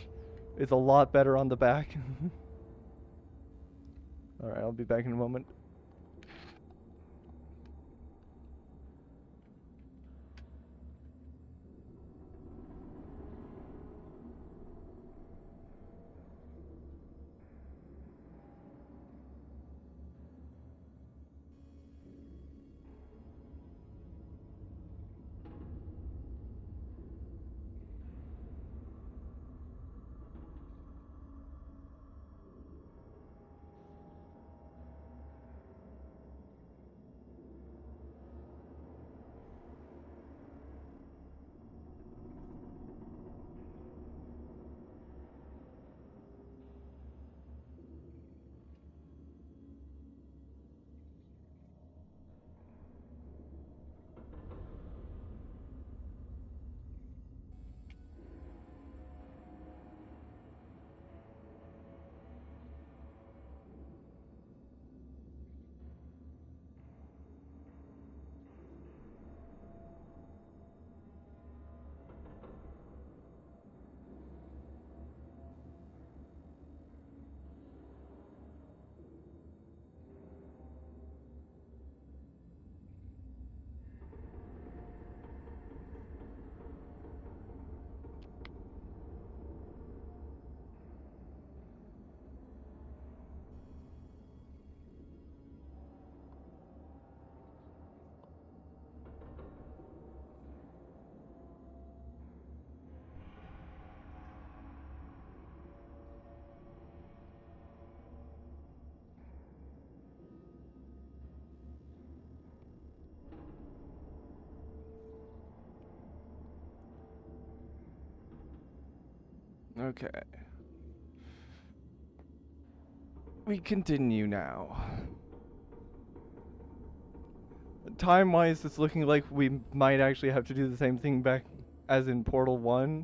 is a lot better on the back. Alright, I'll be back in a moment. Okay. We continue now. Time-wise, it's looking like we might actually have to do the same thing back as in Portal 1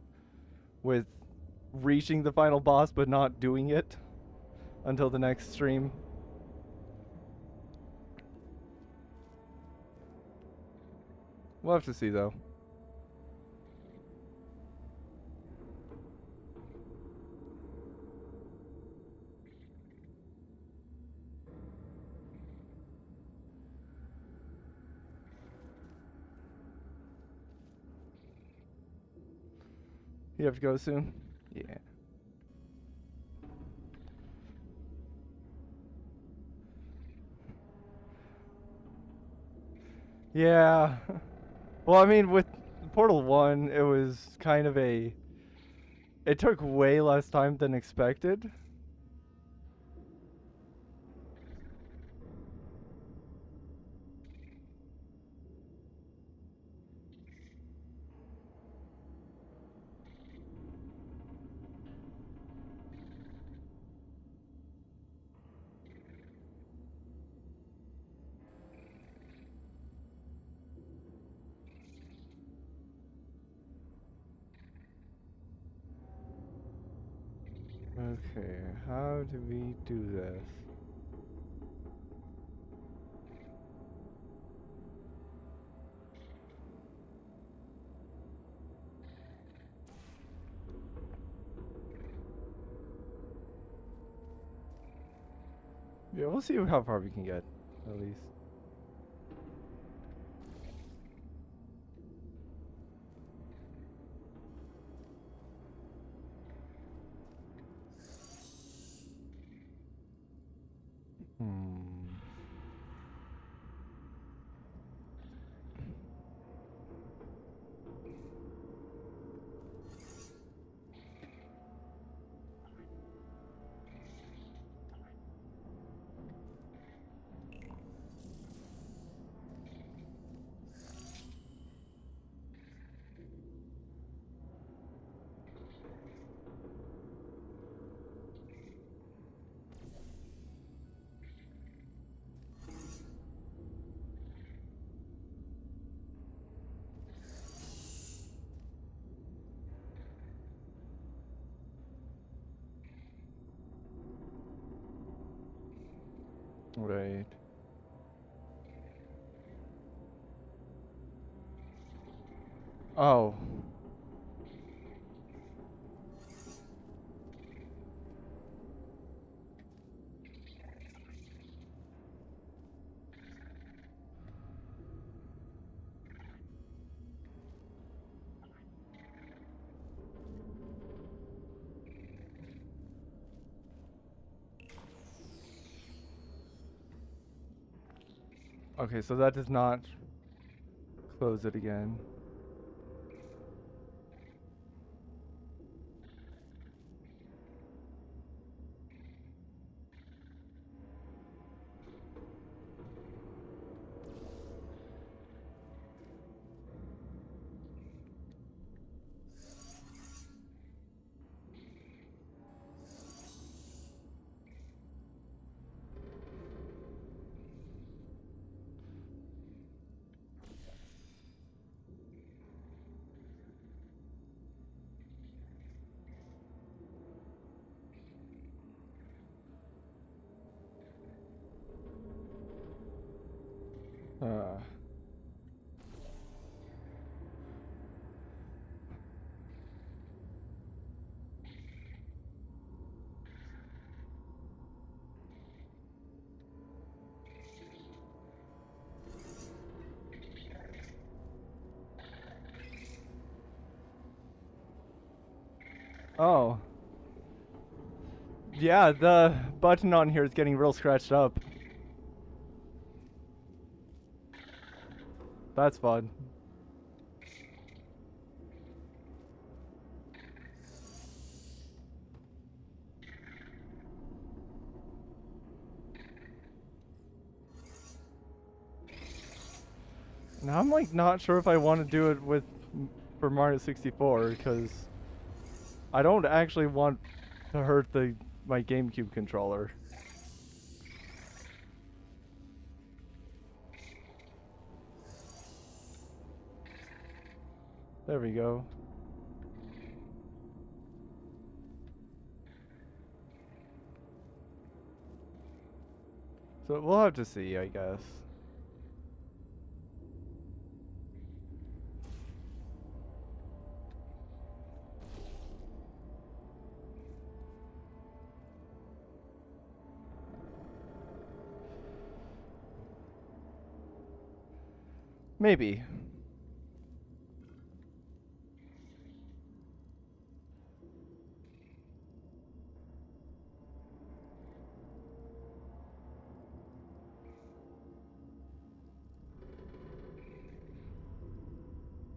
with reaching the final boss but not doing it until the next stream. We'll have to see though. You have to go soon? Yeah. Yeah. Well, I mean, with Portal 1, it was kind of a... It took way less time than expected. Okay, how do we do this? Yeah, we'll see how far we can get, at least. Hmm. Right. Oh. Okay, so that does not close it again. Uh. Oh. Yeah, the button on here is getting real scratched up. That's fun. Now I'm like not sure if I want to do it with for Mario 64 because I don't actually want to hurt my GameCube controller. There we go. So we'll have to see, I guess. Maybe.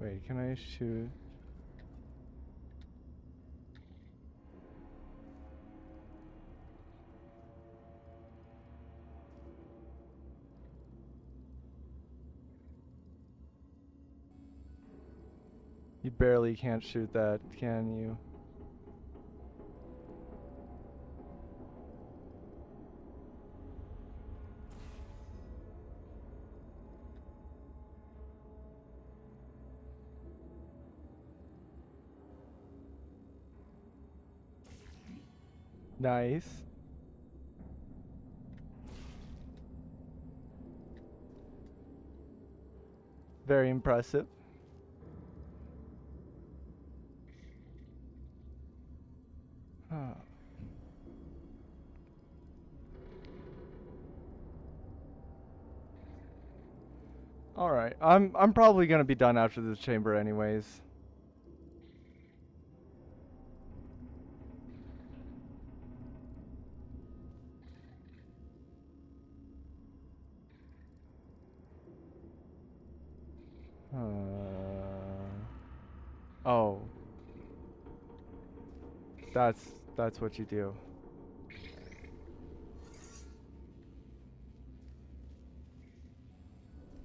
Wait, can I shoot? You barely can't shoot that, can you? Nice. Very impressive. Huh. All right. I'm probably going to be done after this chamber anyways. Oh. That's what you do.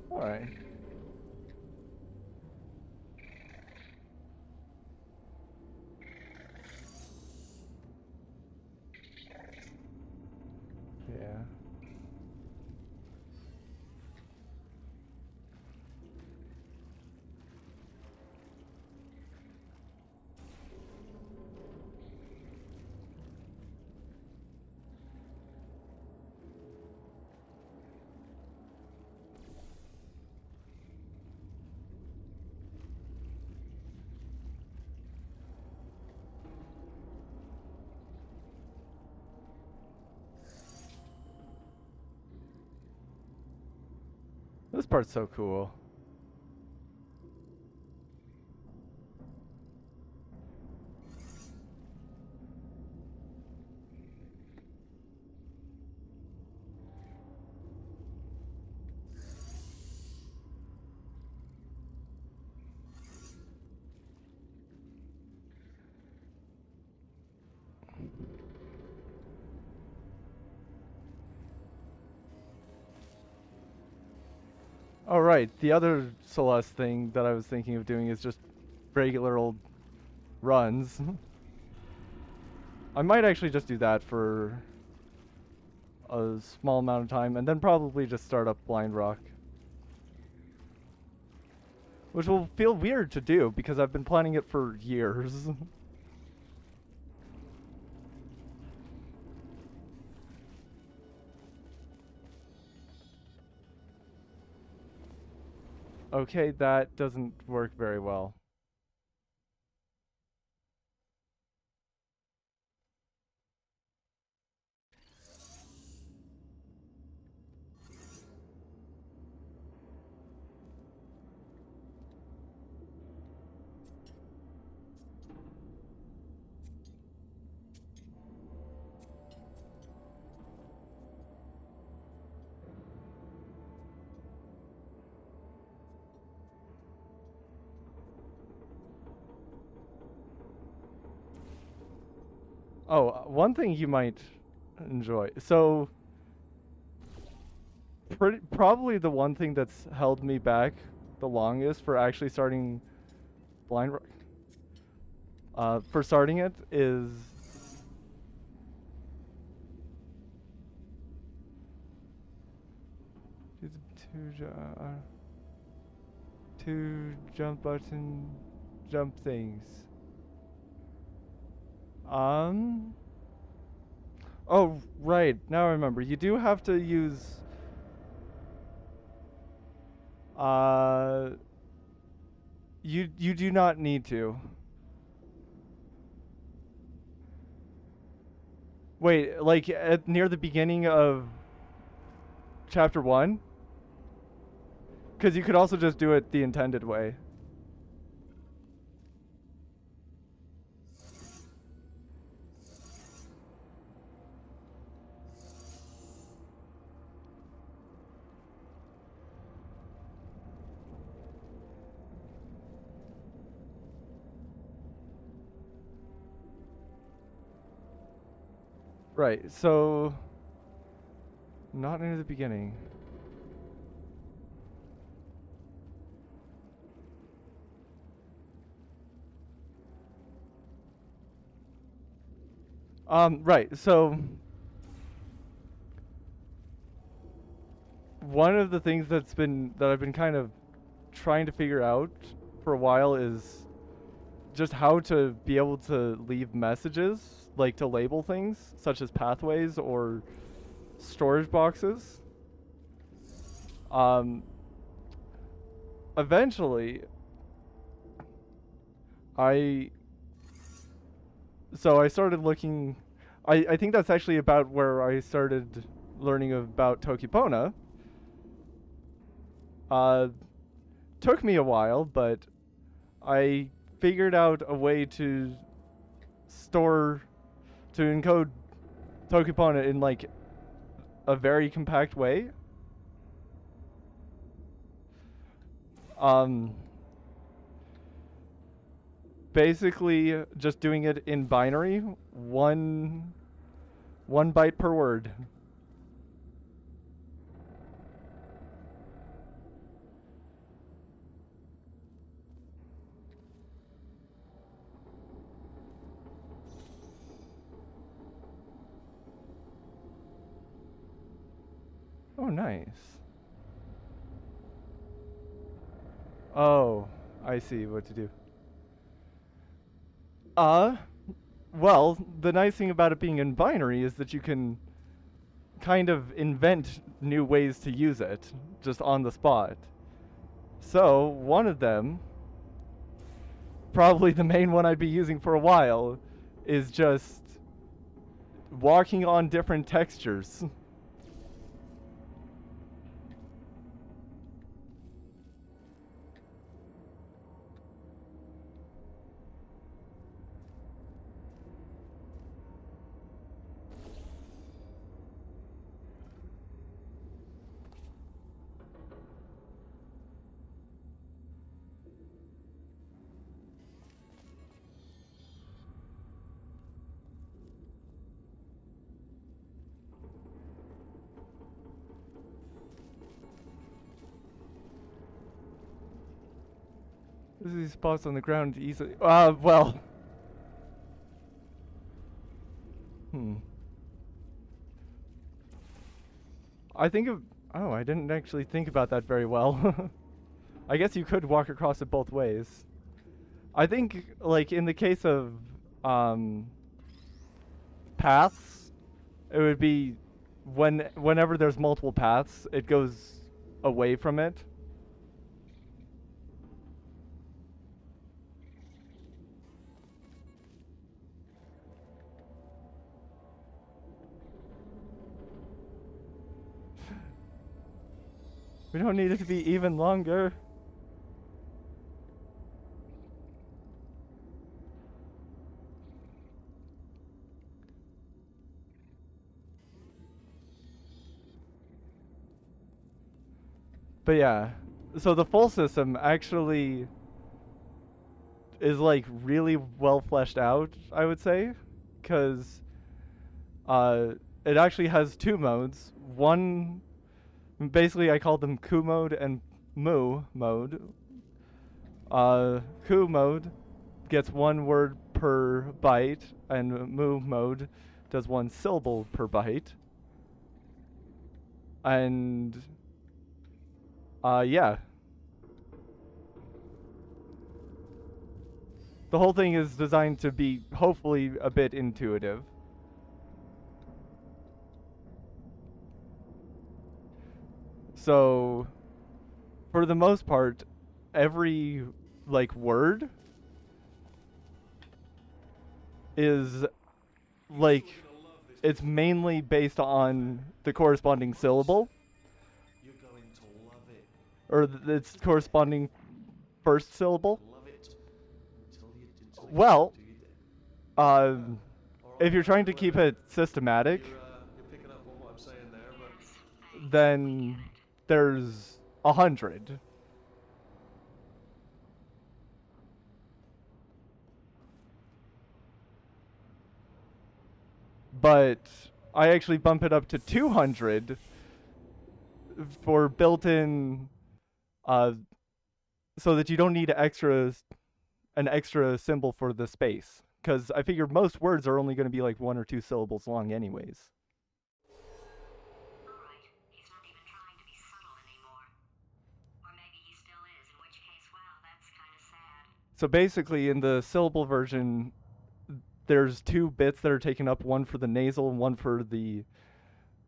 All right. Yeah. This part's so cool. All right. The other Celeste thing that I was thinking of doing is just regular old runs. I might actually just do that for a small amount of time and then probably just start up Blind Rock. Which will feel weird to do because I've been planning it for years. Okay, that doesn't work very well. Oh, one thing you might enjoy. So, probably the one thing that's held me back the longest for actually starting Blind Rock, for starting it is two jump button jump things. Oh, right. Now I remember. You do have to use you do not need to. Wait, like near the beginning of chapter 1? Cuz you could also just do it the intended way. Right. So not near the beginning. Right. So one of the things that I've been kind of trying to figure out for a while is just how to be able to leave messages like to label things, such as pathways or storage boxes. Um, Eventually, I so I started looking. I think that's actually about where I started learning about Tokipona. Uh, Took me a while, but I figured out a way to store, to encode Tokipona in like a very compact way. Um, Basically just doing it in binary, one byte per word. Oh, nice. Oh, I see what to do. Uh, well, the nice thing about it being in binary is that you can kind of invent new ways to use it just on the spot. So, one of them, probably the main one I'd be using for a while, is just walking on different textures. These spots on the ground easily. Well. I think of. Oh, I didn't actually think about that very well. I guess you could walk across it both ways. I think, like, in the case of paths, it would be whenever there's multiple paths, it goes away from it. We don't need it to be even longer. But yeah, so the full system actually is like really well fleshed out, I would say, because it actually has two modes. One, basically, I call them Ku mode and Mu mode. Ku mode gets one word per byte, and Mu mode does one syllable per byte. And yeah. The whole thing is designed to be hopefully a bit intuitive. So, for the most part, every like word is like it's mainly based on the corresponding syllable You're going to love it. or its corresponding first syllable. Love it. Until you Well, do you dare. if you're trying to keep it systematic, You're picking up on what I'm saying there, but then there's 100. But I actually bump it up to 200 for built-in, so that you don't need an extra symbol for the space. Because I figure most words are only going to be like 1 or 2 syllables long anyways. Alright, he's not even trying to be subtle anymore. Or maybe he still is, in which case, well, that's kind of sad. So basically, in the syllable version, there's two bits that are taken up, one for the nasal and one for the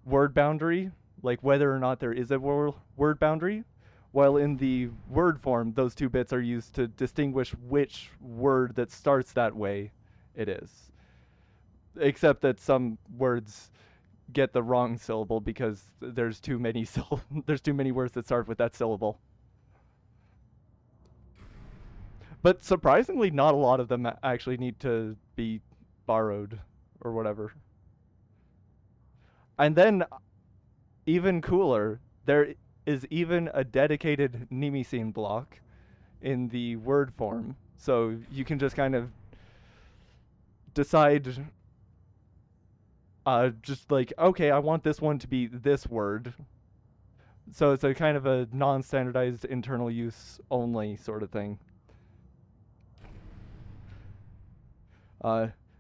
word boundary, like whether or not there is a word boundary. While in the word form, those two bits are used to distinguish which word that starts that way it is. Except that some words get the wrong syllable because there's too many there's too many words that start with that syllable. But surprisingly, not a lot of them actually need to be borrowed or whatever. And then, even cooler, there is even a dedicated Nemesis block in the word form. So you can just kind of decide, just like, okay, I want this one to be this word. So it's a kind of a non-standardized internal use only sort of thing.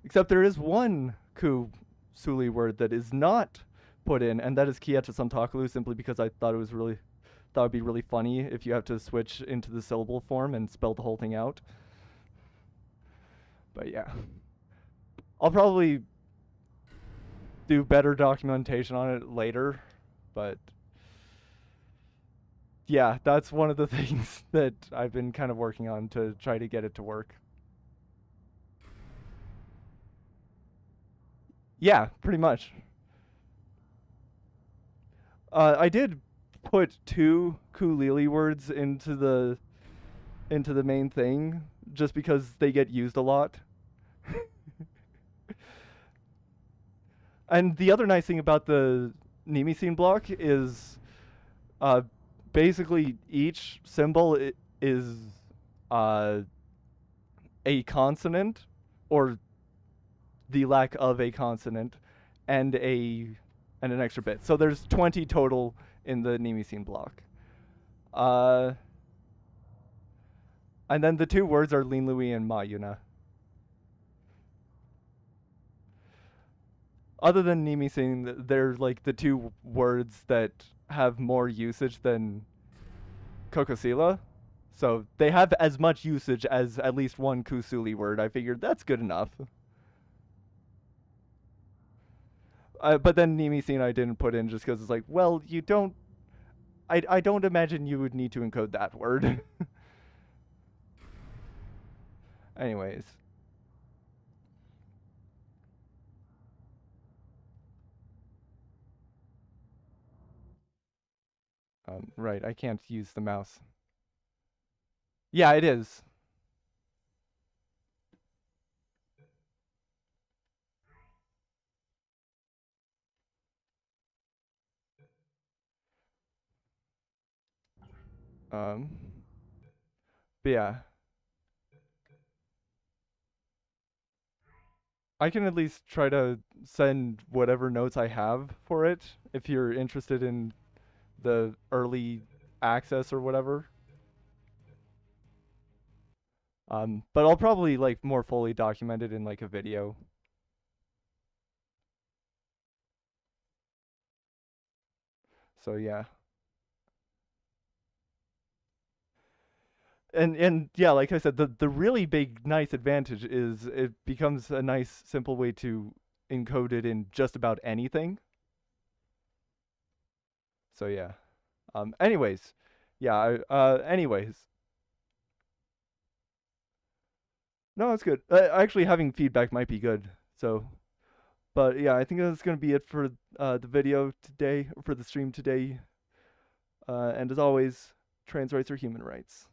Except there is one Kusuli word that is not put in, and that is Kieta Santakulu, simply because I thought it'd be really funny if you have to switch into the syllable form and spell the whole thing out. But yeah. I'll probably do better documentation on it later, but yeah, that's one of the things that I've been kind of working on to try to get it to work. Yeah, pretty much. I did put two Kulili words into the main thing just because they get used a lot. And the other nice thing about the Nemesis block is basically each symbol is a consonant or the lack of a consonant and an extra bit. So there's 20 total in the Nemesis block. And then the two words are Lin Lui and Ma Yuna. Other than Nemesis, they're like the two words that have more usage than Kokosila. So they have as much usage as at least one Kusuli word. I figured that's good enough. But then Nemesis I didn't put in just because it's like, well, you don't... I don't imagine you would need to encode that word. Anyways. Right, I can't use the mouse. Yeah, it is. But yeah. I can at least try to send whatever notes I have for it if you're interested in the early access or whatever. But I'll probably like more fully document it in like a video. So yeah. And yeah, like I said, the really big nice advantage is it becomes a nice simple way to encode it in just about anything. So yeah. Anyways, yeah. Anyways, no, it's good. Actually, having feedback might be good. So, but yeah, I think that's gonna be it for the video today, or for the stream today. And as always, trans rights are human rights.